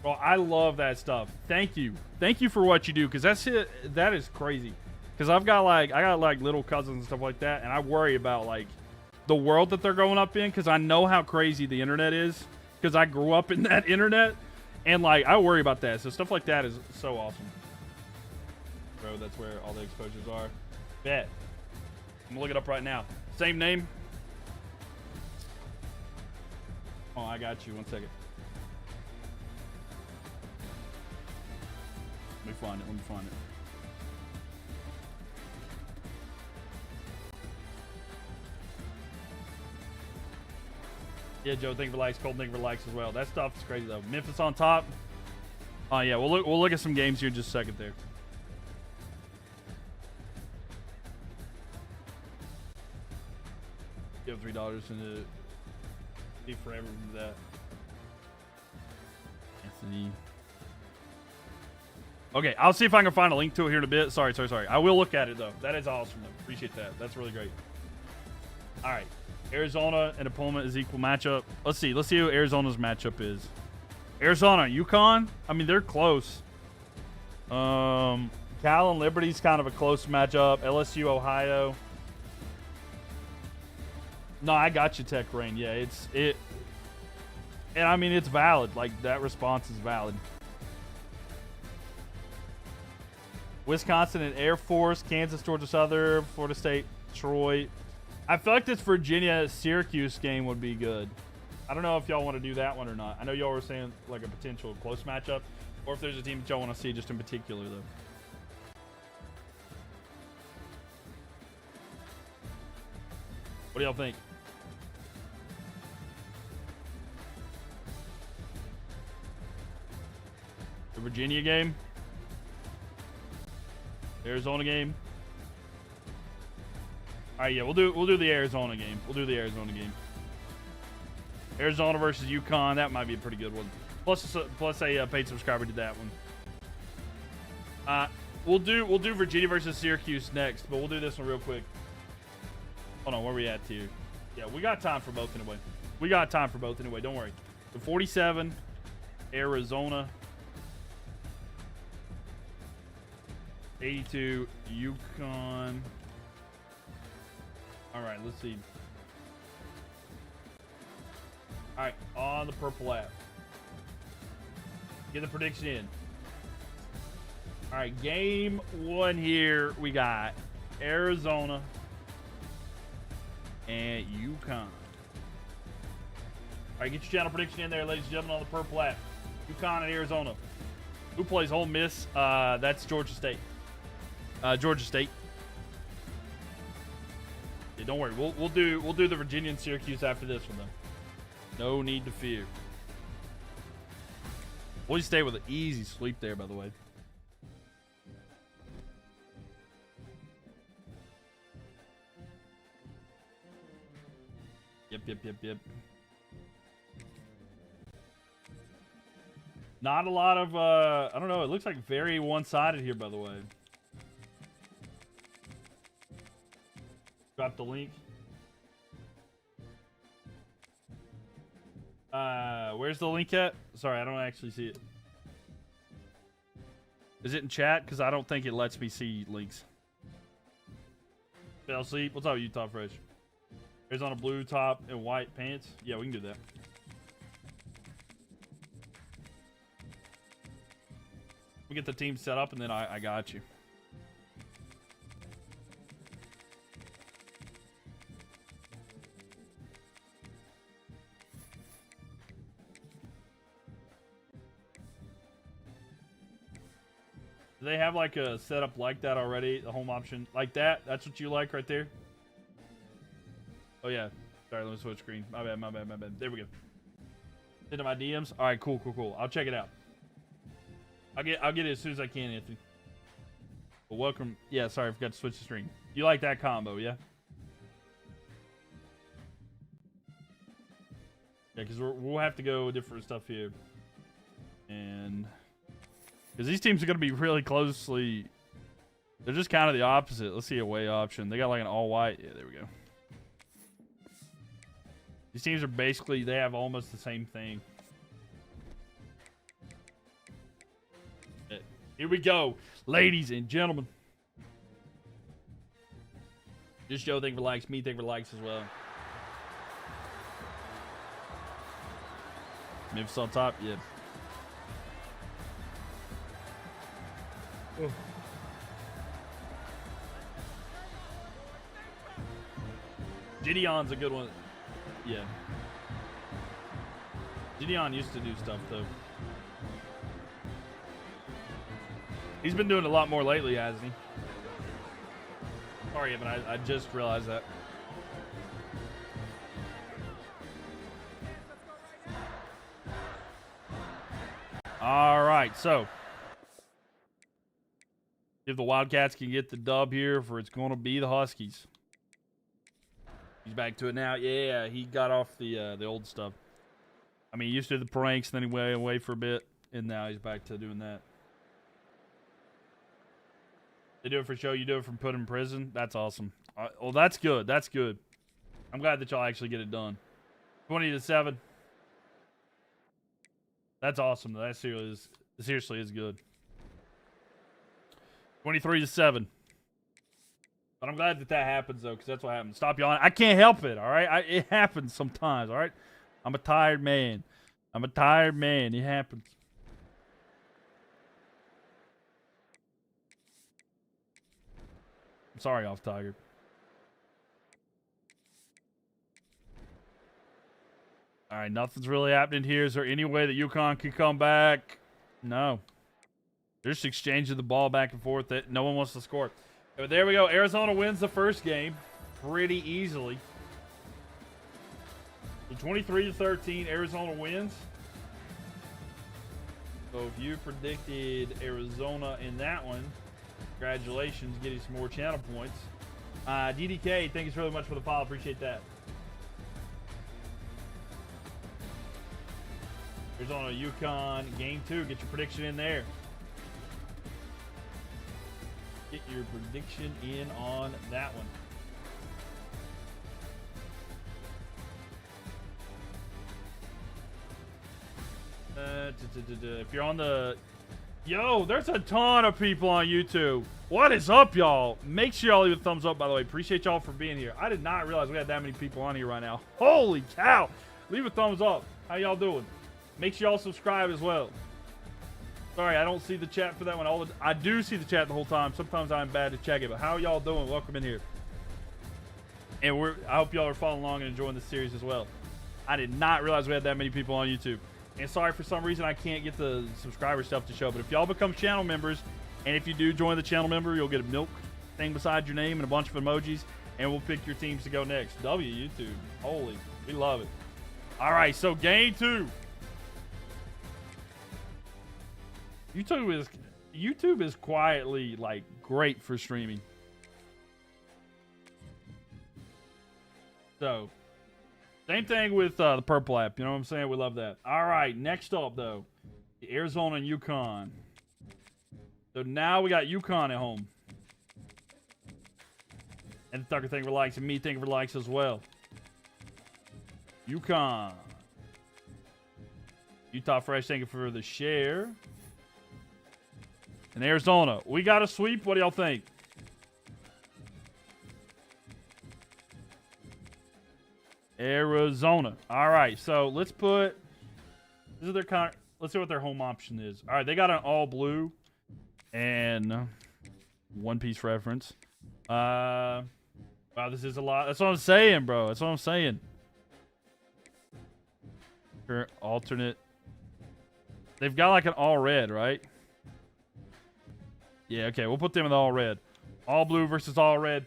Bro, I love that stuff. Thank you. Thank you for what you do, because that's it. That is crazy. Because I got like little cousins and stuff like that, and I worry about like the world that they're growing up in, because I know how crazy the internet is, because I grew up in that internet, and like I worry about that. So stuff like that is so awesome. Bro, that's where all the exposures are. Bet. I'm gonna look it up right now. Same name. Oh, I got you. 1 second. Let me find it. Let me find it. Yeah, Joe, thank you for likes. Cold, thank you for likes as well. That stuff is crazy though. Memphis on top. Oh yeah, we'll look at some games here in just a second there. Give $3 and be forever with that. Anthony. Okay, I'll see if I can find a link to it here in a bit. Sorry. I will look at it though. That is awesome though. Appreciate that. That's really great. All right. Arizona and opponent is equal matchup. Let's see who Arizona's matchup is. Arizona, UConn. I mean, they're close. Cal and Liberty's kind of a close matchup. LSU, Ohio. No, I got you, Tech Rain. Yeah, and I mean it's valid. Like that response is valid. Wisconsin and Air Force, Kansas, Georgia Southern, Florida State, Troy. I feel like this Virginia-Syracuse game would be good. I don't know if y'all want to do that one or not. I know y'all were saying like a potential close matchup, or if there's a team that y'all want to see just in particular though. What do y'all think? The Virginia game? Arizona game? All right, yeah, we'll do the Arizona game. We'll do the Arizona game. Arizona versus UConn. That might be a pretty good one. Plus a paid subscriber did that one. We'll do Virginia versus Syracuse next, but we'll do this one real quick. Hold on, where we at here? Yeah, we got time for both anyway. Don't worry. The 47, Arizona. 82, UConn. All right, let's see. All right, on the purple app. Get the prediction in. All right, game one here. We got Arizona and UConn. All right, get your channel prediction in there, ladies and gentlemen, on the purple app. UConn and Arizona. Who plays Ole Miss? That's Georgia State. Georgia State. Yeah, don't worry. We'll do the Virginia and Syracuse after this one though. No need to fear. We'll stay with an easy sweep there, by the way. Yep. Not a lot of I don't know, it looks like very one-sided here, by the way. Drop the link. Where's the link at? Sorry, I don't actually see it. Is it in chat? Because I don't think it lets me see links. Fell asleep. What's up, Utah Fresh? Arizona blue top and white pants. Yeah, we can do that. We get the team set up, and then I got you. Do they have like a setup like that already? The home option like that? That's what you like right there? Oh yeah. Sorry, let me switch screen. My bad. There we go. Into my DMs. All right, cool. I'll check it out. I'll get it as soon as I can, Anthony. Well, welcome. Yeah, sorry, I forgot to switch the screen. You like that combo, yeah? Yeah, because we'll have to go with different stuff here. And because these teams are going to be really closely, they're just kind of the opposite. Let's see away option. They got like an all white. Yeah, there we go. These teams are basically, they have almost the same thing. Here we go, ladies and gentlemen. Just Joe think for likes, me think for likes as well. Memphis on top, yeah. Oh. Gideon's a good one. Yeah. Gideon used to do stuff though. He's been doing a lot more lately, hasn't he? Sorry, Evan, I just realized that. All right, so if the Wildcats can get the dub here, for it's going to be the Huskies. He's back to it now. Yeah, he got off the old stuff. I mean, he used to do the pranks, then he went away for a bit, and now he's back to doing that. They do it for show. You do it from put in prison. That's awesome. Well, that's good. That's good. I'm glad that y'all actually get it done. 20-7. That's awesome. That seriously is good. 23-7. But I'm glad that happens though, because that's what happens. Stop yawning. I can't help it. All right, it happens sometimes. All right, I'm a tired man. I'm a tired man. It happens. I'm sorry, off Tiger. All right, nothing's really happening here. Is there any way that UConn can come back? No. They're just exchanging the ball back and forth that no one wants to score. But there we go. Arizona wins the first game pretty easily. So 23-13, Arizona wins. So if you predicted Arizona in that one, congratulations, getting some more channel points. DDK, thank you so much for the follow. Appreciate that. Arizona, UConn, game 2. Get your prediction in there. Get your prediction in on that one. If you're on the... Yo, there's a ton of people on YouTube. What is up, y'all? Make sure y'all leave a thumbs up, by the way. Appreciate y'all for being here. I did not realize we had that many people on here right now. Holy cow. Leave a thumbs up. How y'all doing? Make sure y'all subscribe as well. Sorry, I don't see the chat for that one. I do see the chat the whole time. Sometimes I'm bad to check it, but how y'all doing? Welcome in here. And I hope y'all are following along and enjoying this series as well. I did not realize we had that many people on YouTube. And sorry, for some reason, I can't get the subscriber stuff to show. But if y'all become channel members, and if you do join the channel member, you'll get a Mylk thing beside your name and a bunch of emojis, and we'll pick your teams to go next. YouTube. Holy, we love it. All right, so game 2. YouTube is quietly like great for streaming. So same thing with the purple app. You know what I'm saying? We love that. All right, next up though, Arizona and UConn. So now we got UConn at home, and the Tucker thing for likes, and me thinking for likes as well. UConn, Utah Fresh thanking for the share. And Arizona, we got a sweep. What do y'all think? Arizona. All right, so let's put. This is their let's see what their home option is. All right, they got an all blue and One Piece reference. Wow, this is a lot. That's what I'm saying, bro. That's what I'm saying. For alternate, they've got like an all red, right? Yeah, okay, we'll put them in the all red. All blue versus all red.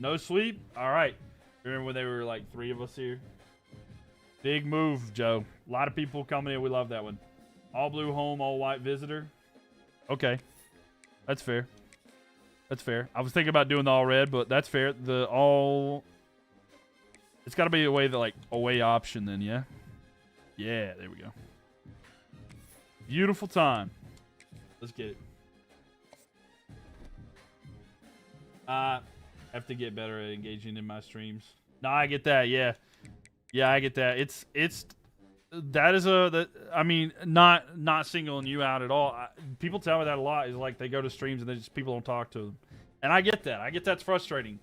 No sweep? All right. Remember when they were like 3 of us here? Big move, Joe. A lot of people coming in. We love that one. All blue home, all white visitor. Okay. That's fair. That's fair. I was thinking about doing the all red, but that's fair. The all... It's got to be a way that like away option then, yeah? Yeah, there we go. Beautiful time. Let's get it. I have to get better at engaging in my streams. No, I get that. Yeah. Yeah, I get that. I mean, not singling you out at all. People tell me that a lot. Is like they go to streams and people don't talk to them, and I get that. I get that's frustrating.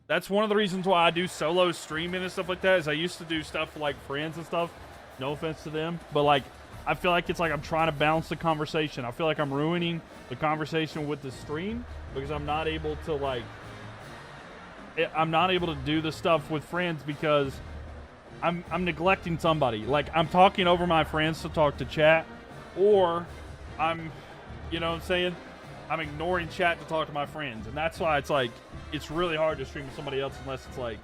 That's one of the reasons why I do solo streaming and stuff like that. Is I used to do stuff for like friends and stuff. No offense to them, but like I feel like it's like I'm trying to balance the conversation. I feel like I'm ruining the conversation with the stream because I'm not able to do the stuff with friends because I'm neglecting somebody. Like, I'm talking over my friends to talk to chat, or I'm, you know what I'm saying? I'm ignoring chat to talk to my friends. And that's why it's like, it's really hard to stream with somebody else unless it's like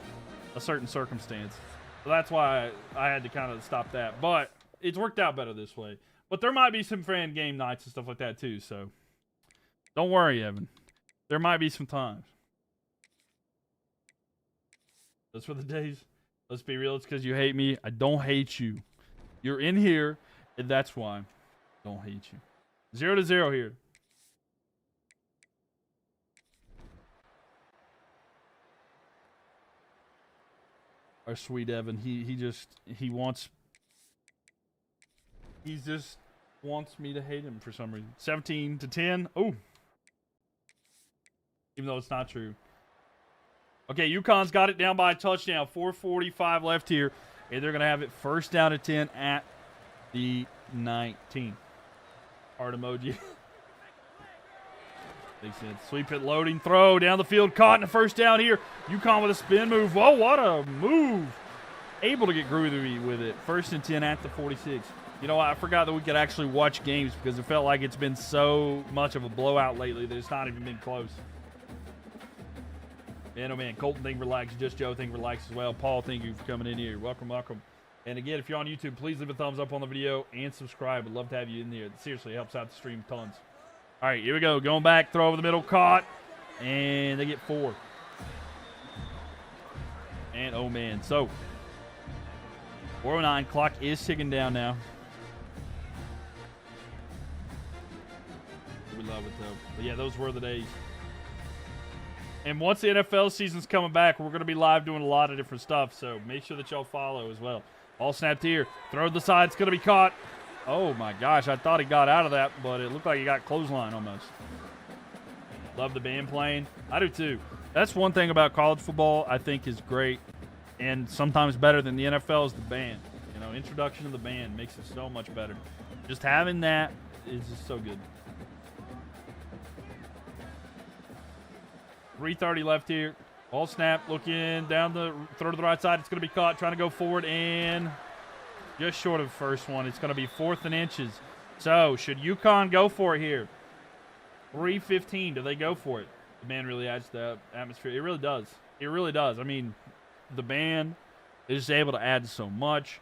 a certain circumstance. So that's why I had to kind of stop that. But it's worked out better this way. But there might be some fan game nights and stuff like that too, so don't worry, Evan. There might be some times. Those were the days. Let's be real, it's because you hate me. I don't hate you. You're in here, and that's why I don't hate you. 0-0 here. Our sweet Evan, he just wants me to hate him for some reason. 17-10. Oh. Even though it's not true. Okay, UConn's got it down by a touchdown. 4:45 left here. And they're going to have it first down and 10 at the 19. Heart emoji. Makes sense. Sweep it, loading, throw, down the field. Caught in the first down here. UConn with a spin move. Whoa, what a move. Able to get groovy with it. First and 10 at the 46. You know, I forgot that we could actually watch games because it felt like it's been so much of a blowout lately that it's not even been close. Man, oh man, Colton, thank you for likes. Just Joe, thank you for likes as well. Paul, thank you for coming in here. Welcome, welcome. And again, if you're on YouTube, please leave a thumbs up on the video and subscribe. I'd love to have you in there. It seriously helps out the stream tons. All right, here we go. Going back, throw over the middle, caught. And they get 4. And oh man, so 4:09, clock is ticking down now. We love it though. But yeah, those were the days. And once the NFL season's coming back, we're going to be live doing a lot of different stuff. So make sure that y'all follow as well. All snapped here. Throw to the side. It's going to be caught. Oh, my gosh. I thought he got out of that, but it looked like he got clothesline almost. Love the band playing. I do, too. That's one thing about college football I think is great and sometimes better than the NFL is the band. You know, introduction of the band makes it so much better. Just having that is just so good. 3:30 left here. Ball snap, looking down the throw to the right side. It's going to be caught, trying to go forward, and just short of the first one. It's going to be 4th and inches. So, should UConn go for it here? 3:15. Do they go for it? The band really adds the atmosphere. It really does. It really does. I mean, the band is just able to add so much.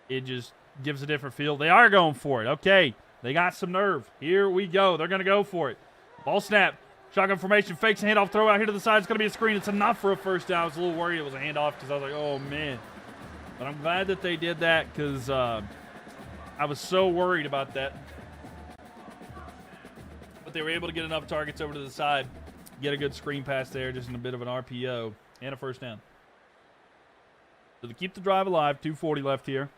It just gives a different feel. They are going for it. Okay. They got some nerve. Here we go. They're going to go for it. Ball snap. Shotgun formation, fakes a handoff, throw out here to the side. It's going to be a screen. It's enough for a first down. I was a little worried it was a handoff because I was like, oh, man. But I'm glad that they did that because I was so worried about that. But they were able to get enough targets over to the side, get a good screen pass there, just in a bit of an RPO, and a first down. So to keep the drive alive, 2:40 left here.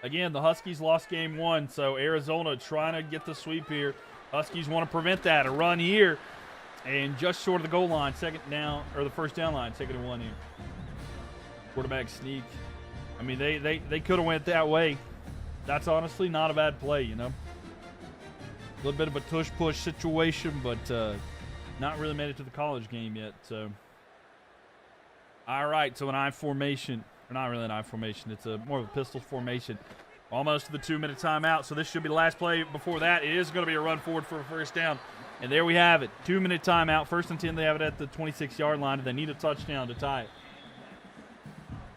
Again, the Huskies lost game 1, so Arizona trying to get the sweep here. Huskies want to prevent that. A run here. And just short of the goal line, second down, or the first down line, 2nd and 1 here. Quarterback sneak. I mean, they could have went that way. That's honestly not a bad play, you know. A little bit of a tush-push situation, but not really made it to the college game yet. So, all right, so an I formation. Or not really an I formation. It's more of a pistol formation. Almost to the 2-minute timeout, so this should be the last play. Before that, it is going to be a run forward for a first down. And there we have it. 2-minute timeout. 1st and 10, they have it at the 26-yard line, and they need a touchdown to tie it.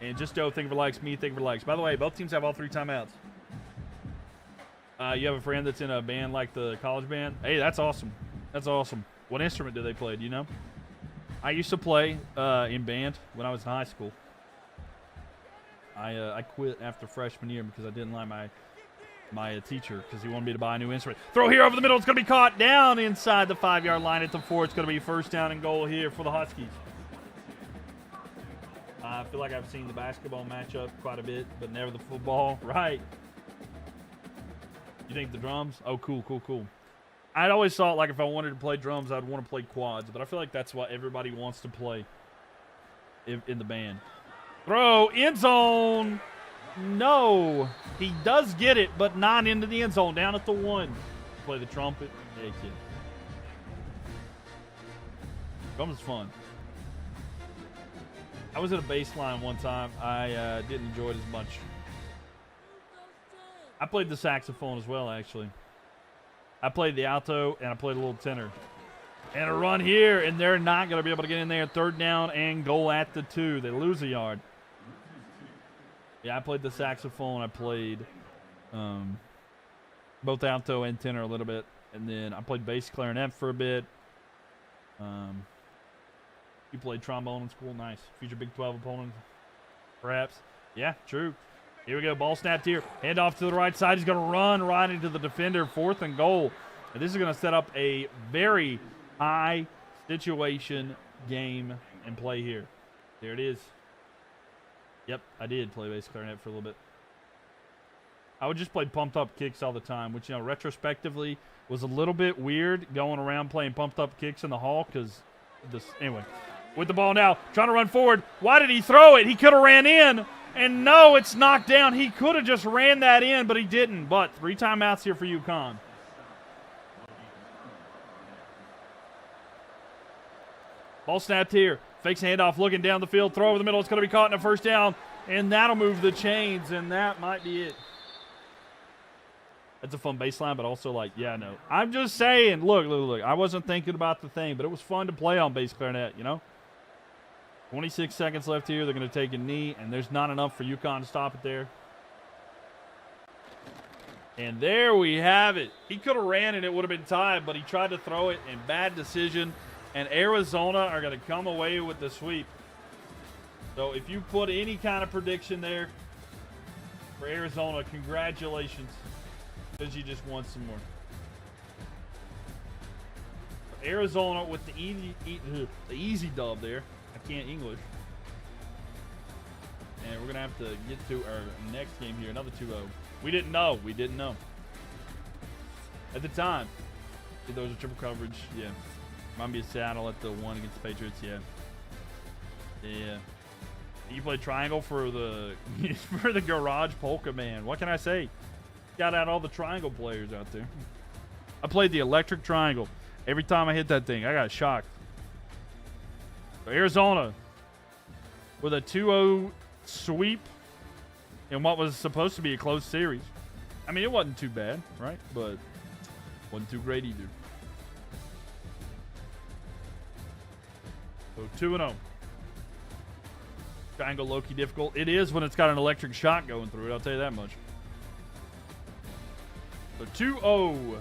And just Joe, thank you for likes. Me, thank you for likes. By the way, both teams have all 3 timeouts. You have a friend that's in a band like the college band? Hey, that's awesome. That's awesome. What instrument do they play? Do you know? I used to play in band when I was in high school. I quit after freshman year because I didn't like my teacher because he wanted me to buy a new instrument. Throw here over the middle. It's going to be caught down inside the 5-yard line at the 4. It's going to be first down and goal here for the Huskies. I feel like I've seen the basketball matchup quite a bit, but never the football. Right. You think the drums? Oh, cool, cool, cool. I'd always thought, like, if I wanted to play drums, I'd want to play quads, but I feel like that's what everybody wants to play in the band. Throw, end zone. No. He does get it, but not into the end zone. Down at the 1. Play the trumpet. Hey, kid. Drums is fun. I was at a bass line one time. I didn't enjoy it as much. I played the saxophone as well, actually. I played the alto, and I played a little tenor. And a run here, and they're not going to be able to get in there. 3rd down and goal at the 2. They lose a yard. Yeah, I played the saxophone. I played both alto and tenor a little bit. And then I played bass clarinet for a bit. You played trombone in school. Nice. Future Big 12 opponent, perhaps. Yeah, true. Here we go. Ball snapped here. Hand off to the right side. He's going to run right into the defender. 4th and goal. And this is going to set up a very high situation game and play here. There it is. Yep, I did play bass clarinet for a little bit. I would just play pumped up kicks all the time, which, you know, retrospectively was a little bit weird going around playing pumped up kicks in the hall because this. Anyway, with the ball now, trying to run forward. Why did he throw it? He could have ran in. And no, it's knocked down. He could have just ran that in, but he didn't. But 3 timeouts here for UConn. Ball snapped here. Fakes handoff, looking down the field. Throw over the middle. It's going to be caught in a first down. And that'll move the chains, and that might be it. That's a fun baseline, but also like, yeah, no. I'm just saying, look. I wasn't thinking about the thing, but it was fun to play on bass clarinet, you know? 26 seconds left here. They're going to take a knee, and there's not enough for UConn to stop it there. And there we have it. He could have ran, and it would have been tied, but he tried to throw it, and bad decision. And Arizona are going to come away with the sweep. So if you put any kind of prediction there for Arizona, congratulations, because you just won some more. Arizona with the easy dub there. I can't English. And we're going to have to get to our next game here, another 2-0. We didn't know. At the time. Those are triple coverage, yeah. Might be a Seattle at the 1 against the Patriots, yeah. Yeah. You played triangle for the for the garage polka man. What can I say? Got out all the triangle players out there. I played the electric triangle. Every time I hit that thing, I got shocked. So Arizona with a 2-0 sweep in what was supposed to be a close series. I mean, it wasn't too bad, right? But wasn't too great either. So 2-0. Triangle low-key difficult. It is when it's got an electric shot going through it, I'll tell you that much. So 2-0.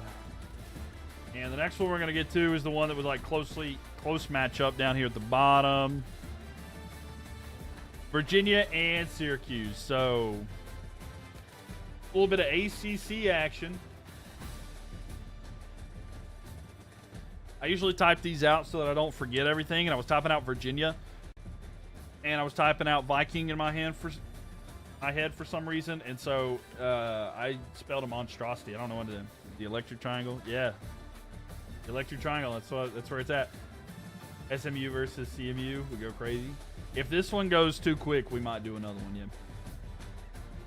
And the next one we're going to get to is the one that was like close matchup down here at the bottom. Virginia and Syracuse. So a little bit of ACC action. I usually type these out so that I don't forget everything. And I was typing out Virginia. And I was typing out Viking in my head for some reason. And so I spelled a monstrosity. I don't know what to do. The electric triangle. Yeah. The electric triangle. That's where it's at. SMU versus CMU. We go crazy. If this one goes too quick, we might do another one,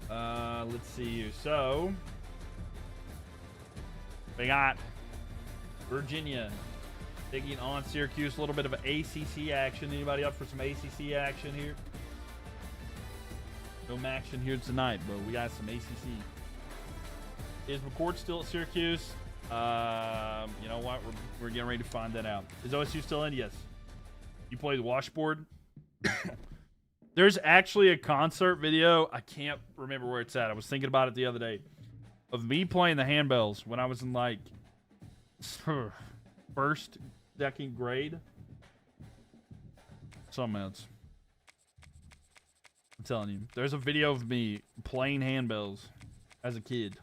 yeah. Let's see here. So we got Virginia taking on Syracuse. A little bit of an ACC action. Anybody up for some ACC action here? No action here tonight, but we got some ACC. Is McCord still at Syracuse? You know what? We're getting ready to find that out. Is OSU still in? Yes. You play the washboard? There's actually a concert video. I can't remember where it's at. I was thinking about it the other day. Of me playing the handbells when I was in like first, second grade. Something else. I'm telling you. There's a video of me playing handbells as a kid.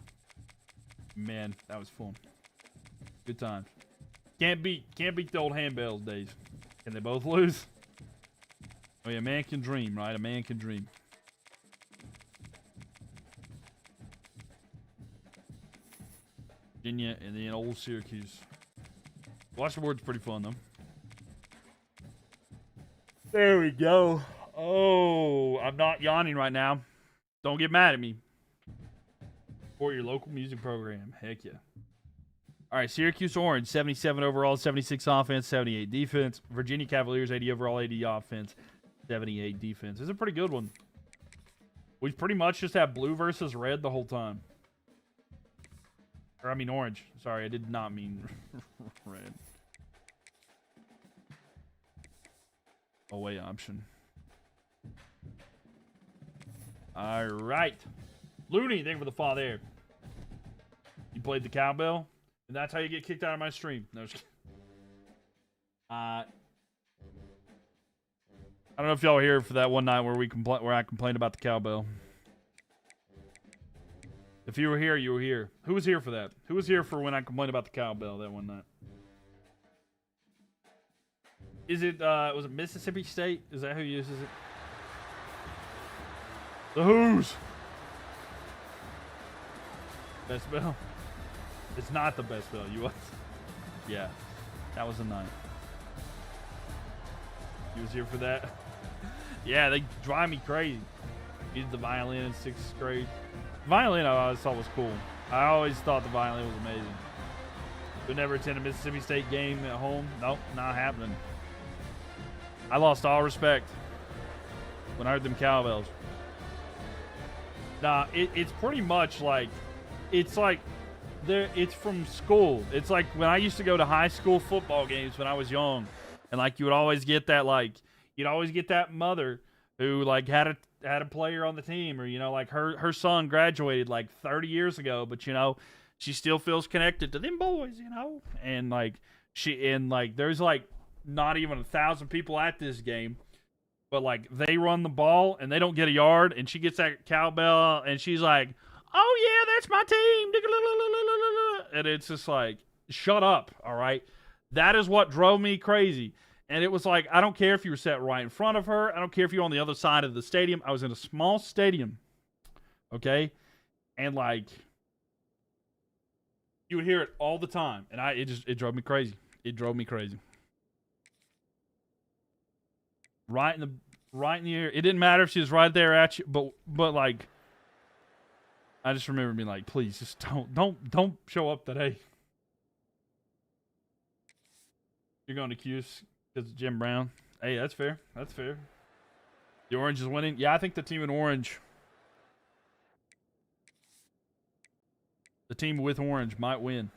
Man, that was fun. Good time. Can't beat the old handbells days. Can they both lose? Oh yeah, a man can dream, right? A man can dream. Virginia and then old Syracuse. Washington's pretty fun though. There we go. Oh, I'm not yawning right now. Don't get mad at me. For your local music program. Heck yeah. All right, Syracuse Orange, 77 overall, 76 offense, 78 defense. Virginia Cavaliers, 80 overall, 80 offense, 78 defense. This is a pretty good one. We pretty much just have blue versus red the whole time. Or I mean orange. Sorry, I did not mean red. Away option. All right. Looney, thank you for the follow there. You played the cowbell? And that's how you get kicked out of my stream. No, just kidding. I don't know if y'all were here for that one night where I complained about the cowbell. If you were here, you were here. Who was here for that? Who was here for when I complained about the cowbell that one night? Is it, was it Mississippi State? Is that who uses it? The Who's? Best bell? It's not the best bell. You was? Yeah. That was a night. You was here for that? Yeah, they drive me crazy. Did the violin in 6th grade. Violin I always thought was cool. I always thought the violin was amazing. But never attend a Mississippi State game at home. Nope, not happening. I lost all respect when I heard them cowbells. Nah, it's pretty much like, it's like, it's from school. It's like when I used to go to high school football games when I was young, and like you would always get that, like you'd always get that mother who like had a player on the team, or you know, like her son graduated like 30 years ago, but you know she still feels connected to them boys, you know, and like there's like not even 1,000 people at this game, but like they run the ball and they don't get a yard, and she gets that cowbell and she's like, oh yeah, that's my team. And it's just like, shut up, all right? That is what drove me crazy. And it was like, I don't care if you were sat right in front of her. I don't care if you're on the other side of the stadium. I was in a small stadium, okay? And like, you would hear it all the time. And it drove me crazy. It drove me crazy. Right in the ear. It didn't matter if she was right there at you, but like, I just remember being like, please, just don't show up today. You're going to Cuse because of Jim Brown. Hey, that's fair. That's fair. The Orange is winning. Yeah, I think the team in orange, the team with orange might win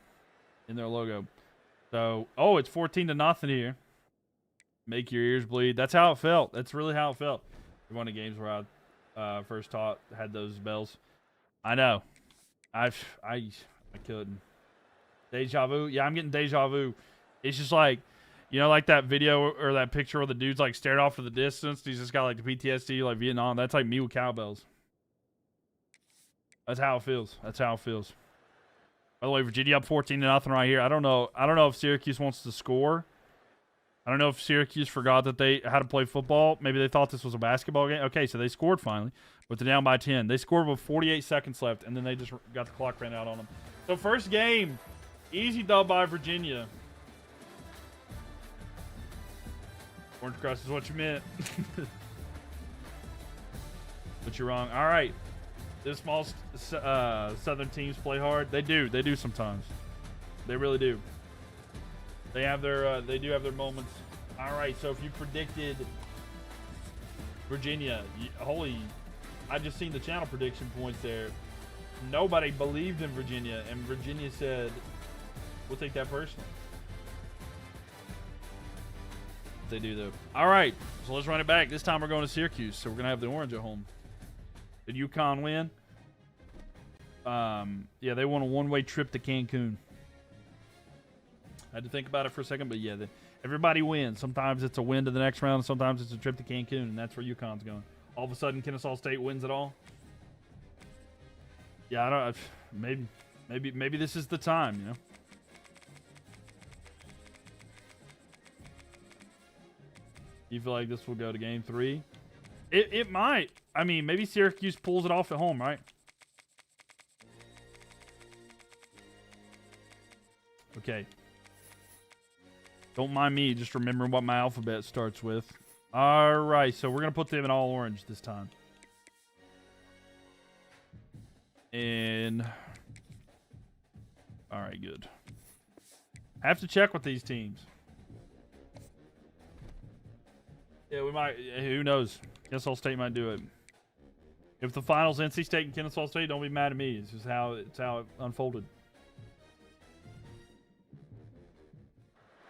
in their logo. So, oh, it's 14-0 here. Make your ears bleed. That's how it felt. That's really how it felt. One of the games where I first had those bells. I know. I couldn't. Deja vu. Yeah, I'm getting deja vu. It's just like, you know, like that video or that picture where the dude's like stared off to the distance. He's just got like the PTSD, like Vietnam. That's like me with cowbells. That's how it feels. That's how it feels. By the way, Virginia up 14-0 right here. I don't know if Syracuse wants to score. I don't know if Syracuse forgot that they had to play football. Maybe they thought this was a basketball game. Okay, so they scored finally, but they're down by 10. They scored with 48 seconds left, and then they just got the clock ran out on them. So first game, easy dub by Virginia. Orange Cross is what you meant. But you're wrong. All right. This small Southern teams play hard. They do sometimes. They really do. They have their they do have their moments. All right, so if you predicted Virginia, I just seen the channel prediction points there. Nobody believed in Virginia, and Virginia said, we'll take that personally. They do though. All right, so let's run it back. This time we're going to Syracuse, so we're gonna have the Orange at home. Did UConn win? Yeah, they won a one-way trip to Cancun. I had to think about it for a second, but yeah, everybody wins. Sometimes it's a win to the next round, sometimes it's a trip to Cancun, and that's where UConn's going. All of a sudden, Kennesaw State wins it all. Yeah, I don't. Maybe this is the time, you know. You feel like this will go to game 3? It might. I mean, maybe Syracuse pulls it off at home, right? Okay. Don't mind me, just remember what my alphabet starts with. Alright, so we're going to put them in all orange this time. And... Alright, good. I have to check with these teams. Yeah, we might... Who knows? Kennesaw State might do it. If the finals NC State and Kennesaw State, don't be mad at me. It's just how it unfolded.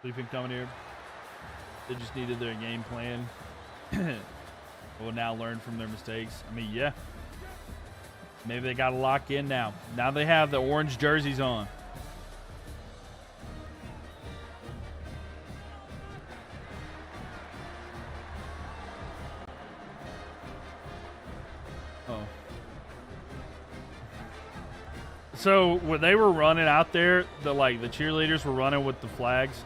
Sleeping coming here. They just needed their game plan. Will now learn from their mistakes. I mean, yeah. Maybe they got to lock in now. Now they have the orange jerseys on. Oh. So when they were running out there, the cheerleaders were running with the flags.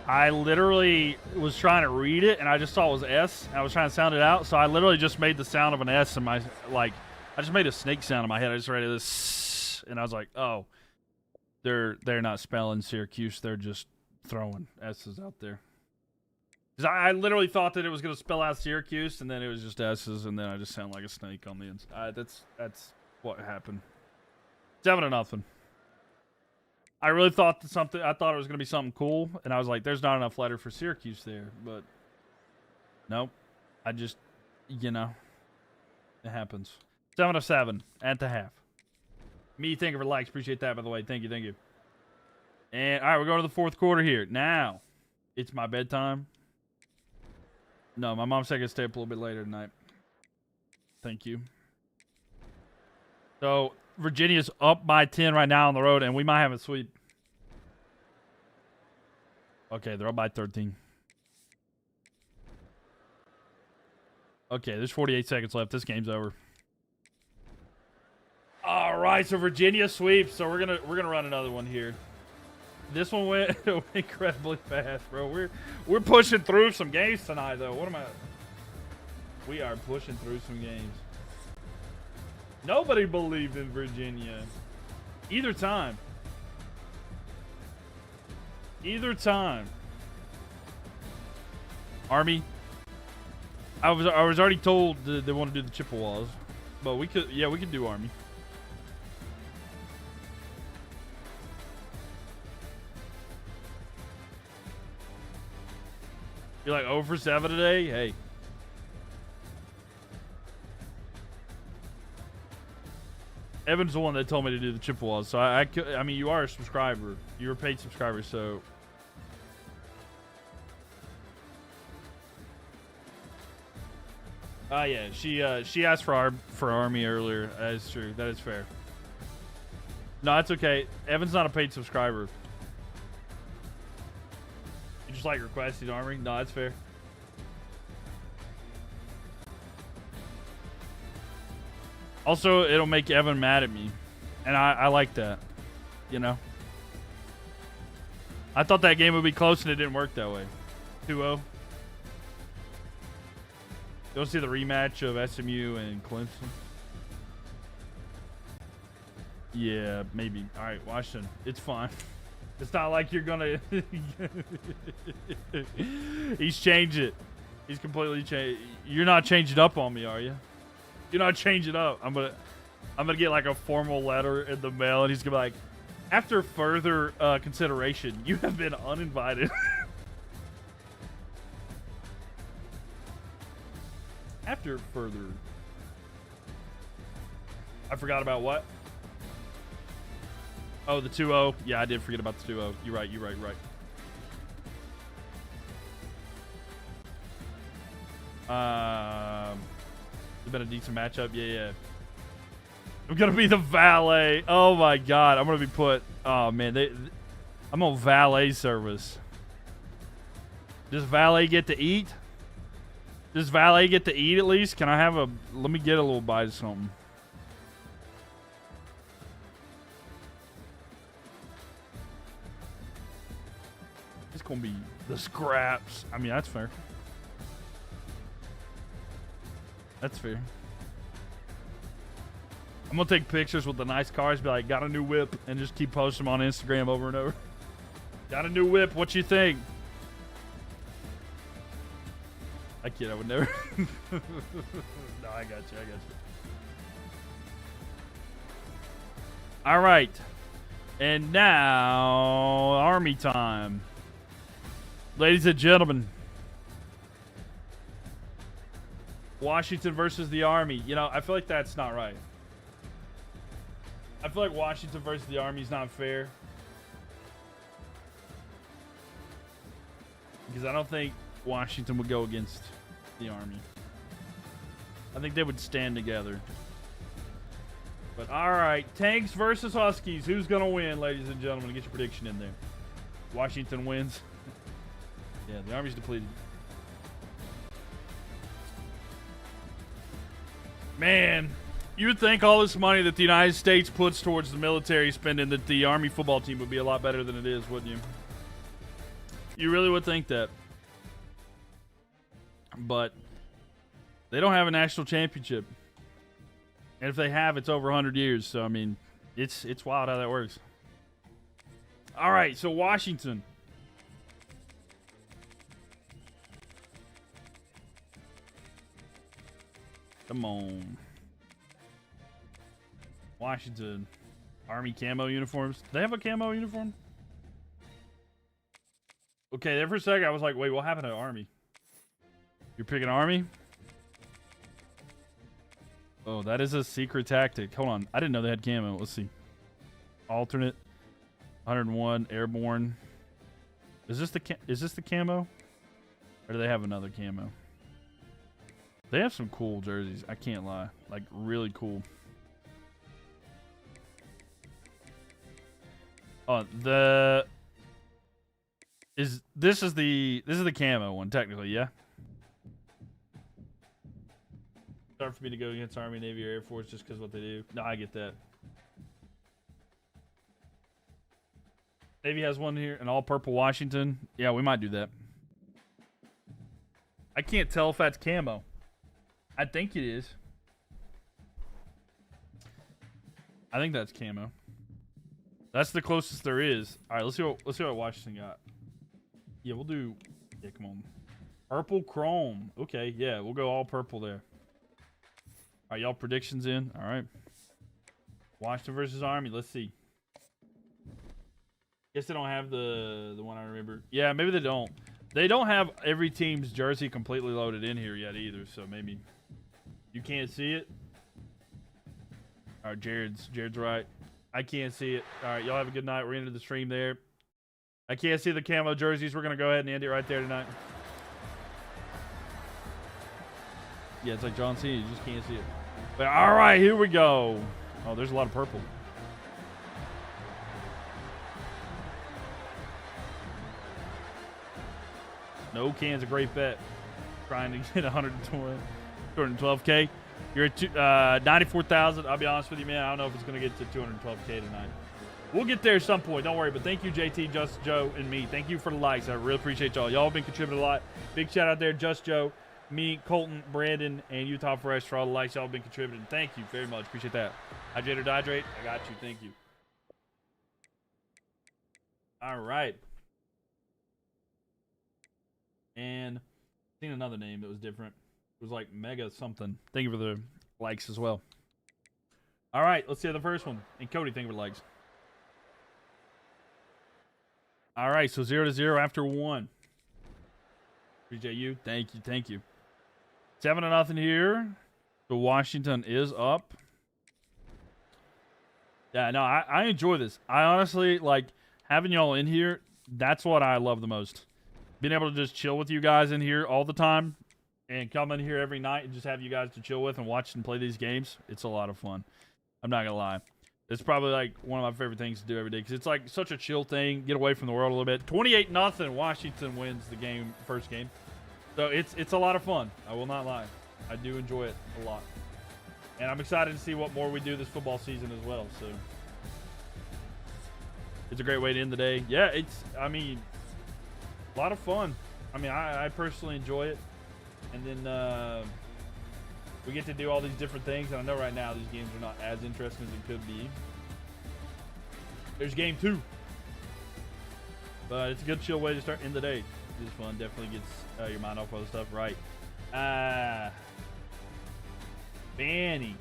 I literally was trying to read it, and I just saw it was S, and I was trying to sound it out, so I literally just made the sound of an S in my, I just made a snake sound in my head. I just read this, and I was like, oh, they're not spelling Syracuse, they're just throwing S's out there. Because I literally thought that it was going to spell out Syracuse, and then it was just S's, and then I just sound like a snake on the inside. That's what happened. 7-0. I really thought I thought it was going to be something cool, and I was like, there's not enough letter for Syracuse there, but nope. I just, you know, it happens. 7-7 at the half. Me, thank you for likes. Appreciate that, by the way. Thank you. And, all right, we're going to the fourth quarter here. Now, it's my bedtime. No, my mom said I could stay up a little bit later tonight. Thank you. So, Virginia's up by 10 right now on the road, and we might have a sweep. Okay, they're up by 13. Okay, there's 48 seconds left. This game's over. All right, so Virginia sweeps. So we're gonna run another one here. This one went incredibly fast, bro. We're pushing through some games tonight, though. We are pushing through some games. Nobody believed in Virginia. Either time. Army. I was already told that they want to do the Chippewas, but we could do Army. You're like 0 for 7 today? Hey. Evan's the one that told me to do the Chippewas, so I mean, you are a subscriber. You're a paid subscriber, so. Yeah, she asked for Army earlier. That is true. That is fair. No, it's okay. Evan's not a paid subscriber. You just like requesting Army? No, that's fair. Also, it'll make Evan mad at me. And I like that. You know? I thought that game would be close and it didn't work that way. 2-0. You want to see the rematch of SMU and Clemson? Yeah, maybe. All right, Washington. It's fine. It's not like you're going to... He's changed it. He's completely changed. You're not changing up on me, are you? You're not changing up. I'm gonna get like a formal letter in the mail, and he's gonna be like, after further consideration, you have been uninvited. After further, I forgot about what? Oh, the 2-0. Yeah, I did forget about the 2-0. You're right. It's been a decent matchup. Yeah. I'm gonna be the valet. Oh my god, I'm gonna be put. Oh man, I'm on valet service. Does valet get to eat? Does valet get to eat at least? Can I have a? Let me get a little bite of something. It's gonna be the scraps. I mean, that's fair. That's fair. I'm gonna take pictures with the nice cars, be like, got a new whip, and just keep posting them on Instagram over and over. Got a new whip, what you think? I kid, I would never. No, I got you. All right. And now, Army time. Ladies and gentlemen. Washington versus the Army. You know, I feel like that's not right. I feel like Washington versus the Army is not fair. Because I don't think Washington would go against the Army. I think they would stand together. But all right, Tanks versus Huskies. Who's going to win, ladies and gentlemen? Get your prediction in there. Washington wins. Yeah, the Army's depleted. Man, you would think all this money that the United States puts towards the military spending that the Army football team would be a lot better than it is, wouldn't you? You really would think that. But they don't have a national championship. And if they have, it's over 100 years. So, I mean, it's wild how that works. All right, so Washington. Come on. Washington. Army camo uniforms. Do they have a camo uniform? Okay, there for a second I was like, wait, what happened to Army? You're picking Army? Oh, that is a secret tactic. Hold on. I didn't know they had camo. Let's see. Alternate. 101. Airborne. Is this the camo? Or do they have another camo? They have some cool jerseys. I can't lie. Like, really cool. Oh, this is the camo one, technically, yeah? It's hard for me to go against Army, Navy, or Air Force just because what they do. No, I get that. Navy has one here, an all-purple Washington. Yeah, we might do that. I can't tell if that's camo. I think it is. I think that's camo. That's the closest there is. All right, let's see what Washington got. Yeah, we'll do. Yeah, come on. Purple chrome. Okay, yeah, we'll go all purple there. All right, y'all predictions in. All right. Washington versus Army. Let's see. Guess they don't have the one I remember. Yeah, maybe they don't. They don't have every team's jersey completely loaded in here yet either. So maybe you can't see it. All right, Jared's right. I can't see it. All right, y'all have a good night. We're into the stream there. I can't see the camo jerseys. We're gonna go ahead and end it right there tonight. Yeah, it's like John Cena. You just can't see it. But all right, here we go. Oh, there's a lot of purple. No can's a great bet. Trying to get 212K. You're at 94,000. I'll be honest with you, man. I don't know if it's going to get to 212K tonight. We'll get there at some point. Don't worry. But thank you, JT, Just Joe, and me. Thank you for the likes. I really appreciate y'all. Y'all have been contributing a lot. Big shout out there, Just Joe, me, Colton, Brandon, and Utah Fresh for all the likes y'all have been contributing. Thank you very much. Appreciate that. Hydrate or Dihydrate. I got you. Thank you. All right. And I've seen another name that was different. It was like Mega something. Thank you for the likes as well. All right, let's see the first one. And Cody, thank you for the likes. All right, so 0-0 after 1. Appreciate you. Thank you. Thank you. 7-0 here. So Washington is up. Yeah, no, I enjoy this. I honestly like having y'all in here. That's what I love the most. Being able to just chill with you guys in here all the time and come in here every night and just have you guys to chill with and watch and play these games. It's a lot of fun. I'm not going to lie. It's probably like one of my favorite things to do every day because it's like such a chill thing. Get away from the world a little bit. 28-0. Washington wins the game, first game. So it's a lot of fun. I will not lie. I do enjoy it a lot. And I'm excited to see what more we do this football season as well. So it's a great way to end the day. Yeah, I mean, A lot of fun. I mean, I personally enjoy it. And then we get to do all these different things. And I know right now these games are not as interesting as it could be. There's game 2. But it's a good chill way to start in the day. It's fun. Definitely gets your mind off other stuff. Right. Fanny.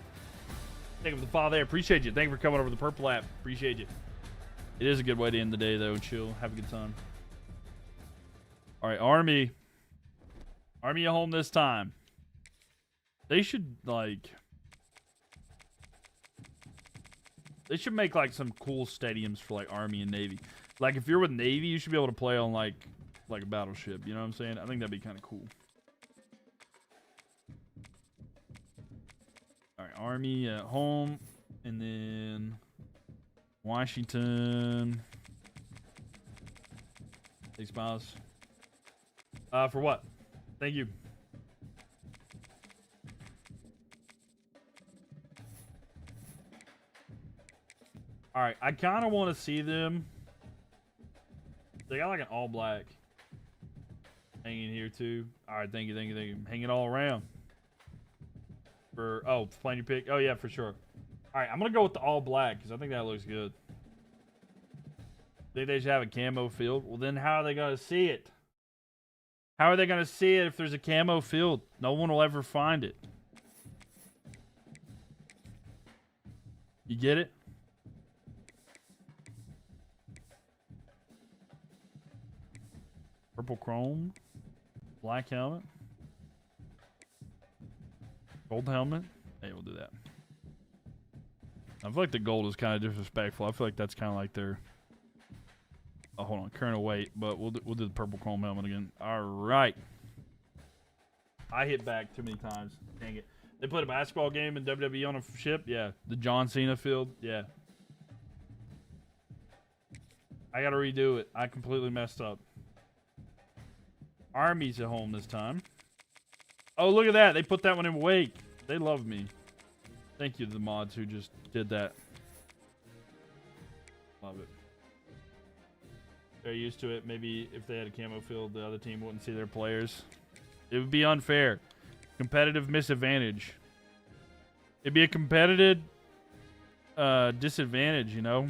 Thank you for the follow there. Appreciate you. Thank you for coming over the purple app. Appreciate you. It is a good way to end the day, though. Chill. Have a good time. All right, Army. Army at home this time. They should, like... They should make, like, some cool stadiums for, like, Army and Navy. Like, if you're with Navy, you should be able to play on, like a battleship. You know what I'm saying? I think that'd be kind of cool. All right, Army at home. And then... Washington. Thanks, Miles. For what? Thank you. All right, I kind of want to see them. They got like an all black hanging here too. All right, thank you, thank you, thank you. Hang it all around. For playing your pick. Oh yeah, for sure. All right, I'm gonna go with the all black because I think that looks good. Think they should have a camo field? Well, then how are they gonna see it? How are they gonna see it if there's a camo field? No one will ever find it. You get it? Purple chrome, black helmet, gold helmet. Hey, we'll do that. I feel like the gold is kind of disrespectful. I feel like that's kind of like their... Oh, hold on. Current weight, but we'll do the purple chrome helmet again. All right. I hit back too many times. Dang it. They put a basketball game in WWE on a ship? Yeah. The John Cena field? Yeah. I got to redo it. I completely messed up. Army's at home this time. Oh, look at that. They put that one in Wake. They love me. Thank you to the mods who just did that. Love it. They're used to it. Maybe if they had a camo field, the other team wouldn't see their players. It would be unfair. Competitive misadvantage. It'd be a competitive disadvantage, you know?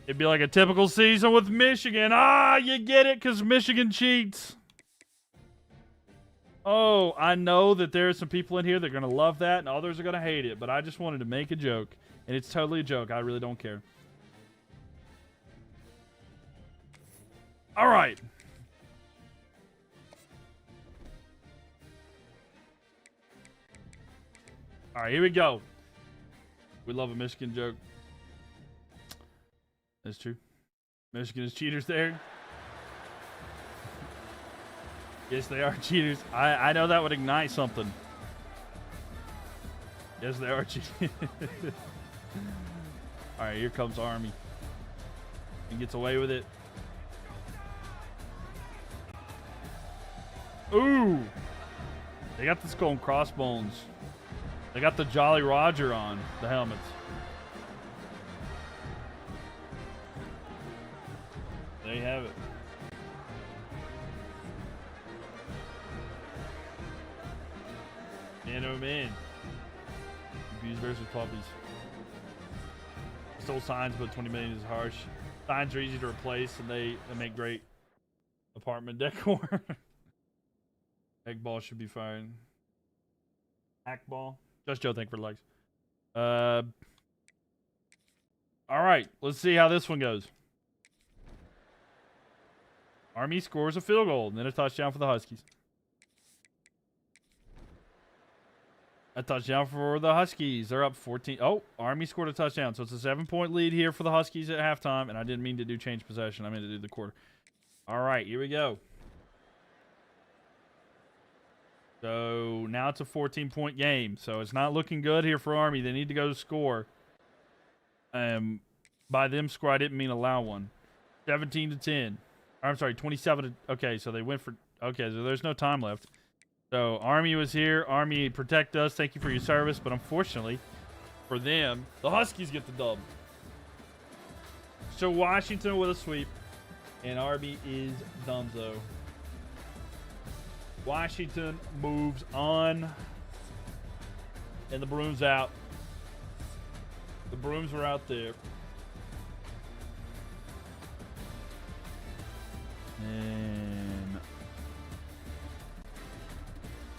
It'd be like a typical season with Michigan. Ah, you get it, because Michigan cheats. Oh, I know that there are some people in here that are going to love that, and others are going to hate it, but I just wanted to make a joke, and it's totally a joke. I really don't care. All right. All right, here we go. We love a Michigan joke. That's true. Michigan is cheaters there. Yes, they are cheaters. I know that would ignite something. Yes, they are cheaters. All right, here comes Army. He gets away with it. Ooh! They got the skull and crossbones. They got the Jolly Roger on the helmets. There you have it. Man, oh man. Abuse versus puppies. Stole signs, but 20 million is harsh. Signs are easy to replace, and they make great apartment decor. Egg ball should be fine. Hack ball. Just Joe, thank you for the likes. All right, let's see how this one goes. Army scores a field goal, and then a touchdown for the Huskies. A touchdown for the Huskies. They're up 14. Oh, Army scored a touchdown. So it's a 7-point lead here for the Huskies at halftime. And I didn't mean to do change possession. I meant to do the quarter. All right, here we go. So now it's a 14-point game. So it's not looking good here for Army. They need to go to score. By them score, I didn't mean allow one. 17-10. I'm sorry, 27 to... Okay, so they went for... Okay, so there's no time left. So Army was here. Army, protect us. Thank you for your service. But unfortunately for them, the Huskies get the dub. So Washington with a sweep. And Arby is donezo. Washington moves on. And the broom's out. The brooms are out there. And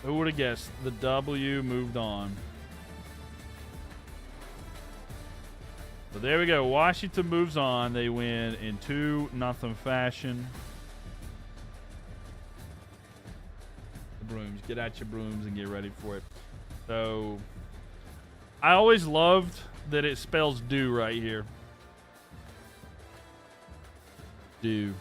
who would have guessed the W moved on? But there we go. Washington moves on. They win in 2-0 fashion. The brooms. Get out your brooms and get ready for it. So, I always loved that it spells do right here. Do.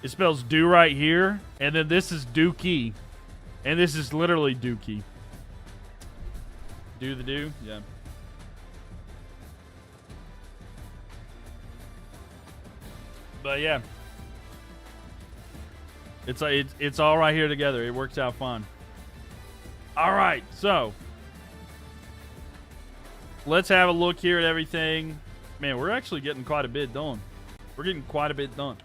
It spells do right here. And then this is dookie. And this is literally dookie. Do the do? Yeah. But yeah. It's all right here together. It works out fine. All right, so let's have a look here at everything. Man, we're actually getting quite a bit done. We're getting quite a bit done.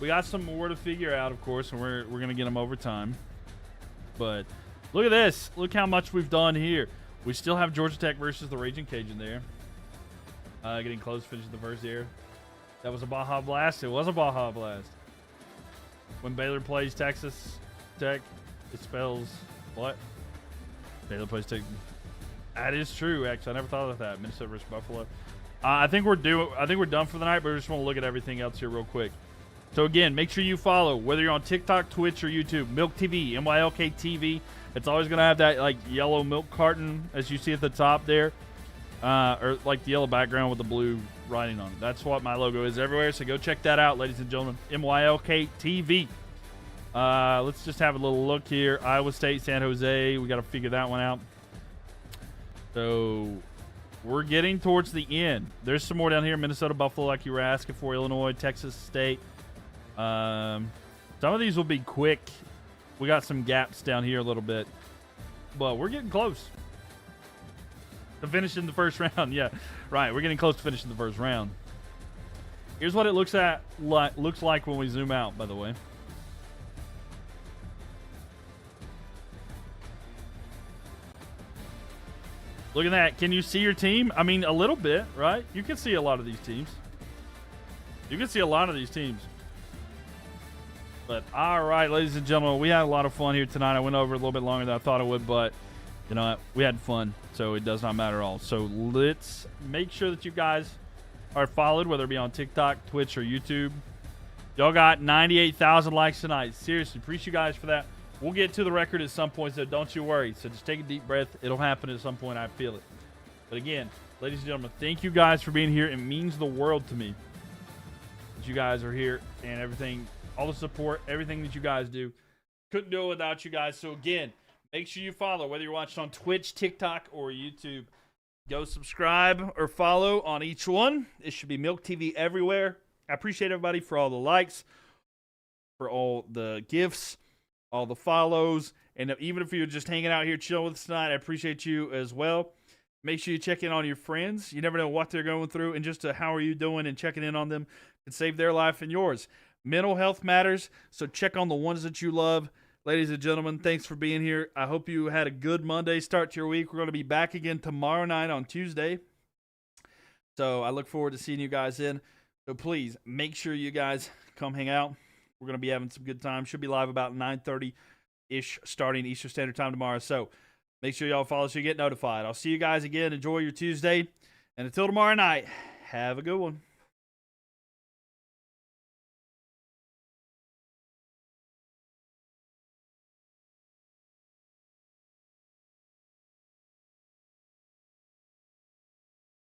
We got some more to figure out, of course, and we're going to get them over time. But look at this. Look how much we've done here. We still have Georgia Tech versus the Raging Cajun there. Getting close to finishing the first year. That was a Baja Blast. It was a Baja Blast. When Baylor plays Texas Tech, it spells what? Baylor plays Tech. That is true, actually. I never thought of that. Minnesota versus Buffalo. I think we're done for the night, but we just want to look at everything else here real quick. So again, make sure you follow, whether you're on TikTok, Twitch, or YouTube, Mylk TV, MYLK TV. It's always going to have that like yellow milk carton, as you see at the top there. Or like the yellow background with the blue writing on it. That's what my logo is everywhere, so go check that out, ladies and gentlemen. MYLK TV. Let's just have a little look here. Iowa State, San Jose. We got to figure that one out. So we're getting towards the end. There's some more down here. Minnesota, Buffalo, like you were asking for. Illinois, Texas State. Some of these will be quick. We got some gaps down here a little bit, but we're getting close to finishing the first round. Yeah, right. We're getting close to finishing the first round. Here's what it looks like when we zoom out, by the way. Look at that. Can you see your team? I mean, a little bit, right? You can see a lot of these teams. You can see a lot of these teams. But all right, ladies and gentlemen, we had a lot of fun here tonight. I went over a little bit longer than I thought I would, but you know what? We had fun, so it does not matter at all. So let's make sure that you guys are followed, whether it be on TikTok, Twitch, or YouTube. Y'all got 98,000 likes tonight. Seriously, appreciate you guys for that. We'll get to the record at some point, so don't you worry. So just take a deep breath. It'll happen at some point. I feel it. But again, ladies and gentlemen, thank you guys for being here. It means the world to me that you guys are here and everything. All the support, everything that you guys do. Couldn't do it without you guys. So again, make sure you follow, whether you're watching on Twitch, TikTok, or YouTube. Go subscribe or follow on each one. It should be Mylk TV everywhere. I appreciate everybody for all the likes, for all the gifts, all the follows. And even if you're just hanging out here chilling with us tonight, I appreciate you as well. Make sure you check in on your friends. You never know what they're going through. And just how are you doing and checking in on them can save their life and yours. Mental health matters, so check on the ones that you love. Ladies and gentlemen, thanks for being here. I hope you had a good Monday start to your week. We're going to be back again tomorrow night on Tuesday. So I look forward to seeing you guys in. So please, make sure you guys come hang out. We're going to be having some good time. Should be live about 9:30-ish starting Eastern Standard Time tomorrow. So make sure y'all follow so you get notified. I'll see you guys again. Enjoy your Tuesday. And until tomorrow night, have a good one.